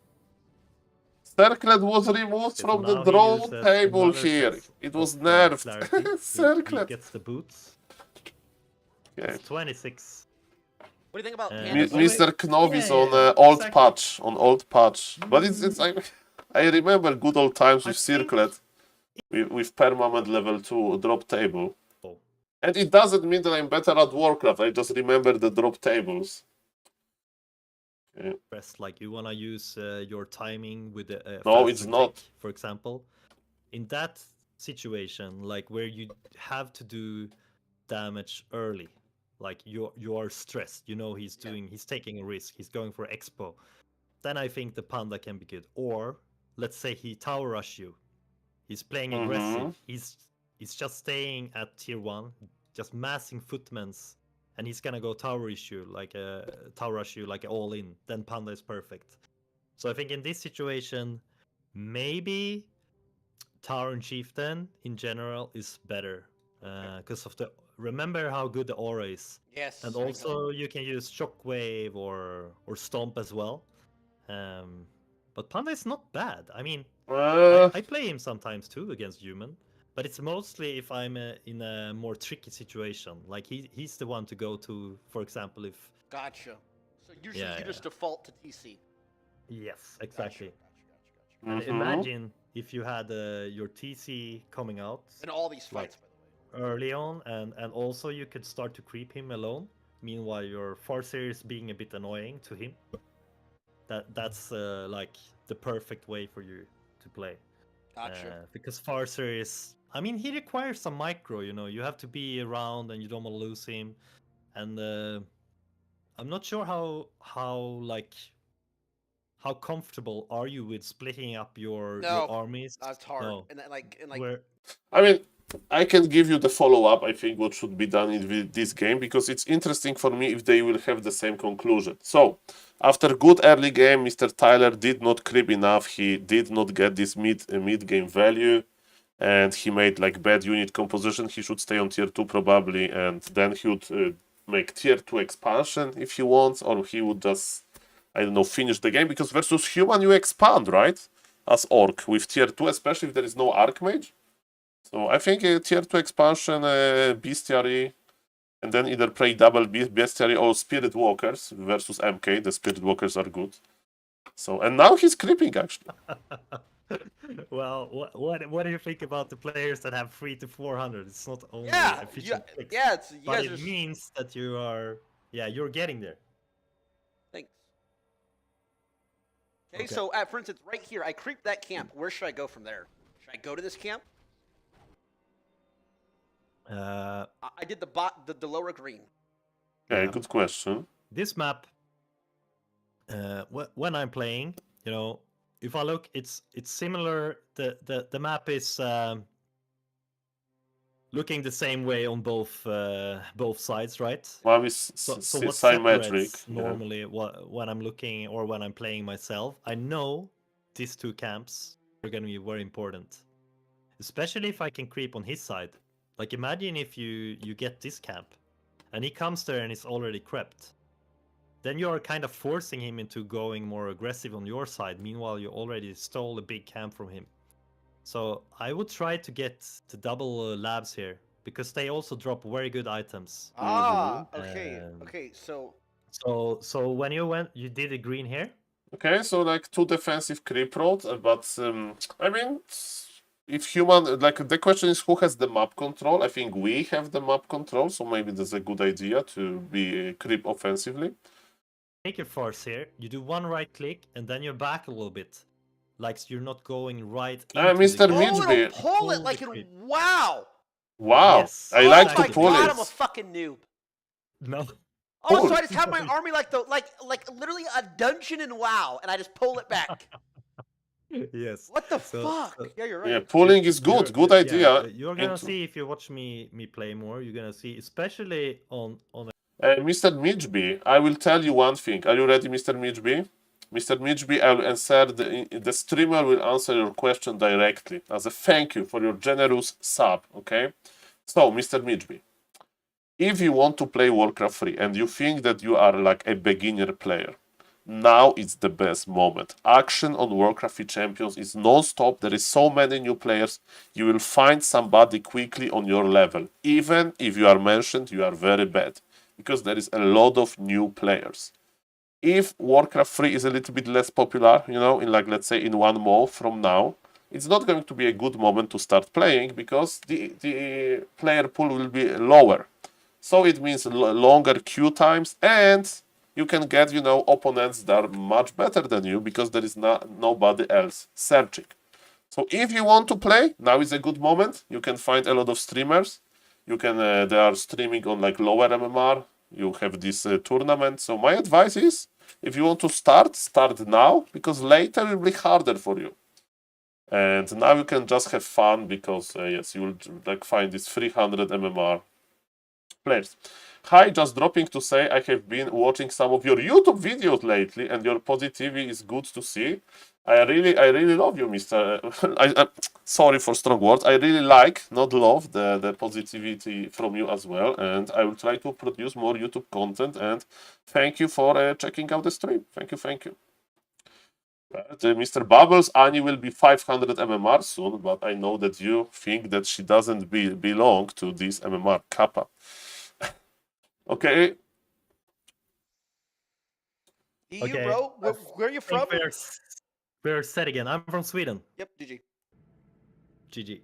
A: Circlet was removed from the draw table here. It was nerfed.
B: He
A: Circlet.
B: gets the boots.
A: Okay.
B: It's 26.
F: What do you think about
A: Mr. Knovis
B: Yeah,
A: on old
B: exactly.
A: patch, but it's I remember good old times with
B: I think-
A: Circlet, with permanent level 2 drop table.
B: Oh.
A: And it doesn't mean that I'm better at Warcraft. I just remember the drop tables.
B: Press, like you wanna use your timing with the
A: No,
B: faster
A: it's not.
B: tick, for example. In that situation, like where you have to do damage early, like you are stressed, you know he's taking a risk, he's going for expo, then I think the panda can be good. Or let's say he tower rush you, he's playing aggressive, he's just staying at tier 1, just massing footmans and he's gonna go tower rush you like all in, then Panda is perfect. So I think in this situation, maybe Tower and Chieftain in general is better because of the. Remember how good the aura is,
F: Yes.
B: and
F: I know.
B: also you can use Shockwave or Stomp as well. But Panda is not bad. I mean, I play him sometimes too against human, but it's mostly if I'm in a more tricky situation. Like he's the one to go to, for example, if.
F: Gotcha. So usually
B: Yeah,
F: you just default to TC.
B: Yes,
F: Gotcha.
B: exactly.
F: Gotcha.
B: And
A: Mhm.
B: imagine if you had your TC coming out
F: In all these fights, by the way.
B: early on, and also you could start to creep him alone. Meanwhile, your Farseer is being a bit annoying to him. That's like the perfect way for you to play.
F: Gotcha.
B: Because Farseer is, I mean, he requires some micro. You know, you have to be around, and you don't want to lose him. And I'm not sure how comfortable are you with splitting up your
F: No,
B: armies?
F: that's hard.
B: No.
F: And like
B: Where
A: I mean, I can give you the follow-up, I think, what should be done in this game, because it's interesting for me if they will have the same conclusion. So, after good early game, Mr. Tyler did not creep enough, he did not get this mid-game value, and he made like bad unit composition. He should stay on tier 2 probably, and then he would make tier 2 expansion if he wants, or he would just, I don't know, finish the game, because versus human you expand, right? As Orc with tier 2, especially if there is no Archmage. So I think tier 2 expansion, Bestiary, and then either play double Bestiary or Spirit Walkers versus MK. The Spirit Walkers are good. So, and now he's creeping actually.
B: well, what do you think about the players that have 300 to 400? It's not only
F: yeah,
B: efficient
F: yeah,
B: clicks,
F: yeah. It's you
B: but
F: guys
B: it
F: just
B: means that you're getting there.
F: thanks. Okay,
B: Okay.
F: so for instance, right here, I creeped that camp. Where should I go from there? Should I go to this camp? I did the lower green.
A: Okay,
B: Yeah.
A: good question.
B: This map, when I'm playing, you know, if I look, it's similar. The map is looking the same way on both sides, right?
A: One is
B: So what
A: symmetric.
B: separates normally when I'm looking or when I'm playing myself, I know these two camps are going to be very important, especially if I can creep on his side. Like imagine if you get this camp, and he comes there and is already crept. Then you are kind of forcing him into going more aggressive on your side. Meanwhile, you already stole a big camp from him. So I would try to get the double labs here, because they also drop very good items.
F: Ah, okay,
B: Um,
F: okay. So
B: So when you did a green here.
A: Okay, so like 2 defensive creep road, but I mean, if human, like the question is who has the map control. I think we have the map control, so maybe that's a good idea to be creep offensively.
B: Take your force here. You do one right click, and then you back a little bit, like you're not going right into
A: Mr.
B: the
F: oh,
A: Midgeby.
F: it'll pull it like in
B: creep.
F: wow.
A: Wow,
B: Yes,
A: I
F: Oh
A: like
F: my
A: to pull
F: god,
A: it.
F: I'm a fucking noob.
B: No.
F: Oh,
A: Pull.
F: so I just have my army like literally a dungeon in WoW, and I just pull it back.
B: Yes.
F: What the
B: So-
F: fuck?
B: so-
F: Yeah, you're right.
A: Yeah, pulling is good. Good idea.
B: You're gonna
A: Into-
B: see if you watch me play more. You're gonna see, especially on
A: Mr. Midgeby, I will tell you one thing. Are you ready, Mr. Midgeby? Mr. Midgeby, I will answer the streamer will answer your question directly as a thank you for your generous sub. Okay, so Mr. Midgeby, if you want to play Warcraft 3 and you think that you are like a beginner player, now is the best moment. Action on Warcraft 3 Champions is non-stop. There is so many new players. You will find somebody quickly on your level. Even if you are mentioned, you are very bad, because there is a lot of new players. If Warcraft 3 is a little bit less popular, you know, in like, let's say in 1 month from now, it's not going to be a good moment to start playing, because the player pool will be lower. So it means longer queue times, and you can get, you know, opponents that are much better than you, because there is nobody else searching. So if you want to play, now is a good moment. You can find a lot of streamers. You can they are streaming on like lower MMR. You have this tournament. So my advice is, if you want to start now, because later it will be harder for you. And now you can just have fun, because yes, you will like find these 300 MMR players. Hi, just dropping to say I have been watching some of your YouTube videos lately, and your positivity is good to see. I really love you, Mister. Sorry for strong words. I really like, not love, the positivity from you as well, and I will try to produce more YouTube content. And thank you for checking out the stream. Thank you. Mr. Bubbles, Annie will be 500 MMR soon, but I know that you think that she doesn't belong to this MMR kappa. Okay.
F: You,
B: Okay.
F: bro? Where are you
B: I think
F: from?
B: we're set again. I'm from Sweden.
F: Yep, GG.
B: GG.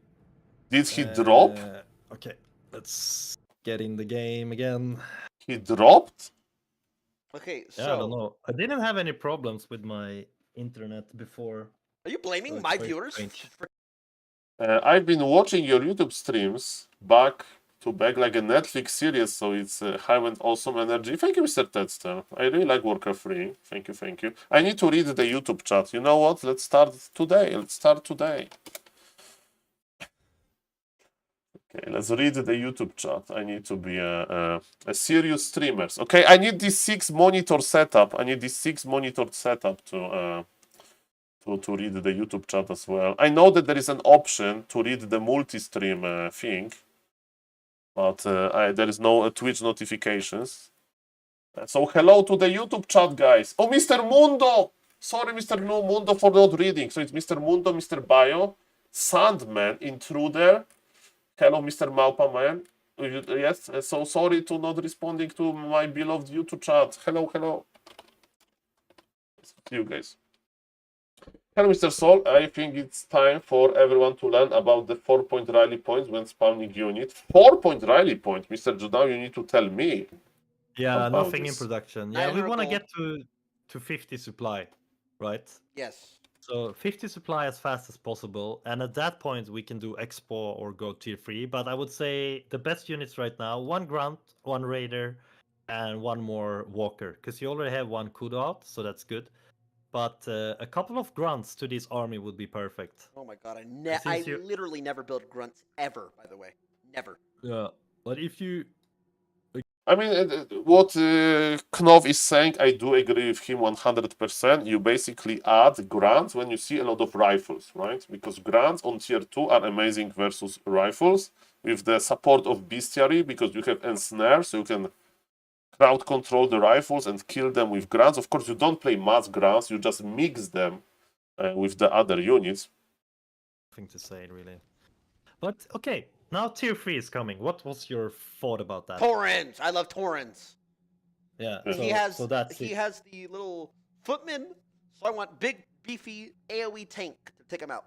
A: Did he drop?
B: Okay, let's get in the game again.
A: He dropped?
F: Okay, so
B: Yeah, I don't know. I didn't have any problems with my internet before.
F: are you blaming
B: it's
F: my
B: very
F: viewers?
B: strange.
A: I've been watching your YouTube streams back to back like a Netflix series, so it's high and awesome energy. Thank you, Mr. Tedster. I really like Warcraft 3. Thank you. I need to read the YouTube chat. You know what? Let's start today. Okay, let's read the YouTube chat. I need to be a serious streamer. Okay, I need this 6-monitor setup. to read the YouTube chat as well. I know that there is an option to read the multi-stream thing, but there is no Twitch notifications. So hello to the YouTube chat, guys. Oh, Mr. Mundo! Sorry, Mr. Mundo, for not reading. So it's Mr. Mundo, Mr. Bio, Sandman, Intruder. Hello, Mr. Maupa Man. Yes, so sorry to not responding to my beloved YouTube chat. Hello. You guys. Hello, Mr. Saul. I think it's time for everyone to learn about the 4-point rally points when spawning unit. 4-point rally point, Mr. Judao, you need to tell me.
B: Yeah,
A: About
B: nothing in
A: this.
B: production. Yeah, we
F: 900
B: want to
F: gold.
B: get to 50 supply, right?
F: Yes.
B: So 50 supply as fast as possible, and at that point we can do expo or go tier 3. But I would say the best units right now: 1 grunt, 1 raider, and 1 more walker, because you already have 1 kudo out, so that's good. But a couple of grunts to this army would be perfect.
F: Oh my god, I
B: Since you-
F: literally never built grunts ever, by the way. Never.
B: Yeah, but if you
A: I mean, what Knov is saying, I do agree with him 100%. You basically add grants when you see a lot of rifles, right? Because grants on tier 2 are amazing versus rifles with the support of bestiary, because you have ensnare, so you can crowd control the rifles and kill them with grants. Of course, you don't play mass grants, you just mix them with the other units.
B: nothing to say really. But okay, now tier 3 is coming. What was your thought about that?
F: Torrens! I love Torrens.
B: Yeah,
F: He has
B: that's
F: he
B: it.
F: has the little footman, so I want big, beefy AoE tank to take him out.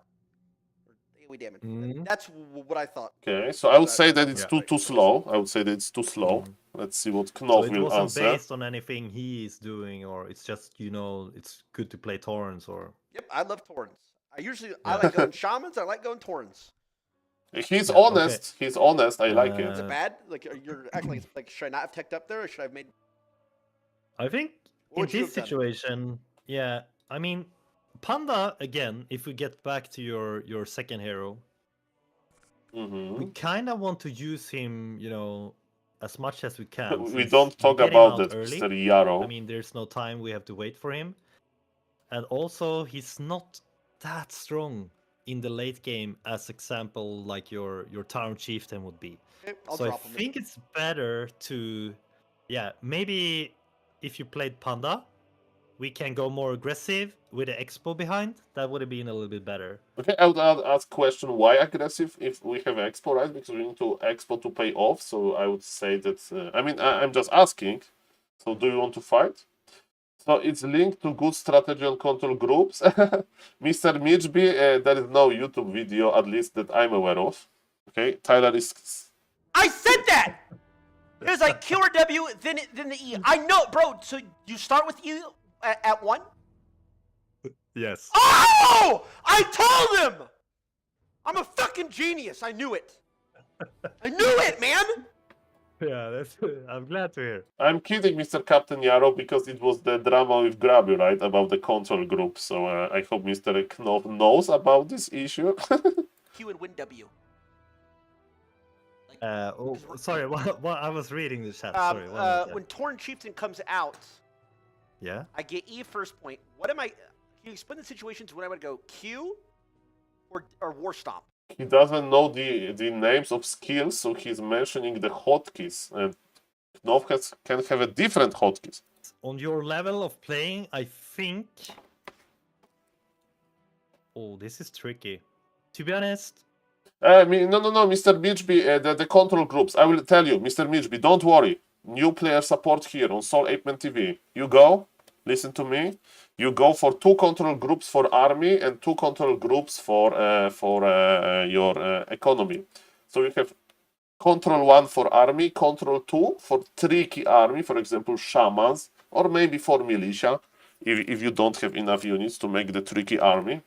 F: Or AoE damage.
B: Mhm.
F: That's what I thought.
A: Okay, so I would say that it's
B: Yeah.
A: too slow. I would say that it's too slow.
B: Mhm.
A: Let's see what
B: So
A: Knov
B: it
A: will
B: wasn't
A: answer.
B: based on anything he is doing, or it's just, it's good to play Torrents, or...
F: Yep, I love Torrens. I like going shamans, I like going Torrens.
A: He's
B: Yeah,
A: honest.
B: okay.
A: He's honest. I like it.
F: Is it bad? Like you're acting like should I not have teched up there, or should I have made?
B: I think
F: What
B: in
F: would you
B: this
F: have done?
B: situation, yeah, I mean, Panda, again, if we get back to your second hero, we kind of want to use him, as much as we can.
A: We
B: since
A: don't talk
B: get him
A: about
B: out
A: that,
B: early.
A: Mr. Yarrow.
B: I mean, there's no time, we have to wait for him. And also, he's not that strong in the late game, as example, like your town chieftain would be.
F: Okay, I'll
B: So I
F: drop him.
B: think it's better to, maybe if you played Panda, we can go more aggressive with the expo behind. That would have been a little bit better.
A: Okay, I would ask question, why aggressive if we have expo, right? Because we need to expo to pay off. So I would say that, I'm just asking. So do you want to fight? So it's linked to good strategy and control groups. Mr. Mitchby, there is no YouTube video, at least that I'm aware of. Okay, Tyler is...
F: I said that. It was like Q or W, then the E. I know, bro. So you start with E at 1.
B: Yes.
F: Oh! I told him. I'm a fucking genius. I knew it. I knew it, man.
B: Yeah, that's. I'm glad to hear.
A: I'm kidding, Mr. Captain Yarrow, because it was the drama with Grabby, right? About the control group. So I hope Mr. Knopf knows about this issue.
F: Q and win W.
B: Sorry, what I was reading the chat. Sorry. One minute, yeah.
F: When Torn Chieftain comes out,
B: Yeah.
F: I get E first point. What am I? Can you explain the situations when I would go Q or War Stomp?
A: He doesn't know the names of skills, so he's mentioning the hotkeys. And Knov can have a different hotkeys.
B: On your level of playing, I think. Oh, this is tricky. To be honest,
A: No, Mr. Midgeby, the control groups. I will tell you, Mr. Midgeby, don't worry. New player support here on SaulApeman TV. You go, listen to me. You go for 2 control groups for army and 2 control groups for your economy. So you have control 1 for army, control 2 for tricky army, for example, shamans, or maybe for militia, if you don't have enough units to make the tricky army.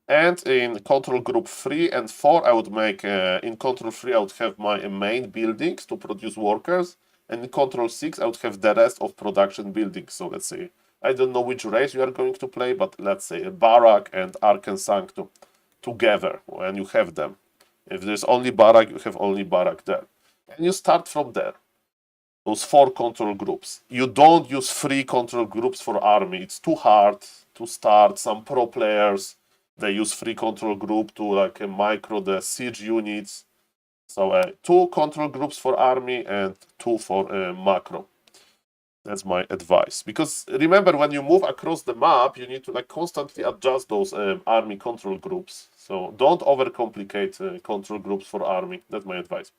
A: And in control group 3 and 4, I would make, in control 3, I would have my main buildings to produce workers. And in control 6, I would have the rest of production buildings. So let's say, I don't know which race you are going to play, but let's say a Barak and Arcan Sanctum together when you have them. If there's only Barak, you have only Barak there. And you start from there. Those 4 control groups. You don't use 3 control groups for army. It's too hard to start. Some pro players, they use 3 control group to like micro the siege units. So 2 control groups for army and 2 for macro. That's my advice. Because remember, when you move across the map, you need to like constantly adjust those army control groups. So don't overcomplicate control groups for army. That's my advice.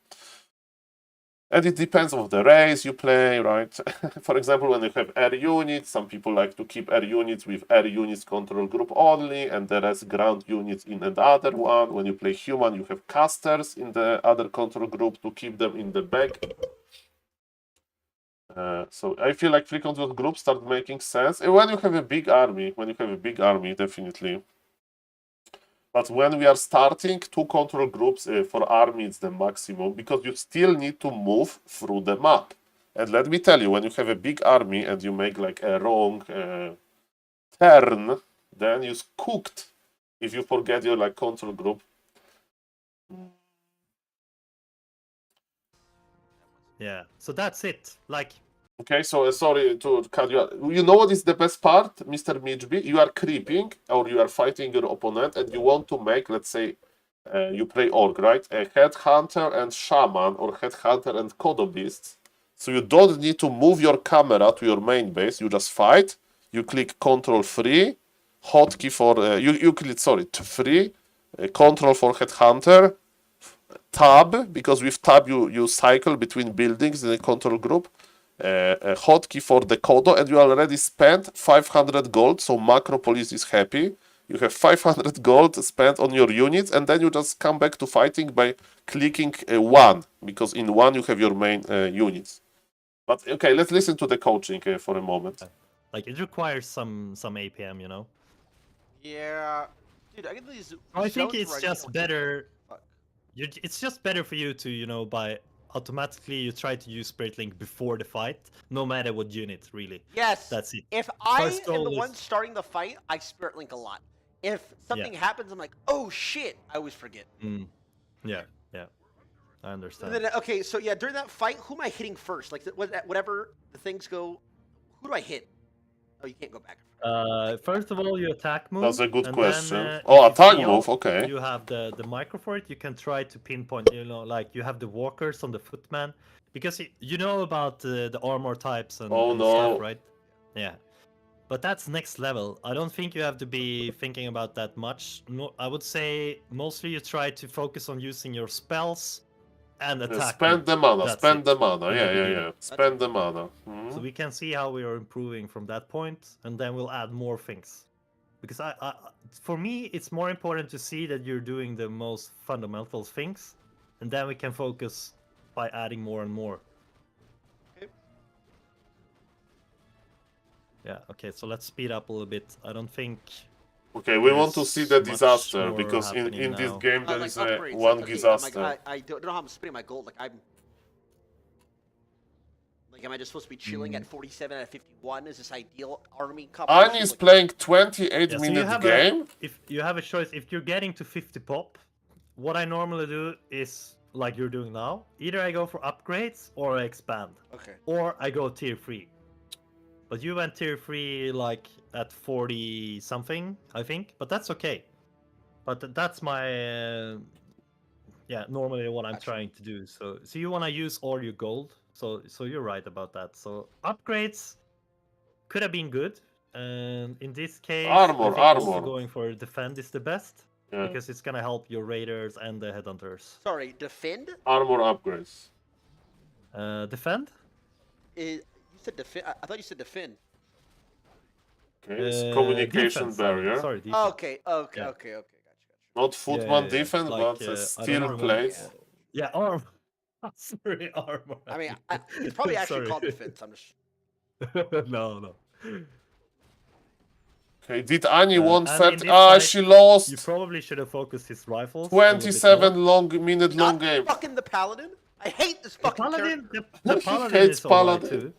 A: And it depends on the race you play, right? For example, when you have air units, some people like to keep air units with air units control group only, and the rest ground units in another one. When you play human, you have casters in the other control group to keep them in the back. So I feel like 3 control groups start making sense. And when you have a big army, definitely. But when we are starting, 2 control groups for army is the maximum, because you still need to move through the map. And let me tell you, when you have a big army and you make like a wrong turn, then you're cooked if you forget your like control group.
B: yeah. So that's it. Like,
A: Okay, so sorry to cut you out. You know what is the best part, Mr. Midgeby? You are creeping, or you are fighting your opponent, and you want to make, let's say, you play Orc, right? A Headhunter and Shaman, or Headhunter and Kodo Beasts. So you don't need to move your camera to your main base. You just fight. You click Control 3, hotkey for... you click, sorry, 3, Control for Headhunter, Tab, because with Tab you cycle between buildings in a control group. A hotkey for the Kodo, and you already spent 500 gold, so Macropolis is happy. You have 500 gold spent on your units, and then you just come back to fighting by clicking 1, because in 1 you have your main units. But okay, let's listen to the coaching for a moment.
B: like it requires some APM, you know.
F: Yeah, dude, I get these.
B: I think
F: zones
B: it's
F: where I
B: just
F: don't-
B: better.
F: Fuck.
B: It's just better for you to, you know, by automatically you try to use Spirit Link before the fight, no matter what unit, really.
F: Yes.
B: That's it.
F: If I
B: First
F: am the
B: goal
F: one
B: is-
F: starting the fight, I Spirit Link a lot. If something happens, I'm like, oh shit! I always forget.
B: Yeah, I understand.
F: And then, okay, so yeah, during that fight, who am I hitting first? Like, whatever the things go, who do I hit? Oh, you can't go back.
B: First of all, you attack move.
A: That's a good
B: and
A: question.
B: Then,
A: Oh,
B: if you
A: attack
B: see
A: move,
B: off,
A: okay.
B: You have the micro for it. You can try to pinpoint. You know, like you have the walkers on the footman, because you know about the armor types and,
A: Oh,
B: and
A: no.
B: stuff, right? Yeah. But that's next level. I don't think you have to be thinking about that much. No, I would say mostly you try to focus on using your spells and attack.
A: Spend
B: move.
A: the mana,
B: That's
A: spend
B: it
A: the mana.
B: in the
A: Yeah.
B: beginning.
A: Spend the mana.
B: So we can see how we are improving from that point, and then we'll add more things. Because for me, it's more important to see that you're doing the most fundamental things, and then we can focus by adding more and more.
F: Okay.
B: Yeah. Okay. So let's speed up a little bit. I don't think.
A: Okay, we want to
B: There's
A: see the
B: much
A: disaster,
B: more
A: because in
B: happening
A: this
B: now.
A: game there
F: like
A: is
F: upgrades,
A: one
F: like, okay,
A: disaster.
F: I don't know how I'm spending my gold. Like am I just supposed to be chilling at 47 out of 51? Is this ideal army composition?
A: Ani is
F: Like,
A: playing 28
B: Yeah, so
A: minute game.
B: if you have a choice, if you're getting to 50 pop, what I normally do is like you're doing now. Either I go for upgrades or I expand,
F: Okay.
B: or I go tier 3. But you went tier 3 like at 40 something, I think. But that's okay. But that's my normally what I'm
F: Gotcha.
B: trying to do. So you want to use all your gold. So you're right about that. So upgrades could have been good. And in this case, I
A: Armor,
B: think also
A: armor.
B: going for defend is the best
A: Yeah.
B: because it's gonna help your raiders and the headhunters.
F: Sorry, defend?
A: Armor upgrades.
B: Defend?
F: You said defend. I thought you said defend.
A: Okay, it's communication
B: defense,
A: barrier.
B: Sorry, defense.
F: Okay.
B: Yeah.
F: Gotcha.
A: Not footman defense,
B: Like,
A: but
B: I don't
A: steel
B: remember.
A: plates.
B: Yeah, armor. Sorry, armor.
F: I mean, it's probably actually
B: Sorry.
F: called defense. I'm just.
B: No.
A: Okay, did Annie want
B: and
A: 30?
B: in this
A: Ah,
B: fight,
A: she
B: You
A: lost.
B: probably should have focused his rifles. a little bit
A: 27
B: more.
A: minute long
F: Not
A: game.
F: fucking the paladin. I hate this
B: The
F: fucking
B: paladin,
F: character.
B: the
A: He
B: paladin
A: hates
B: is alright
A: paladin.
B: too.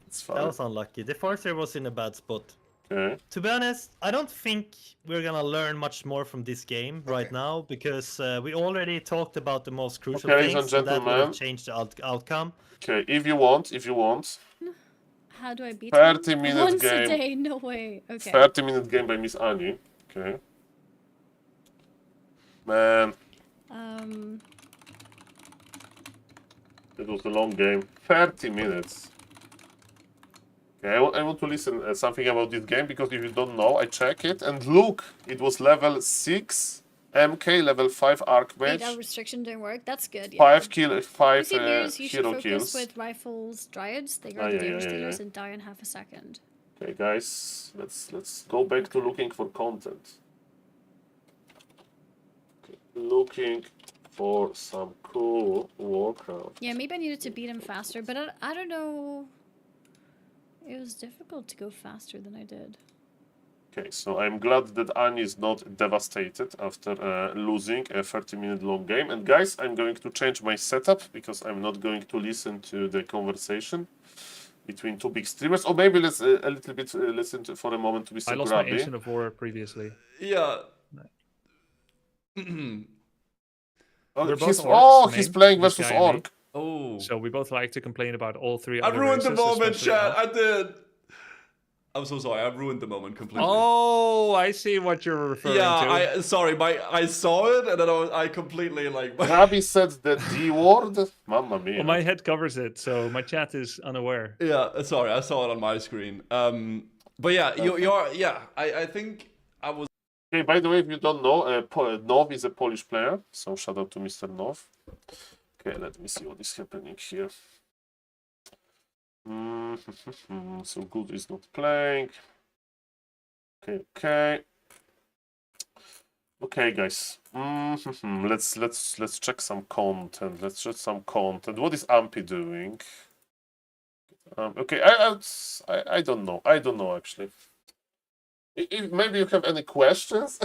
A: It's
B: That
A: fine.
B: was unlucky. The Forcer was in a bad spot.
A: Okay.
B: To be honest, I don't think we're gonna learn much more from this game right
F: Okay.
B: now because we already talked about the most crucial
A: Okay, ladies
B: things,
A: and
B: and that would
A: gentlemen.
B: have changed the outcome.
A: Okay, if you want,
C: How do I beat
A: 30
C: him?
A: minute
C: Once
A: game.
C: a day, no way. Okay.
A: 30-minute game by Miss Annie. Okay. Man, it was a long game. 30 minutes. Okay, I want to listen something about this game because if you don't know, I check it and look, it was level 6 MK, level 5 Archmage,
C: 8-hour restriction didn't work. That's good. Yeah.
A: 5
C: You see, Mirrors, you should
A: hero
C: focus
A: kills.
C: with rifles, dryads. They
A: Ah,
C: guard the
A: yeah,
C: damage
A: yeah,
C: dealers
A: yeah.
C: and die in half a second.
A: Okay, guys, let's go back to looking for content. Okay, looking for some cool Warcraft.
C: Yeah, maybe I needed to beat him faster, but I don't know. It was difficult to go faster than I did.
A: Okay, so I'm glad that Annie is not devastated after losing a 30-minute long game. And guys, I'm going to change my setup because I'm not going to listen to the conversation between two big streamers. Or maybe let's a little bit listen to, for a moment to Mr.
G: I lost my
A: Grabby.
G: Ancient of War previously.
H: Yeah.
A: Oh,
G: We're both
A: he's,
G: orcs,
A: he's
G: main,
A: playing
G: this
A: versus
G: guy and me.
A: Orc.
H: Oh.
G: So we both like to complain about all three
H: I
G: other
H: ruined the
G: races,
H: moment,
G: especially
H: chat.
G: elf.
H: I did. I'm so sorry. I ruined the moment completely.
G: Oh, I see what you're referring
H: yeah,
G: to.
H: sorry. I saw it and then I completely like.
A: Grabby said the D word. Mamma mia.
G: Well, my head covers it, so my chat is unaware.
H: Yeah, sorry. I saw it on my screen. But yeah, you're yeah. I think I was.
A: Okay, by the way, if you don't know, Nov is a Polish player, so shout out to Mr. Nov. Okay, let me see what is happening here. So Guzu is not playing. Okay. Okay, guys. Let's check some content. What is Ampy doing? Okay, I don't know. I don't know actually. If maybe you have any questions,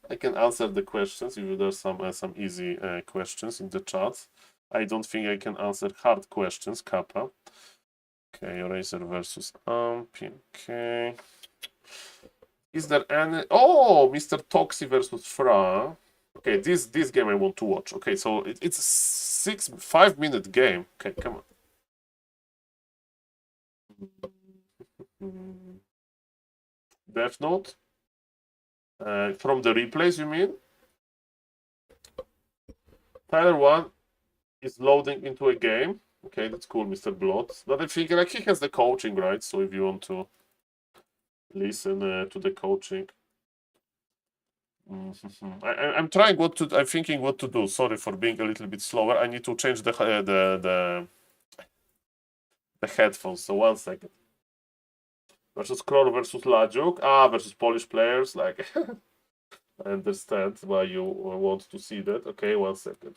A: I can answer the questions if there's some easy questions in the chat. I don't think I can answer hard questions, Kappa. Okay, Razor versus Amp. Okay. Is there any? Oh, Mr. Toxi versus Fra. Okay, this game I want to watch. Okay, so it's a 5-minute game. Okay, come on. Death Note. From the replays, you mean? Tyler 1 is loading into a game. Okay, that's cool, Mr. Blood. But I think like he has the coaching, right? So if you want to listen to the coaching, I'm trying I'm thinking what to do. Sorry for being a little bit slower. I need to change the headphones. So 1 second. Versus Kroll versus Ladziuk. Versus Polish players. Like I understand why you want to see that. Okay, 1 second.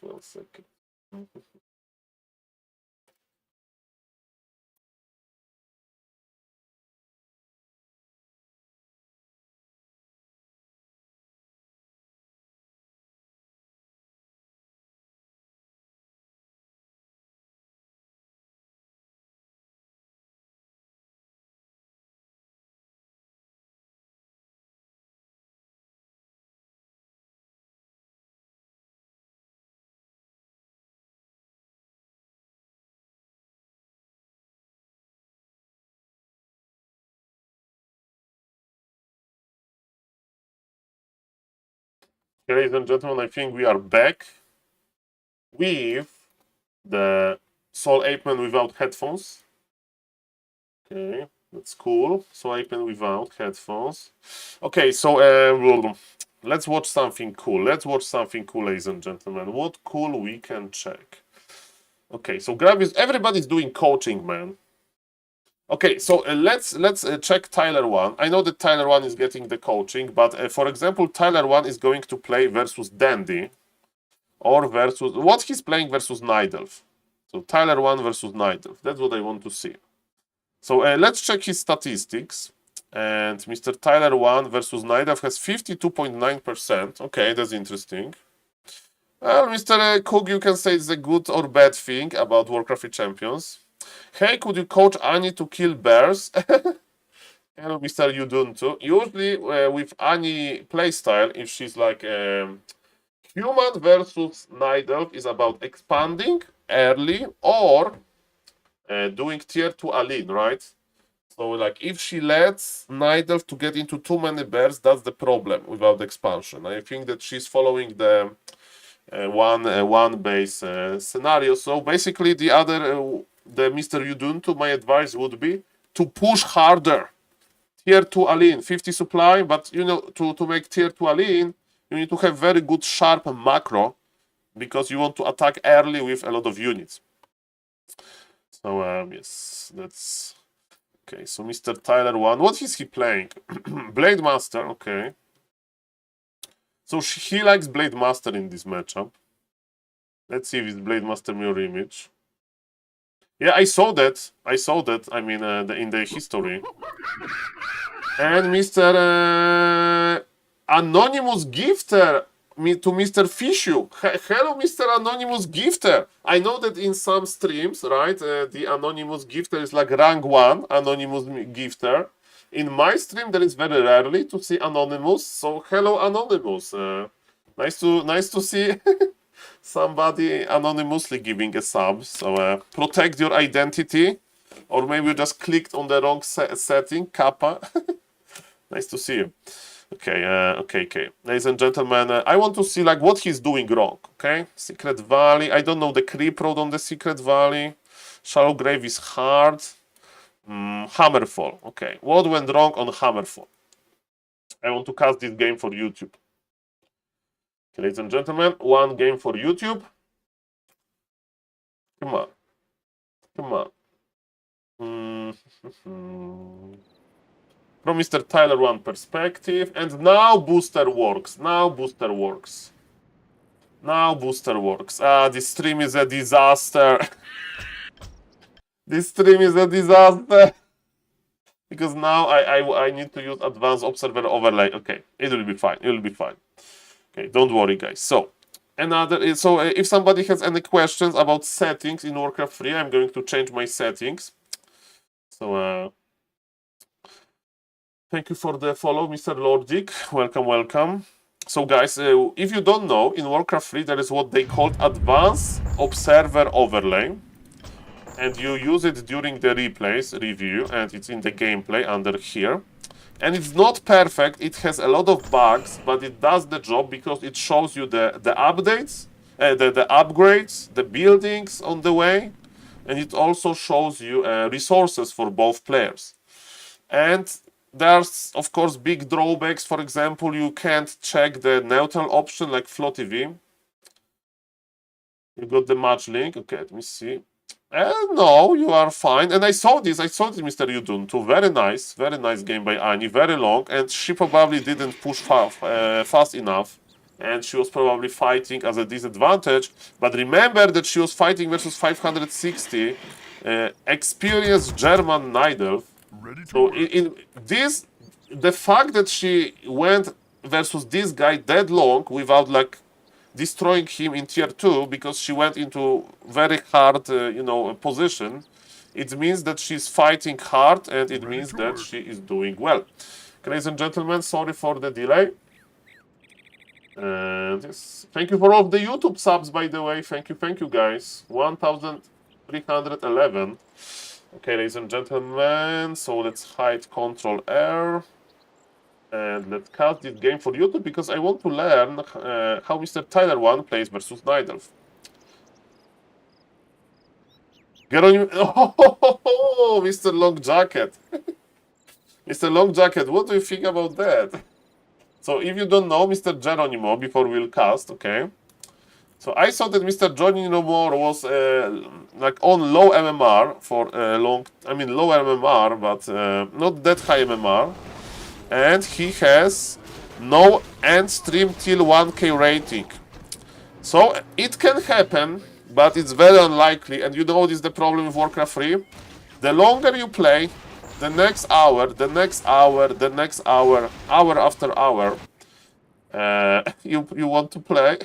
A: Ladies and gentlemen, I think we are back with the SaulPlayerMan without headphones. Okay, that's cool. SaulPlayerMan without headphones. Okay, so let's watch something cool. Ladies and gentlemen. What cool we can check? Okay, so everybody's doing coaching, man. Okay, so let's check Tyler 1. I know that Tyler 1 is getting the coaching, but for example, Tyler 1 is going to play versus Dandy, or versus what he's playing versus Nidelf. So Tyler 1 versus Nidelf. That's what I want to see. So let's check his statistics. And Mr. Tyler 1 versus Nidelf has 52.9%. Okay, that's interesting. Well, Mr. Cook, you can say it's a good or bad thing about Warcraft champions. Hey, could you coach Annie to kill bears? Hello, Mr. Uduntu. Usually with Annie playstyle, if she's like human versus Nidelf is about expanding early or doing tier 2 Aline, right? So like if she lets Nidelf to get into too many bears, that's the problem without expansion. I think that she's following the one base scenario. So basically the Mr. Uduntu, my advice would be to push harder. Tier 2 Aline, 50 supply, but you know, to make tier 2 Aline, you need to have very good sharp macro because you want to attack early with a lot of units. So yes, that's okay. So Mr. Tyler 1, what is he playing? Blade Master, okay. So he likes Blade Master in this matchup. Let's see if it's Blade Master mirror image. Yeah, I saw that. I mean, in the history. And Mr. Anonymous Gifter to Mr. Fishu. Hello, Mr. Anonymous Gifter. I know that in some streams, right, the Anonymous Gifter is like rank 1 Anonymous Gifter. In my stream, there is very rarely to see Anonymous. So hello, Anonymous. Nice to see somebody anonymously giving a sub. So protect your identity, or maybe you just clicked on the wrong setting, Kappa. Nice to see you. Okay. Ladies and gentlemen, I want to see like what he's doing wrong. Okay, Secret Valley. I don't know the creep road on the Secret Valley. Shallow Grave is hard. Hammerfall. Okay, what went wrong on Hammerfall? I want to cast this game for YouTube. Okay, ladies and gentlemen, one game for YouTube. Come on. From Mr. Tyler 1 perspective, and now booster works. This stream is a disaster. This stream is a disaster. Because now I need to use advanced observer overlay. Okay, it will be fine. Okay, don't worry, guys. So if somebody has any questions about settings in Warcraft 3, I'm going to change my settings. So thank you for the follow, Mr. Lordic. Welcome. So guys, if you don't know, in Warcraft 3 there is what they call advanced observer overlay. And you use it during the replays review, and it's in the gameplay under here. And it's not perfect, it has a lot of bugs, but it does the job because it shows you the updates, the upgrades, the buildings on the way, and it also shows you resources for both players. And there's, of course, big drawbacks. For example, you can't check the neutral option like Flow TV. You got the match link. Okay, let me see. No, you are fine. And I saw this, Mr. Uduntu. Very nice game by Annie. Very long, and she probably didn't push fast enough. And she was probably fighting as a disadvantage. But remember that she was fighting versus 560 experienced German Nidelf. So in this, the fact that she went versus this guy that long without like destroying him in tier 2 because she went into very hard position, it means that she's fighting hard, and it means that she is doing well. Ladies and gentlemen, sorry for the delay. And yes, thank you for all of the YouTube subs, by the way. Thank you guys. 1311. Okay, ladies and gentlemen, so let's hide Control R. And let's cast this game for YouTube because I want to learn how Mr. Tyler 1 plays versus Nidelf. Geronimo. Oh, Mr. Long Jacket. Mr. Long Jacket, what do you think about that? So, if you don't know Mr. Geronimo, before we'll cast, okay? So, I saw that Mr. Geronimo was like on low MMR for low MMR, but not that high MMR. And he has no end stream till 1k rating. So it can happen, but it's very unlikely. And you know what is the problem with Warcraft 3? The longer you play, the next hour, the next hour, the next hour, hour after hour, you want to play.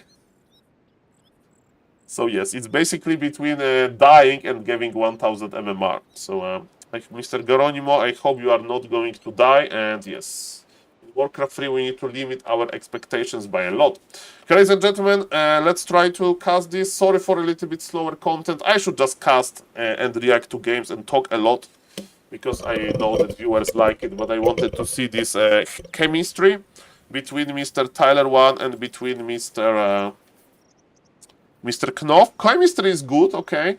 A: So yes, it's basically between dying and giving 1000 MMR. So like Mr. Geronimo, I hope you are not going to die, and yes, in Warcraft 3 we need to limit our expectations by a lot. Ladies and gentlemen, let's try to cast this. Sorry for a little bit slower content. I should just cast and react to games and talk a lot, because I know that viewers like it, but I wanted to see this chemistry between Mr. Tyler 1 and between Mr. Knopf. Chemistry is good, okay.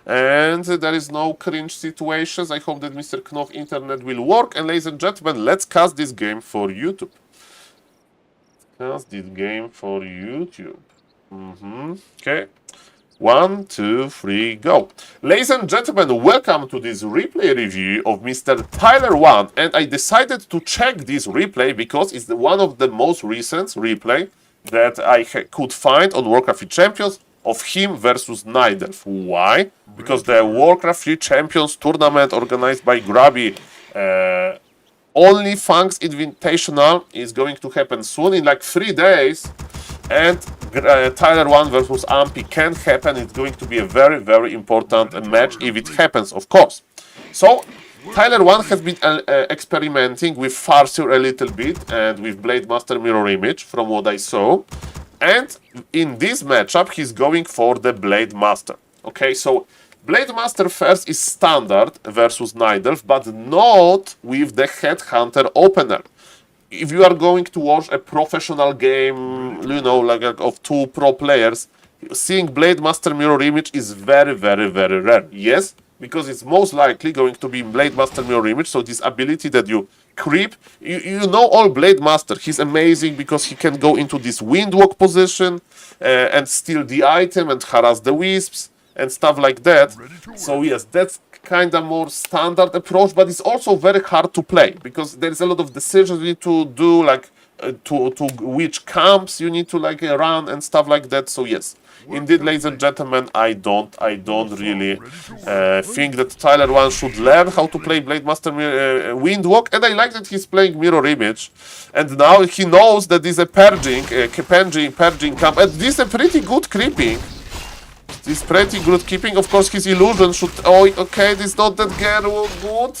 A: And there is no cringe situations. I hope that Mr. Knopf internet will work. And ladies and gentlemen, let's cast this game for YouTube. Cast this game for YouTube. Okay. 1, 2, 3, go. Ladies and gentlemen, welcome to this replay review of Mr. Tyler 1. And I decided to check this replay because it's one of the most recent replay that I could find on Warcraft 3 Champions of him versus Nidelf. Why? Because the Warcraft 3 Champions tournament organized by Grabby Only Thanks Invitational is going to happen soon, in like 3 days. And Tyler 1 versus Ampy can happen. It's going to be a very, very important match if it happens, of course. So, Tyler 1 has been experimenting with Farseer a little bit and with Blade Master Mirror Image, from what I saw. And in this matchup, he's going for the Blade Master. Okay, so Blade Master first is standard versus Nidelf, but not with the Headhunter opener. If you are going to watch a professional game, you know, like of 2 pro players, seeing Blade Master Mirror Image is very, very, very rare. Yes, because it's most likely going to be Blade Master Mirror Image, so this ability that you creep, you know all Blade Master, he's amazing because he can go into this windwalk position and steal the item and harass the wisps and stuff like that. So yes, that's kind of more standard approach, but it's also very hard to play because there is a lot of decisions you need to do, like to which camps you need to like run and stuff like that. So yes, indeed, ladies and gentlemen, I don't really think that Tyler 1 should learn how to play Blade Master Windwalk, and I like that he's playing Mirror Image, and now he knows that this is a purging camp, and this is a pretty good creeping. This is pretty good keeping. Of course, his illusion should... Oh, okay, this is not that good.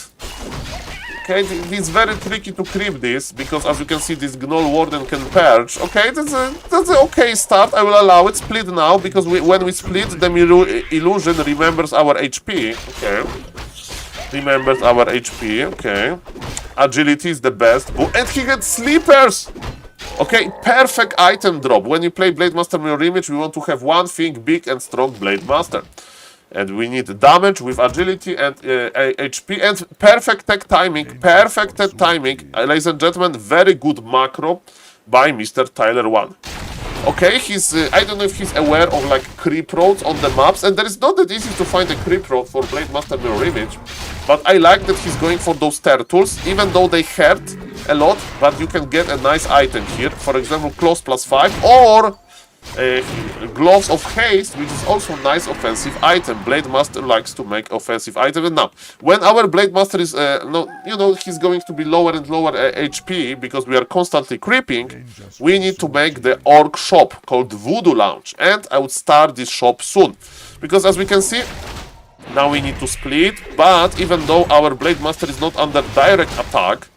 A: Okay, it's very tricky to creep this, because as you can see, this Gnoll Warden can purge. Okay, that's an okay start. I will allow it. Split now, because when we split, the illusion remembers our HP. Okay. Remembers our HP. Okay. Agility is the best. Oh, and he had sleepers! Okay, perfect item drop. When you play Blade Master Mirror Image, we want to have one thing, big and strong Blade Master. And we need damage with agility and HP and perfect tech timing. Perfect tech timing. Ladies and gentlemen, very good macro by Mr. Tyler 1. Okay, I don't know if he's aware of like creep roads on the maps, and there is not that easy to find a creep road for Blade Master Mirror Image. But I like that he's going for those turtles, even though they hurt a lot, but you can get a nice item here. For example, Claws +5 or Gloves of Haste, which is also a nice offensive item. Blade Master likes to make offensive items. And now, when our Blade Master is, he's going to be lower and lower HP because we are constantly creeping, we need to make the orc shop called Voodoo Lounge. And I would start this shop soon. Because as we can see, now we need to split, but even though our Blade Master is not under direct attack,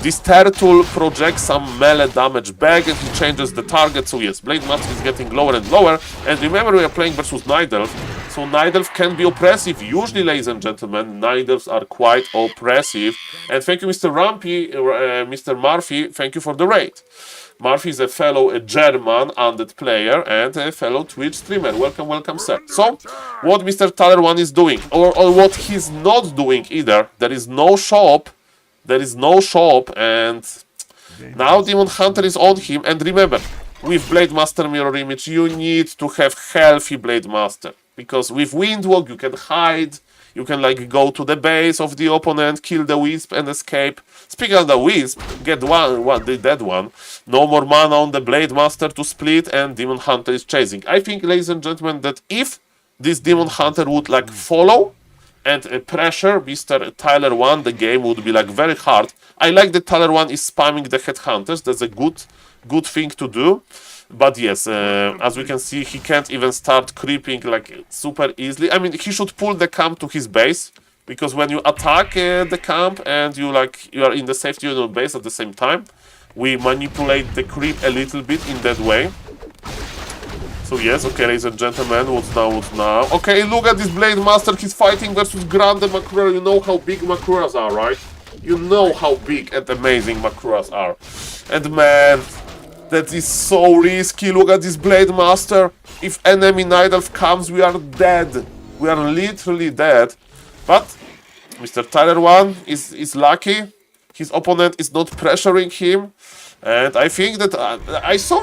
A: this turtle projects some melee damage back and he changes the target. So yes, Blade Master is getting lower and lower. And remember, we are playing versus Nidelf, So Nidelf can be oppressive. Usually, ladies and gentlemen, Nidelfs are quite oppressive. And thank you, Mr. Rampy, Mr. Murphy, thank you for the raid. Murphy is a fellow German undead player and a fellow Twitch streamer. Welcome, welcome, sir. So, what Mr. Taler1 is doing, or what he's not doing either, there is no shop, and now Demon Hunter is on him. And remember, with Blade Master Mirror Image, you need to have healthy Blade Master. Because with Windwalk, you can hide, you can like go to the base of the opponent, kill the Wisp and escape. Speaking of the Wisp, get the dead one. No more mana on the Blade Master to split, and Demon Hunter is chasing. I think, ladies and gentlemen, that if this Demon Hunter would like follow and pressure Mr. Tyler1, the game would be like very hard. I like that Tyler1 is spamming the Headhunters. That's a good thing to do. But yes, as we can see, he can't even start creeping like super easily. I mean, he should pull the camp to his base, because when you attack the camp and you are in the safety unit base at the same time, we manipulate the creep a little bit in that way. So yes, okay, ladies and gentlemen, what's now? Okay, look at this Blade Master. He's fighting versus Grande Makura. You know how big Makuras are, right? You know how big and amazing Makuras are. And man, that is so risky. Look at this Blade Master. If enemy Nidelf comes, we are dead. We are literally dead. But Mr. Tyler1 is lucky. His opponent is not pressuring him. And I think that I saw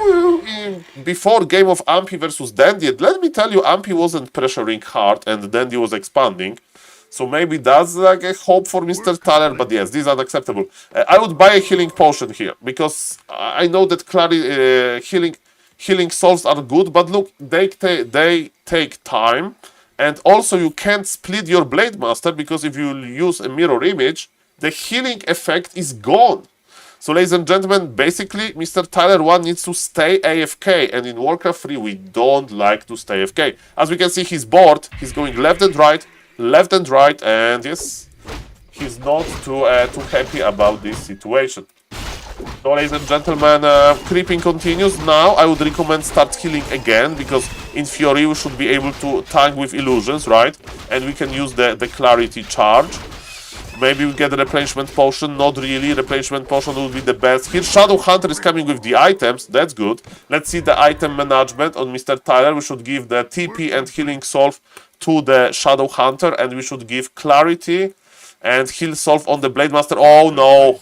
A: before game of Ampy versus Dandy. Let me tell you, Ampy wasn't pressuring hard and Dandy was expanding. So maybe that's like a hope for Mr. Tyler, but yes, this is unacceptable. I would buy a healing potion here, because I know that healing souls are good, but look, they take time. And also you can't split your Blade Master, because if you use a mirror image, the healing effect is gone. So ladies and gentlemen, basically Mr. Tyler1 needs to stay AFK, and in Warcraft 3 we don't like to stay AFK. As we can see, he's bored, he's going left and right, and yes, he's not too happy about this situation. So ladies and gentlemen, creeping continues. Now I would recommend start healing again, because in theory we should be able to tank with illusions, right? And we can use the clarity charge. Maybe we get a replenishment potion. Not really. Replenishment potion would be the best. Here Shadow Hunter is coming with the items. That's good. Let's see the item management on Mr. Tyler. We should give the TP and healing solve to the Shadow Hunter, and we should give clarity and heal solve on the Blade Master. Oh no!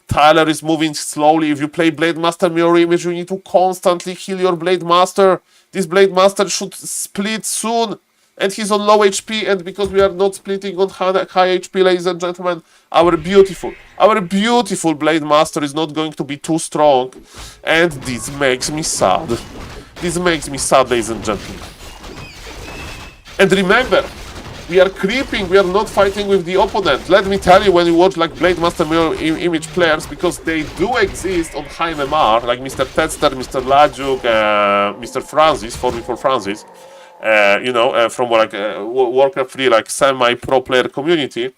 A: Tyler is moving slowly. If you play Blade Master Mirror Image, you need to constantly heal your Blade Master. This Blade Master should split soon. And he's on low HP, and because we are not splitting on high HP, ladies and gentlemen, our beautiful Blade Master is not going to be too strong. And this makes me sad. This makes me sad, ladies and gentlemen. And remember, we are creeping, we are not fighting with the opponent. Let me tell you, when you watch like Blade Master Mirror Image players, because they do exist on high MMR, like Mr. Tetster, Mr. Lajuk, Mr. Francis, 4v4 Francis, you know, from like Warcraft 3, like semi-pro player community,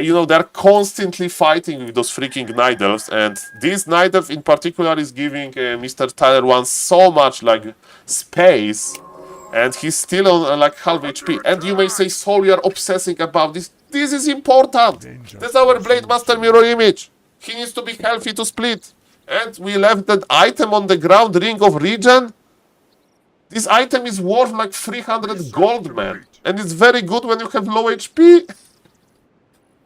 A: you know, they're constantly fighting with those freaking Nidelfs, and this Nidelf in particular is giving Mr. Tyler1 so much like space, and he's still on like half HP. And you may say, Saul, you are obsessing about this. This is important. That's our Blade Master Mirror Image. He needs to be healthy to split. And we left that item on the ground, Ring of Regen. This item is worth like 300 gold, man. And it's very good when you have low HP.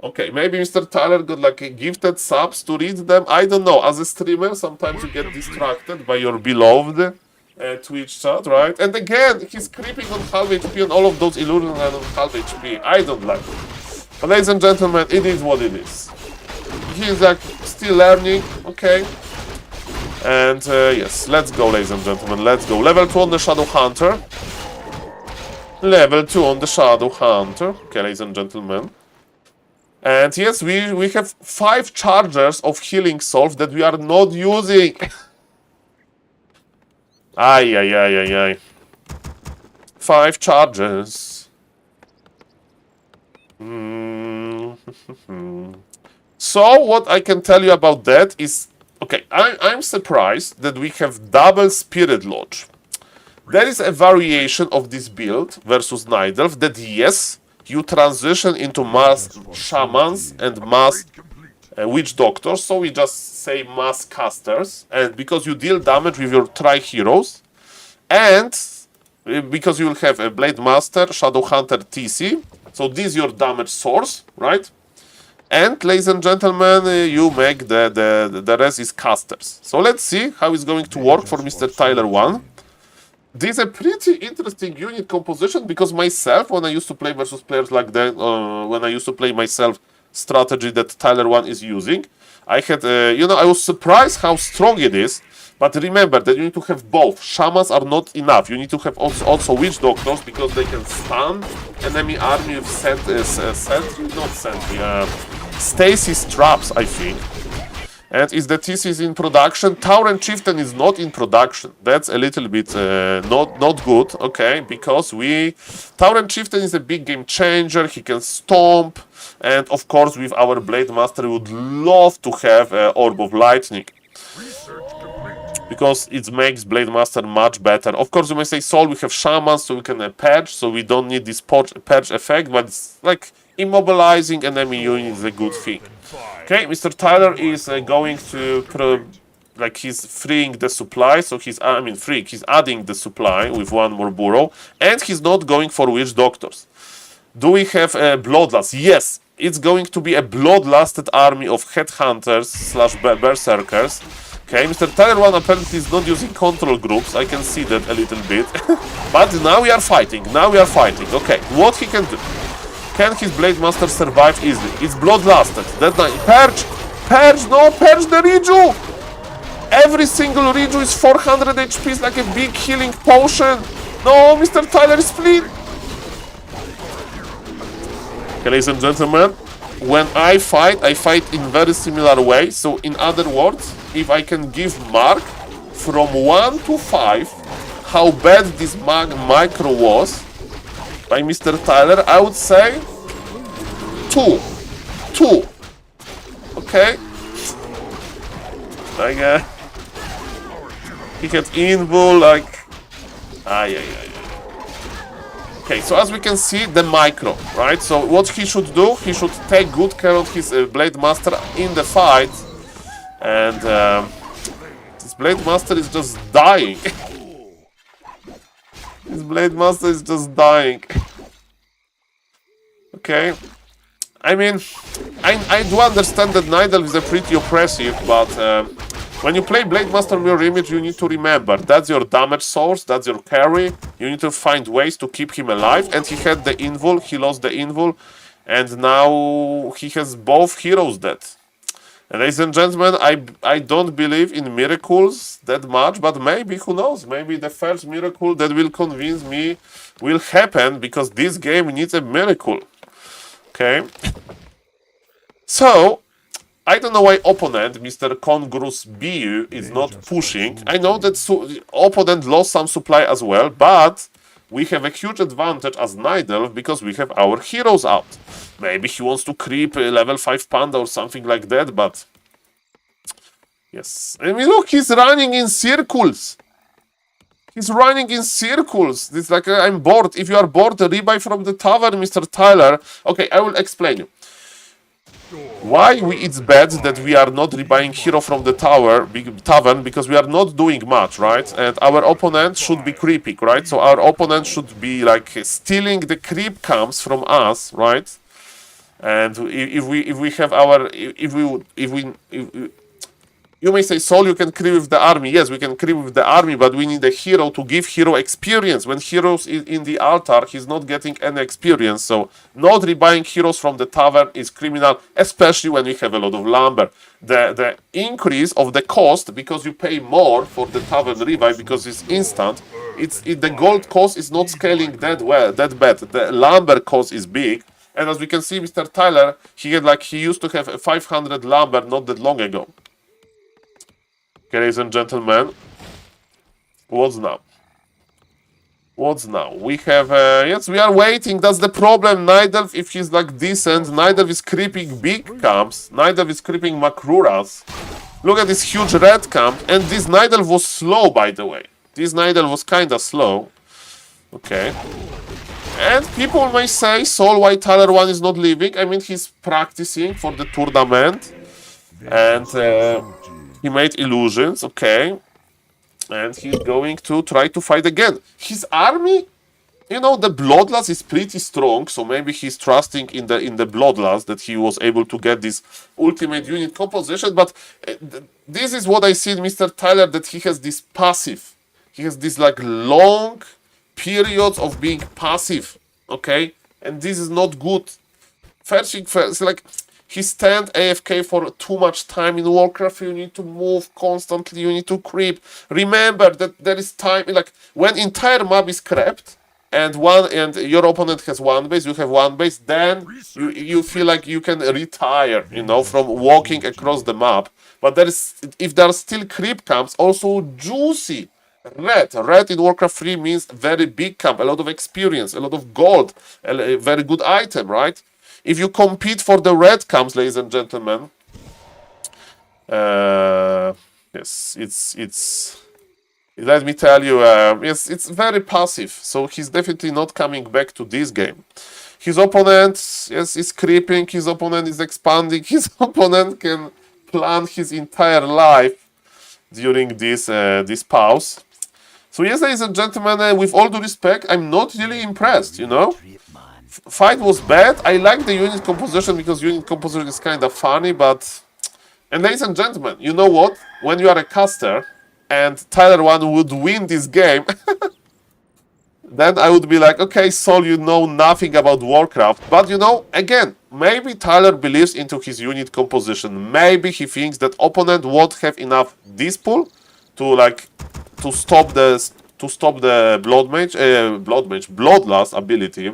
A: Okay, maybe Mr. Tyler got like gifted subs to read them. I don't know. As a streamer, sometimes you get distracted by your beloved Twitch chat, right? And again, he's creeping on half HP and all of those illusions are on half HP. I don't like it. But ladies and gentlemen, it is what it is. He's like still learning, okay? And yes, let's go, ladies and gentlemen, let's go. Level 2 on the Shadow Hunter. Level 2 on the Shadow Hunter. Okay, ladies and gentlemen. And yes, we have 5 chargers of healing solve that we are not using. Ay. 5 chargers. So what I can tell you about that is, okay, I'm surprised that we have double Spirit Lodge. There is a variation of this build versus Nidelf that yes, you transition into mass shamans and mass witch doctors, so we just say mass casters, and because you deal damage with your tri-heroes, and because you will have a Blade Master, Shadow Hunter, TC, so this is your damage source, right? And ladies and gentlemen, you make the rest is casters. So let's see how it's going to work for Mr. Tyler 1. This is a pretty interesting unit composition because myself, when I used to play versus players like that, when I used to play myself strategy that Tyler 1 is using, I had, I was surprised how strong it is. But remember that you need to have both. Shamans are not enough. You need to have also witch doctors because they can stun enemy army with stasis traps, I think. And is the TC is in production? Tauren Chieftain is not in production. That's a little bit not good, okay? Because Tauren Chieftain is a big game changer. He can stomp, and of course, with our Blade Master, we would love to have Orb of Lightning, because it makes Blade Master much better. Of course, you may say, Saul, we have Shamans, so we can purge, so we don't need this purge effect, but it's like immobilizing enemy unit is a good thing. Okay, Mr. Tyler is going to, he's freeing the supply, so he's adding the supply with one more burrow, and he's not going for witch doctors. Do we have a bloodlust? Yes, it's going to be a bloodlusted army of headhunters / berserkers. Okay, Mr. Tyler 1 apparently is not using control groups, I can see that a little bit. But now we are fighting, Okay, what he can do? Can his Blade Master survive easily? It's bloodlusted. That night. Purge, no, purge the Riju! Every single Riju is 400 HP, it's like a big healing potion. No, Mr. Tyler is split. Okay, ladies and gentlemen, when I fight in very similar way. So in other words, if I can give mark from 1 to 5 how bad this micro was by Mr. Tyler, I would say 2. Okay? Like, he had invul, like... Okay, so as we can see, the micro, right? So what he should do, he should take good care of his Blade Master in the fight. And this Blade Master is just dying. This Blade Master is just dying. Okay. I mean, I do understand that Nidal is a pretty oppressive, but when you play Blade Master Mirror Image, you need to remember that's your damage source, that's your carry. You need to find ways to keep him alive, and he had the invul, he lost the invul, and now he has both heroes dead. And ladies and gentlemen, I don't believe in miracles that much, but maybe, who knows, maybe the first miracle that will convince me will happen, because this game needs a miracle. Okay? So, I don't know why opponent, Mr. Congrus BU, is not pushing. I know that opponent lost some supply as well, but we have a huge advantage as Nidal because we have our heroes out. Maybe he wants to creep a level 5 panda or something like that, but... Yes. I mean, look, he's running in circles. He's running in circles. It's like, I'm bored. If you are bored, rebuy from the tavern, Mr. Tyler. Okay, I will explain you. Why it's bad that we are not rebuying hero from the tavern, because we are not doing much, right? And our opponent should be creeping, right? So our opponent should be like stealing the creep camps from us, right? And if we have our you may say, Saul, you can creep with the army. Yes, we can creep with the army, but we need a hero to give hero experience. When heroes is in the altar, he's not getting any experience. So not rebuying heroes from the tavern is criminal, especially when we have a lot of lumber. The increase of the cost, because you pay more for the tavern rebuy because it's instant, the gold cost is not scaling that bad. The lumber cost is big. And as we can see, Mr. Tyler, he used to have a 500 lumber not that long ago. Okay, ladies and gentlemen, what's now? We have, yes, we are waiting, that's the problem. Nidalf, if he's like decent, Nidalf is creeping big camps, Nidalf is creeping Makruras. Look at this huge red camp, and this Nidalf was slow, by the way. This Nidal was kinda slow. Okay. And people may say, Saul, why Tyler 1 is not leaving? I mean, he's practicing for the tournament. And he made illusions, okay. And he's going to try to fight again. His army, you know, the Bloodlust is pretty strong, so maybe he's trusting in the Bloodlust that he was able to get this ultimate unit composition. But this is what I see in Mr. Tyler, that he has this passive. He has this like long periods of being passive, okay? And this is not good. First thing first, like, he stand AFK for too much time in Warcraft. You need to move constantly, you need to creep. Remember that there is time, like, when entire map is crept, and your opponent has one base, you have one base, then you feel like you can retire, you know, from walking across the map. But if there are still creep camps, also juicy. Red in Warcraft 3 means very big camp, a lot of experience, a lot of gold, a very good item, right? If you compete for the red camps, ladies and gentlemen, yes, it's. Let me tell you, yes, it's very passive. So he's definitely not coming back to this game. His opponent, yes, is creeping. His opponent is expanding. His opponent can plan his entire life during this pause. So yes, ladies and gentlemen, with all due respect, I'm not really impressed, you know? Fight was bad. I like the unit composition because unit composition is kind of funny, but... And ladies and gentlemen, you know what? When you are a caster and Tyler 1 would win this game, then I would be like, okay, Saul, you know nothing about Warcraft. But, you know, again, maybe Tyler believes into his unit composition. Maybe he thinks that opponent won't have enough dispool to stop the Bloodlust ability.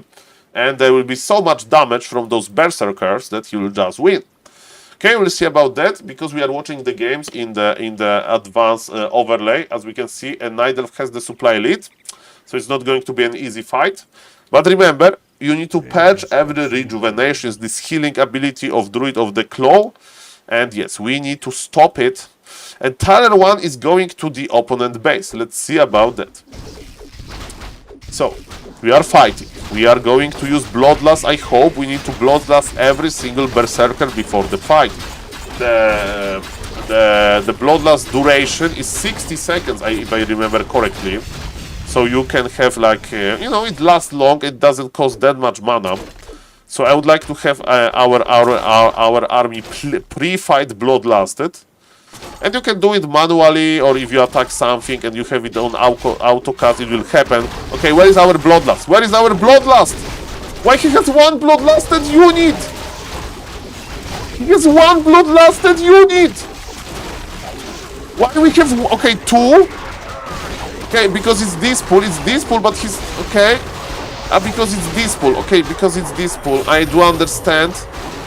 A: And there will be so much damage from those berserkers that he will just win. Okay, we'll see about that because we are watching the games in the advanced overlay. As we can see, and Nidal has the supply lead, so it's not going to be an easy fight. But remember, you need to patch every rejuvenation, this healing ability of Druid of the Claw. And yes, we need to stop it. And Tyler 1 is going to the opponent base. Let's see about that. So, we are fighting. We are going to use Bloodlust. I hope we need to Bloodlust every single Berserker before the fight. The Bloodlust duration is 60 seconds, if I remember correctly. So you can have like, you know, it lasts long, it doesn't cost that much mana. So I would like to have our army pre-fight Bloodlusted. And you can do it manually, or if you attack something and you have it on autocast, it will happen. Okay, where is our Bloodlust? Where is our Bloodlust? Why he has one Bloodlusted unit? He has one Bloodlusted unit! Why do we have... Okay, two? Okay, because it's this pool, but he's... Okay. Because it's this pool. Okay, because it's this pool. I do understand.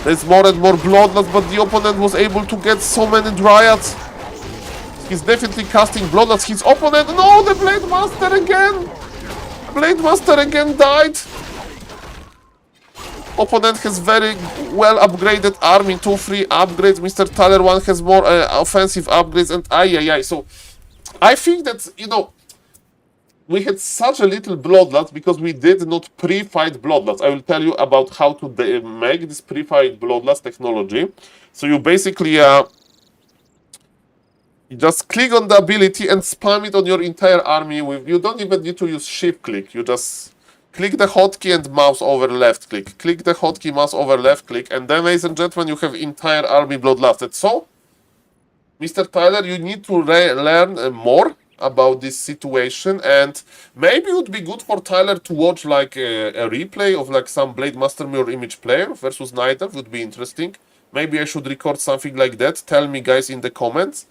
A: There's more and more Bloodlust, but the opponent was able to get so many Dryads. He's definitely casting Bloodlust. His opponent... No, the Blade Master again! Blade Master again died. Opponent has very well upgraded army. 2-3 upgrades. Mr. Tyler 1 has more offensive upgrades. And So, I think that, you know... We had such a little Bloodlust because we did not pre-fight Bloodlust. I will tell you about how to make this pre-fight Bloodlust technology. So you basically you just click on the ability and spam it on your entire army. You don't even need to use shift click. You just click the hotkey and mouse over left click. Click the hotkey, mouse over left click. And then, ladies and gentlemen, you have entire army Bloodlusted. So, Mr. Tyler, you need to learn more about this situation, and maybe it would be good for Tyler to watch like a replay of like some Blade Master Mirror Image player versus Nidal. Would be interesting. Maybe I should record something like that. Tell me, guys, in the comments.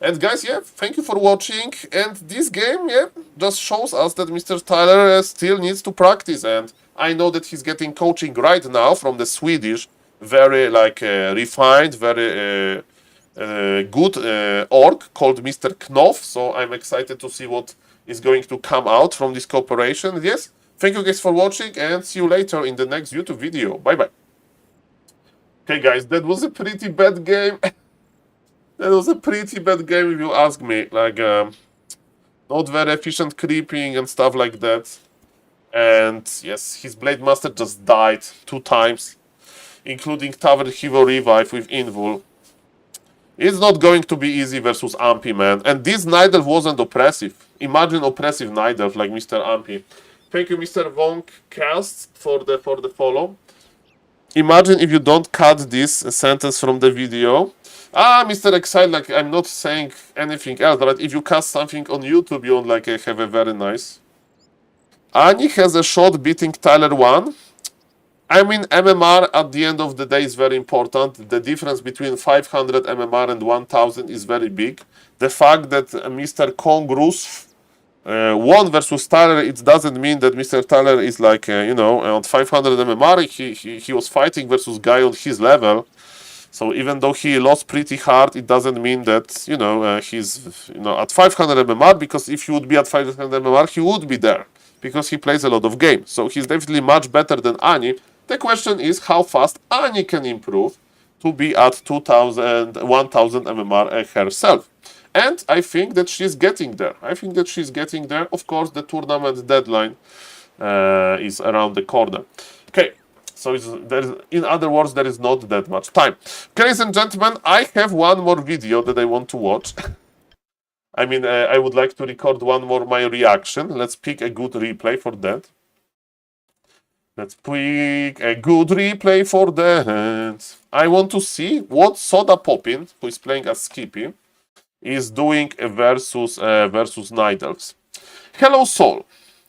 A: And guys, yeah, thank you for watching. And this game, yeah, just shows us that Mr. Tyler still needs to practice. And I know that he's getting coaching right now from the Swedish, very like refined, very good orc called Mr. Knopf, so I'm excited to see what is going to come out from this cooperation. Yes, thank you guys for watching, and see you later in the next YouTube video. Bye bye. Okay guys, that was a pretty bad game. That was a pretty bad game if you ask me. Like, not Not very efficient creeping and stuff like that. And yes, his Blade Master just died 2 times, including Tavern Hero Revive with Invul. It's not going to be easy versus Ampy, man. And this Nidelf wasn't oppressive. Imagine oppressive Nidelf like Mr. Ampy. Thank you, Mr. Wonkcast, for the follow. Imagine if you don't cut this sentence from the video. Mr. Exile, like, I'm not saying anything else, but if you cast something on YouTube, you won't like have a very nice. Ani has a shot beating Tyler 1. I mean, MMR at the end of the day is very important. The difference between 500 MMR and 1000 is very big. The fact that Mr. Congrus won versus Tyler, it doesn't mean that Mr. Tyler is like, on 500 MMR. He was fighting versus guy on his level. So even though he lost pretty hard, it doesn't mean that, he's, at 500 MMR, because if he would be at 500 MMR, he would be there, because he plays a lot of games. So he's definitely much better than Ani. The question is how fast Ani can improve to be at 1000 MMR herself. And I think that she's getting there. Of course, the tournament deadline is around the corner. Okay, so in other words, there is not that much time. Ladies and gentlemen, I have one more video that I want to watch. I mean, I would like to record one more my reaction. Let's pick a good replay for that. I want to see what Soda Poppin, who is playing as Skippy, is doing versus Night Elves. Hello, Saul.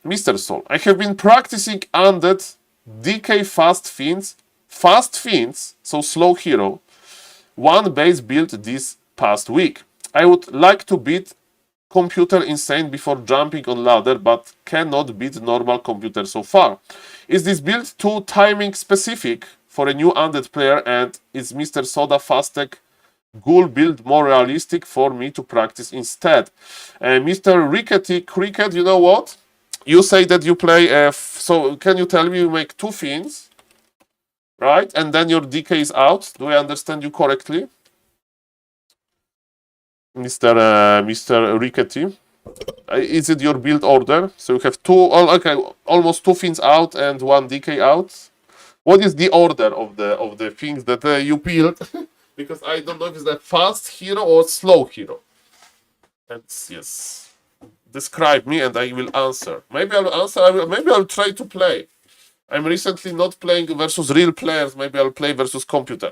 A: Mr. Saul, I have been practicing Undead DK Fast Fiends, so slow hero, one base build this past week. I would like to beat Computer Insane before jumping on ladder, but cannot beat normal computer so far. Is this build too timing specific for a new Undead player, and is Mr. Soda Fastek Ghoul build more realistic for me to practice instead? Mr. Rickety Cricket, you know what? You say that you play, so can you tell me you make 2 fiends, right? And then your DK is out. Do I understand you correctly? Mr. Rickety, is it your build order? So you have almost 2 fiends out and 1 DK out. What is the order of the things that you build? Because I don't know if it's a fast hero or slow hero. And yes, describe me and I will answer. Maybe I'll answer. Maybe I'll try to play. I'm recently not playing versus real players. Maybe I'll play versus computer.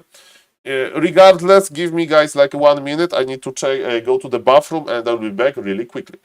A: Regardless, give me guys like 1 minute. I need to go to the bathroom and I'll be back really quickly.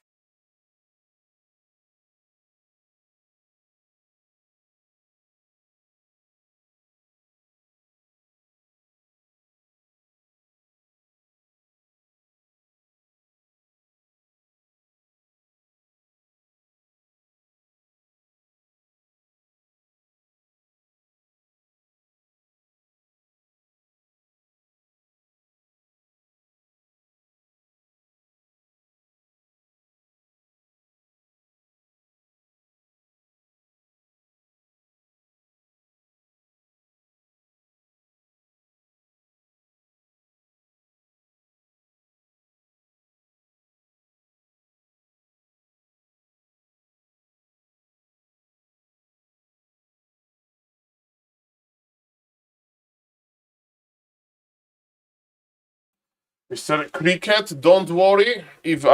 A: Mr. Cricket, don't worry if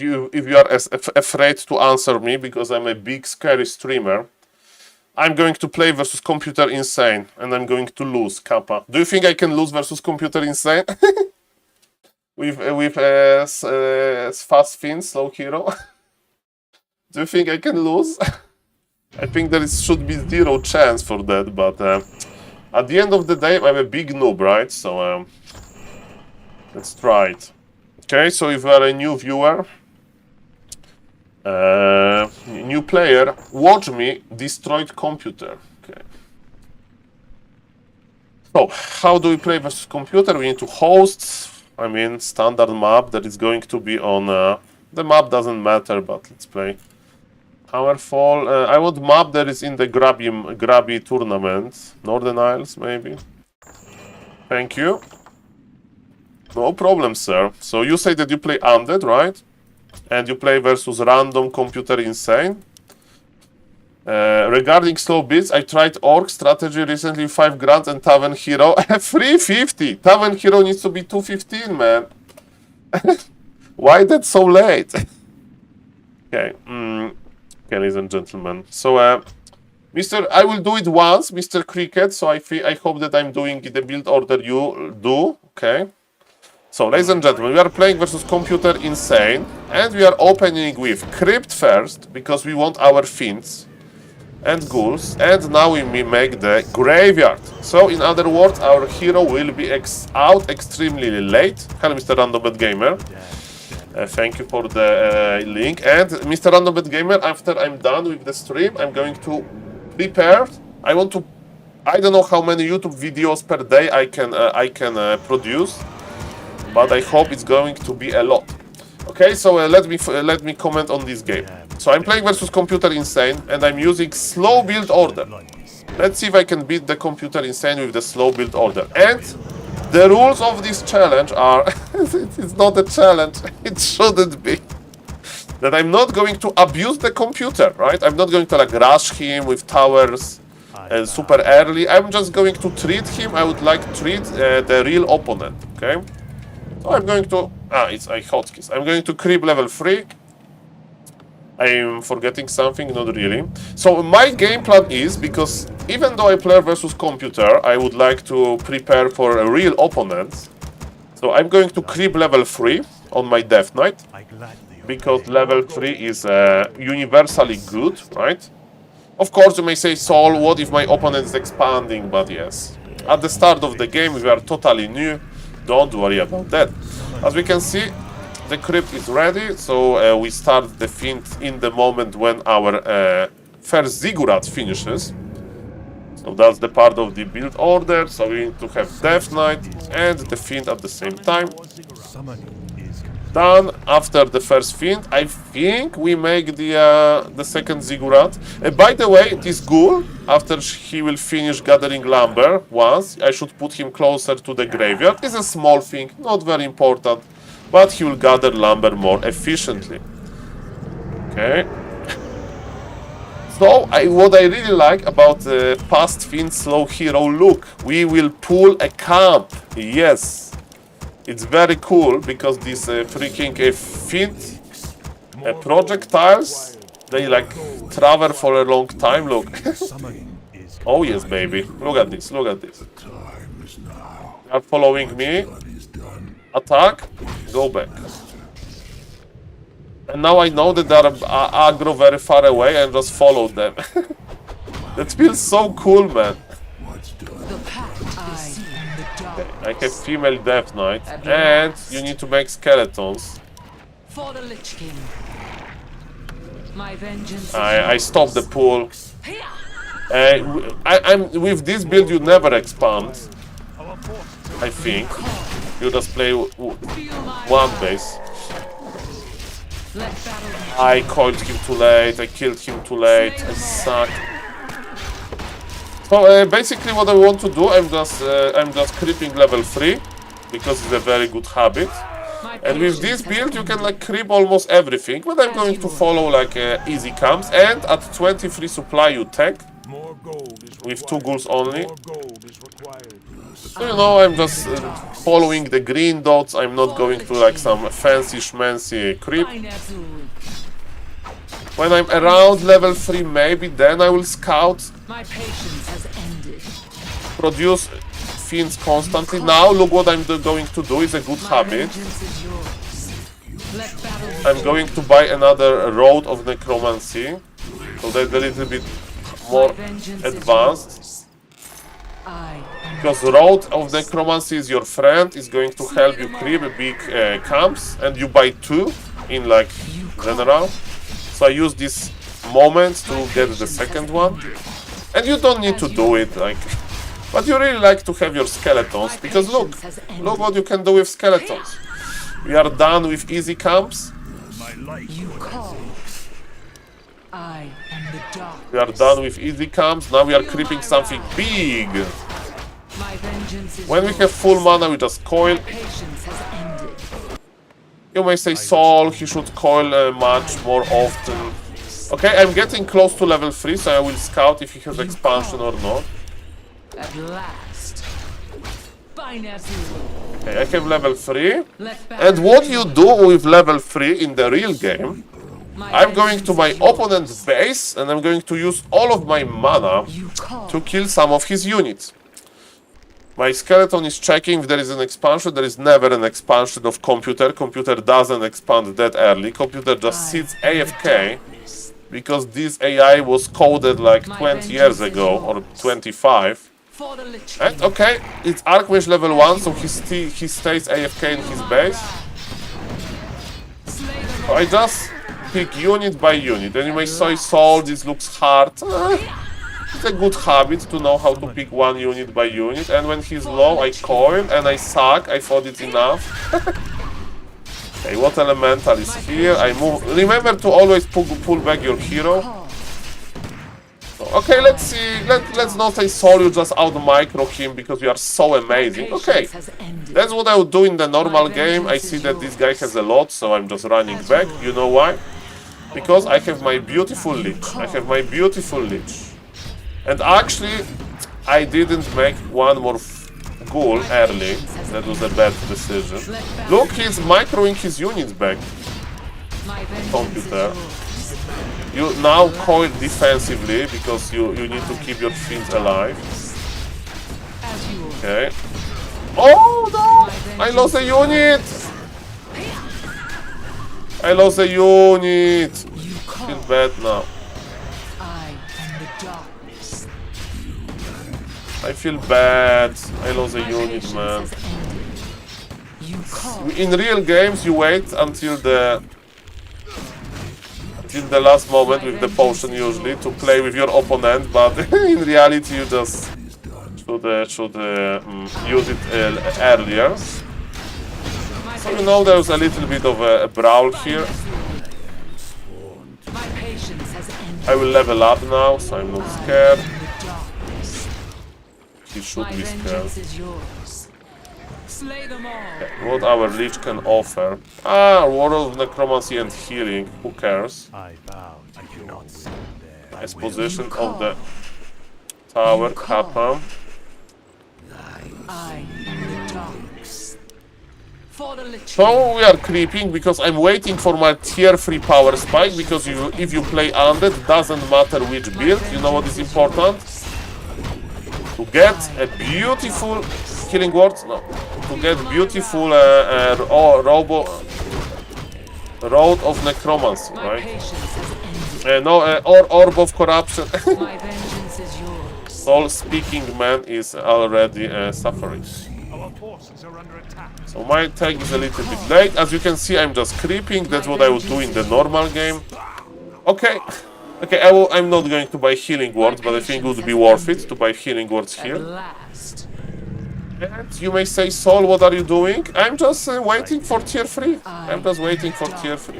A: you are afraid to answer me, because I'm a big scary streamer. I'm going to play versus Computer Insane and I'm going to lose, Kappa. Do you think I can lose versus Computer Insane? with fast fiends, slow hero? Do you think I can lose? I think there should be 0 chance for that, but at the end of the day, I'm a big noob, right? So let's try it. Okay, so if you are a new viewer, new player, watch me destroyed computer. Okay. So, how do we play versus computer? We need to host, I mean, standard map that is going to be on, the map doesn't matter, but let's play Powerful. I want map that is in the grabby tournament. Northern Isles, maybe. Thank you. No problem, sir. So you say that you play Undead, right? and you play versus random computer insane. Regarding slow builds, I tried Orc strategy recently, 5 grand, and Tavern Hero 350. Tavern Hero needs to be 215, man. Why that so late? Okay, okay, ladies and gentlemen. So, I will do it once, Mr. Cricket. So I hope that I'm doing the build order you do. Okay. So, ladies and gentlemen, we are playing versus Computer Insane, and we are opening with Crypt first because we want our Fiends and Ghouls, and now we make the Graveyard. So, in other words, our hero will be out extremely late. Hello, Mr. Randombet Gamer. Thank you for the link. And Mr. Randombet Gamer, after I'm done with the stream, I'm going to prepare. I don't know how many YouTube videos per day I can produce, but I hope it's going to be a lot. Okay, so let me comment on this game. So I'm playing versus Computer Insane, and I'm using slow build order. Let's see if I can beat the Computer Insane with the slow build order. And the rules of this challenge are, it's not a challenge, it shouldn't be, that I'm not going to abuse the computer, right? I'm not going to like rush him with towers super early. I'm just going to treat him, I would like to treat the real opponent, okay? So I'm going to, it's a hotkeys. I'm going to creep level 3. I'm forgetting something, not really. So my game plan is, because even though I play versus computer, I would like to prepare for a real opponent. So I'm going to creep level 3 on my Death Knight, because level 3 is universally good, right? Of course, you may say, Saul, what if my opponent is expanding? But yes, at the start of the game, we are totally new. Don't worry about that. As we can see, the crypt is ready, so we start the Fiend in the moment when our first Ziggurat finishes. So that's the part of the build order, so we need to have Death Knight and the Fiend at the same time. Done. After the first Fiend, I think we make the second Ziggurat. By the way, this Ghoul, after he will finish gathering lumber once, I should put him closer to the graveyard. It's a small thing, not very important, but he will gather lumber more efficiently. Okay. So, what I really like about the past Fiend slow hero look, we will pull a camp. Yes. It's very cool because these freaking Fiend projectiles, they like travel for a long time. Look. Oh yes, baby. Look at this. Look at this. They are following me. Attack. Go back. And now I know that they are aggro very far away and just follow them. That feels so cool, man. Okay, I have female Death Knight, and you need to make skeletons.
I: For the Lich King. My vengeance.
A: I stopped the pool. I'm with this build. You never expand. I think you just play one base. I coiled him too late. I killed him too late. I suck. So basically, what I want to do, I'm just creeping level 3 because it's a very good habit. And with this build, you can like creep almost everything. But I'm going to follow like easy camps. And at 23 supply, you tech with 2 ghouls only. So, you know, I'm just following the green dots. I'm not going to like some fancy schmancy creep. When I'm around level 3, maybe then I will scout.
I: My patience has ended.
A: Produce Fiends constantly. Now look what I'm going to do. It's a good habit. I'm going to buy another Road of Necromancy, so that's a little bit more advanced. Because Road of Necromancy is your friend, is going to help you creep big camps, and you buy 2 in like general. So I use this moment to get the second one. And you don't need to do it, like, but you really like to have your skeletons, because look what you can do with skeletons. We are done with easy camps. We are done with easy camps. Now we are creeping something big. When we have full mana, we just coil. You may say Saul, he should coil much more often. Okay, I'm getting close to level 3, so I will scout if he has expansion or not.
I: At last.
A: Okay, I have level 3. And what you do with level 3 in the real game, I'm going to my opponent's base and I'm going to use all of my mana to kill some of his units. My skeleton is checking if there is an expansion. There is never an expansion of computer. Computer doesn't expand that early. Computer just sits AFK because this AI was coded like 20 years ago or 25. And okay, it's Archmage level 1, so he stays AFK in his base. So I just pick unit by unit. And you may say, Saul, this looks hard. It's a good habit to know how to pick one unit by unit. And when he's low, I coil and I suck. I thought it's enough. Okay, what elemental is here? I move. Remember to always pull back your hero. Okay, let's see. Let's not say Saul, you just out micro him because you are so amazing. Okay, that's what I would do in the normal game. I see that this guy has a lot, so I'm just running back. You know why? Because I have my beautiful Lich. I have my beautiful Lich. And actually, I didn't make one more ghoul early. That was a bad decision. Look, he's microing his units back. Computer. You now coil defensively because you need to keep your fiends alive. Okay. Oh no! I lost a unit! I lost a unit! I feel bad now. I feel bad. I lost a unit, man. In real games, you wait until the last moment with the potion usually to play with your opponent, but in reality you just should use it earlier. So you know there's a little bit of a brawl here. I will level up now, so I'm not scared. He should be scared. Okay, what our Lich can offer. Word of Necromancy and Healing, who cares? Nice position of the tower, Kappa. So we are creeping because I'm waiting for my tier 3 power spike, because if you play undead, doesn't matter which build, you know what is important? To get a beautiful healing word, no. To get beautiful Road of Necromancy, right? Or Orb of Corruption. Soul Speaking Man is already suffering. So my tag is a little bit late. As you can see, I'm just creeping. That's what I would do in the normal game. Okay. Okay, I'm not going to buy healing words, but I think it would be worth it to buy healing words here. And you may say, Saul, what are you doing? I'm just waiting for tier 3. I'm just waiting for tier 3.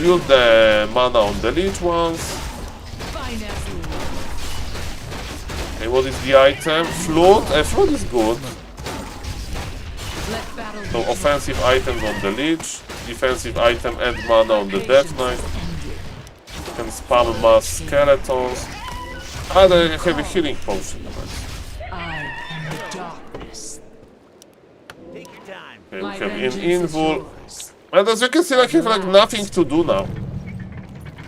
A: Use the mana on the Lich ones. Okay, what is the item? Flute. Flute is good. So offensive items on the Lich, defensive item and mana on the Death Knight. You can spam mass skeletons. They have a healing potion. Okay, we have Invul. And as you can see, I have like nothing to do now.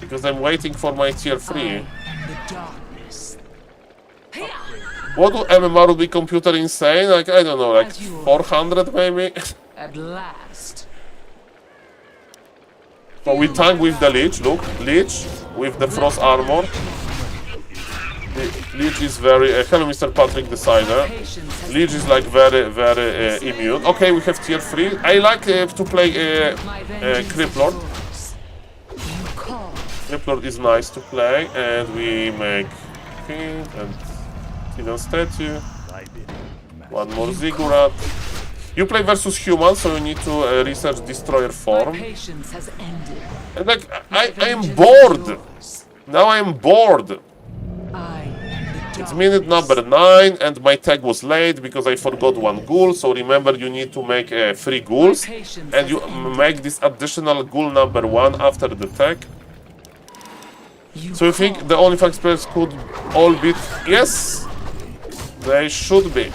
A: Because I'm waiting for my tier 3. What do MMR would be computer insane? Like, I don't know, like 400 maybe?
I: At last.
A: So we tank with the Lich, look, Lich with the Frost Armor. The Lich is very, hello Mr. Patrick Decider. Lich is like very immune. Okay, we have tier 3. I like to play Criplord. Criplord is nice to play, and we make King and Titan Statue. One more Ziggurat. You play versus humans, so you need to research Destroyer form. And like, I am bored. Now I am bored. It's minute number 9 and my tag was late because I forgot one ghoul. So remember, you need to make 3 ghouls and you make this additional ghoul number 1 after the tag. So you think the OnlyFans players could all beat? Yes, they should be.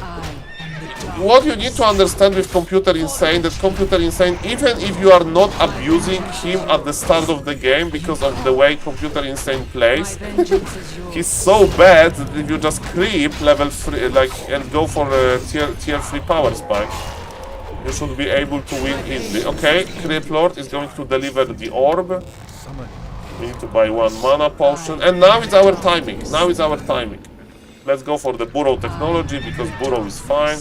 A: What you need to understand with Computer Insane, that Computer Insane, even if you are not abusing him at the start of the game because of the way Computer Insane plays, he's so bad that if you just creep level 3 and go for a tier 3 power spike, you should be able to win easily. Okay, Creep Lord is going to deliver the orb. We need to buy 1 mana potion, and now it's our timing. Now is our timing. Let's go for the burrow technology because burrow is fine.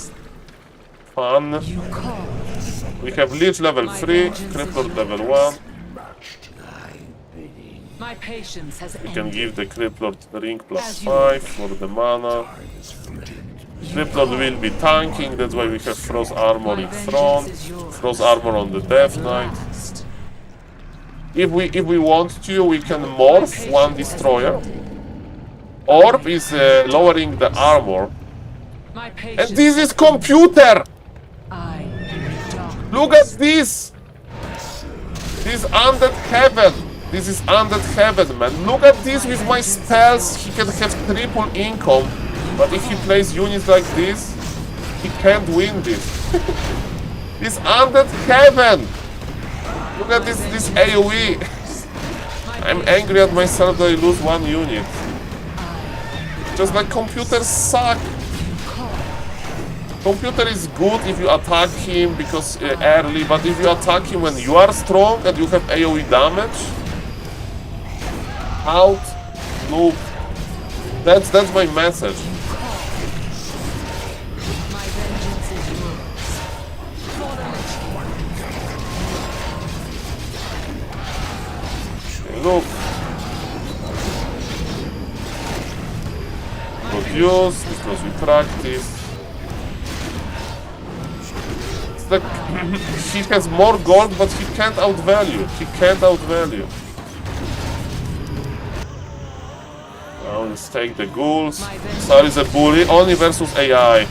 A: Fun. We have Lich level 3, Crippler level 1.
I: My patience has
A: We can give the Crippler ring plus 5 for the mana. Crippler will be tanking, that's why we have Frost Armor in front. Frost Armor on the Death Knight. If we want to, we can morph 1 destroyer. Orb is lowering the armor. And this is computer! Look at this! This is undead heaven! This is undead heaven, man. Look at this with my spells. He can have triple income. But if he plays units like this, he can't win this. This undead heaven! Look at this AoE. I'm angry at myself that I lose 1 unit. Just like computers suck. Computer is good if you attack him because early, but if you attack him when you are strong and you have AoE damage, out, loop. That's my message. Look. Produce because we practice. It's like he has more gold, but he can't outvalue. He can't outvalue. Now let's take the ghouls. Sorry, is a bully only versus AI.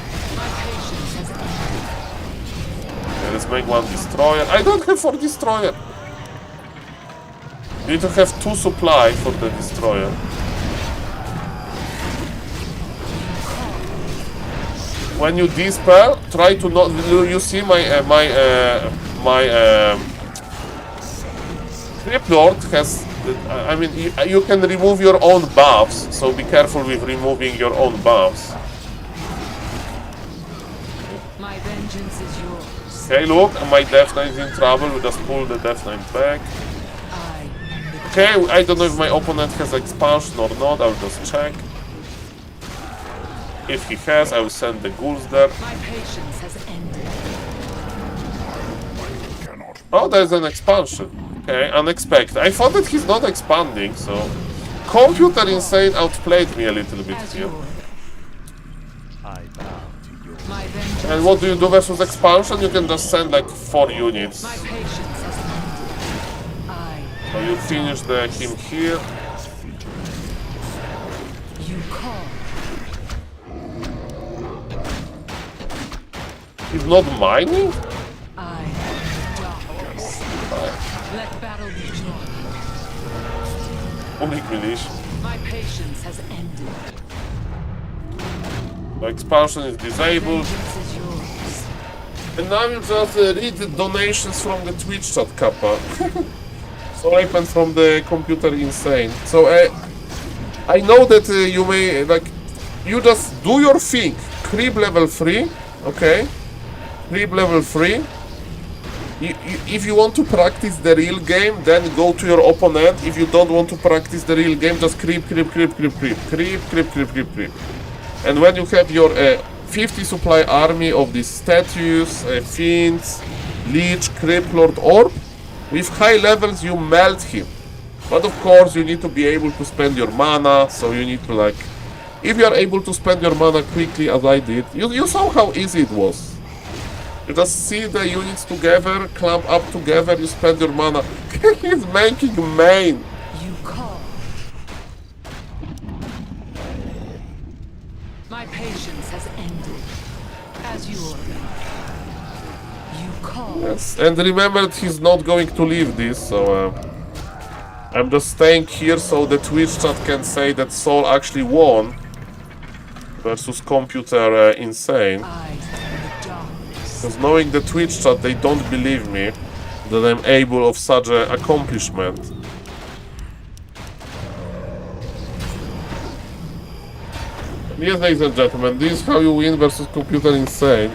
A: Okay, let's make 1 destroyer. I don't have 4 destroyer. You need to have 2 supply for the destroyer. When you dispel, try to not. You see my Creep Lord has. I mean, you can remove your own buffs, so be careful with removing your own buffs.
I: My vengeance is yours.
A: Okay, look, my Death Knight is in trouble. We just pull the Death Knight back. Okay, I don't know if my opponent has expansion or not. I'll just check. If he has, I will send the ghouls there.
I: My patience has ended.
A: Oh, there's an expansion. Okay, unexpected. I thought that he's not expanding, so... Computer Insane outplayed me a little bit here. And what do you do versus expansion? You can just send like 4 units.
I: My patience has ended.
A: So you finish him here.
I: You call.
A: He's not mining?
I: I darkness. Let battle be joined.
A: Only Milish.
I: My patience has ended.
A: The expansion is disabled.
I: Vengeance is yours.
A: And now you just read the donations from the Twitch chat, Kappa. So open from the Computer Insane. So I know that you may, like, you just do your thing. Creep level 3, okay? Creep level 3. If you want to practice the real game, then go to your opponent. If you don't want to practice the real game, just creep. And when you have your 50 supply army of these statues, fiends, Lich, Creep Lord, Orb, with high levels you melt him. But of course you need to be able to spend your mana, so you need to, like, if you are able to spend your mana quickly as I did, you saw how easy it was. You just see the units together, clump up together, you spend your mana. He's making main.
I: You call. has ended. As you order. You call.
A: Yes, and remember he's not going to leave this, so I'm just staying here so the Twitch chat can say that Saul actually won versus Computer Insane.
I: Eyes of the darkness.
A: Because knowing the Twitch chat, they don't believe me that I'm able of such an accomplishment. Yes, ladies and gentlemen, this is how you win versus Computer Insane.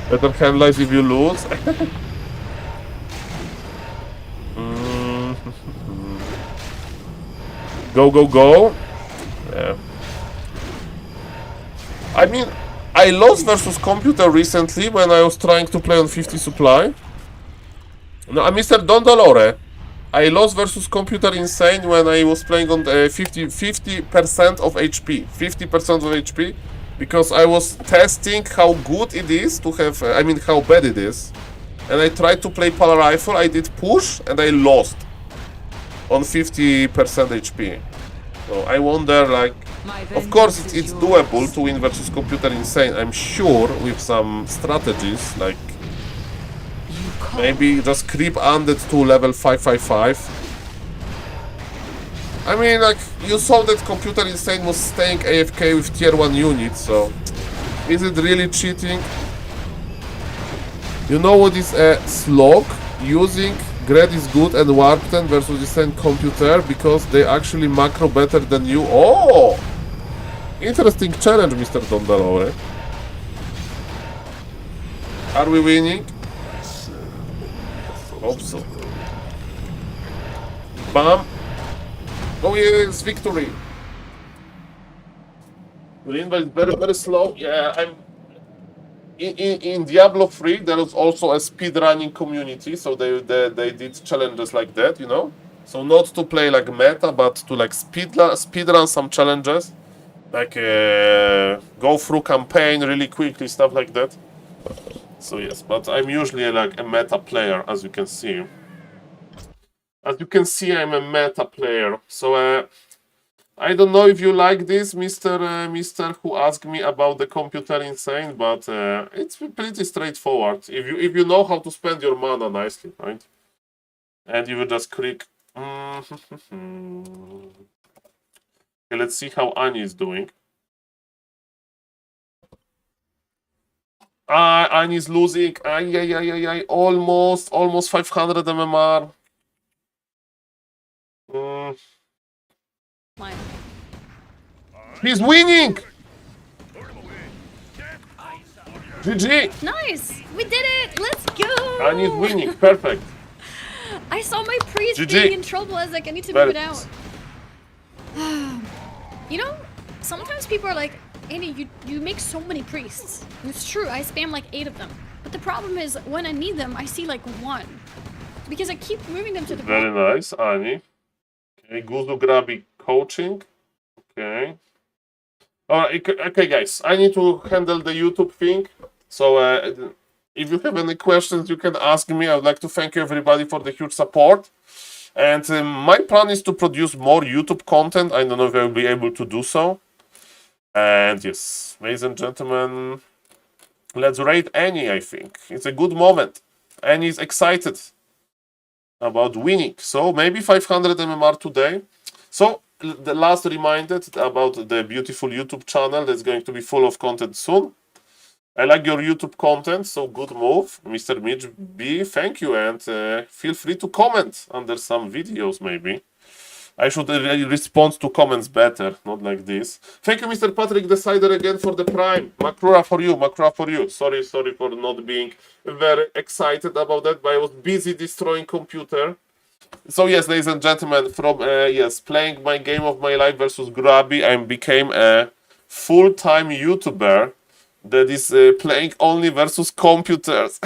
A: Better handlers if you lose. Go, go, go. Yeah. I mean, I lost versus Computer recently when I was trying to play on 50 supply. No, Mr. Don Dolore. I lost versus Computer Insane when I was playing on 50% of HP. 50% of HP. Because I was testing how good it is to have, I mean how bad it is. And I tried to play Polar Rifle, I did push and I lost. On 50% HP. So I wonder, like, of course it's doable to win versus Computer Insane, I'm sure, with some strategies, like maybe just creep undead to level 555. I mean, like, you saw that Computer Insane was staying AFK with tier 1 units, so is it really cheating? You know what is a slog? Using Great is good and Warcraft versus Insane Computer because they actually macro better than you. Oh! Interesting challenge, Mr. Dondalore. Are we winning? Hope so. Bam! Oh yes, victory! Green, but it's very, very slow. Yeah, I'm... In Diablo 3, there was also a speedrunning community, so they did challenges like that, you know? So not to play like meta, but to like speedrun some challenges. Like go through campaign really quickly, stuff like that. So yes, but I'm usually like a meta player, as you can see. As you can see, I'm a meta player. So I don't know if you like this, Mister who asked me about the Computer Insane, but it's pretty straightforward. If you know how to spend your mana nicely, right? And you will just click. Okay, let's see how Ani is doing. Ani is losing. Almost 500 MMR.
C: Mine.
A: He's winning! GG!
C: Nice! We did it! Let's go!
A: Ani is winning. Perfect.
C: I saw my priest
A: GG.
C: being in trouble. I was like, I need to move it out. You know, sometimes people are like, Annie, you make so many priests. And it's true, I spam like 8 of them. But the problem is, when I need them, I see like 1. Because I keep moving them to the
A: Very nice, Ani. Okay, Guzu Grabi coaching. Okay. Alright, okay, guys. I need to handle the YouTube thing. So, if you have any questions, you can ask me. I would like to thank you, everybody, for the huge support. And my plan is to produce more YouTube content. I don't know if I will be able to do so. And yes, ladies and gentlemen, let's raid Annie, I think. It's a good moment. Annie is excited about winning. So maybe 500 MMR today. So the last reminder about the beautiful YouTube channel that's going to be full of content soon. I like your YouTube content, so good move, Mr. Mitch B. Thank you, and feel free to comment under some videos maybe. I should respond to comments better, not like this. Thank you, Mr. Patrick Decider, again for the Prime. Makrura for you, Sorry for not being very excited about that, but I was busy destroying computer. So yes, ladies and gentlemen, from playing my game of my life versus Grabi, I became a full-time YouTuber that is playing only versus computers.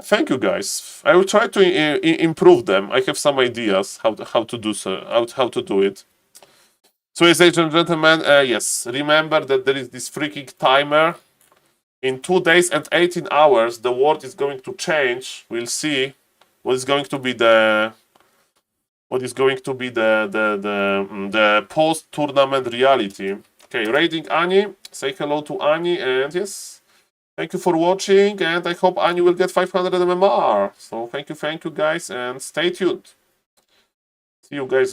A: Thank you, guys. I will try to improve them. I have some ideas how to do so, how to do it. So, yes, ladies and gentlemen, yes, remember that there is this freaking timer. In 2 days and 18 hours, the world is going to change. We'll see what is going to be the what is going to be the post-tournament reality. Okay, raiding Ani. Say hello to Ani, and yes, thank you for watching, and I hope Ani will get 500 MMR. So thank you guys, and stay tuned. See you guys.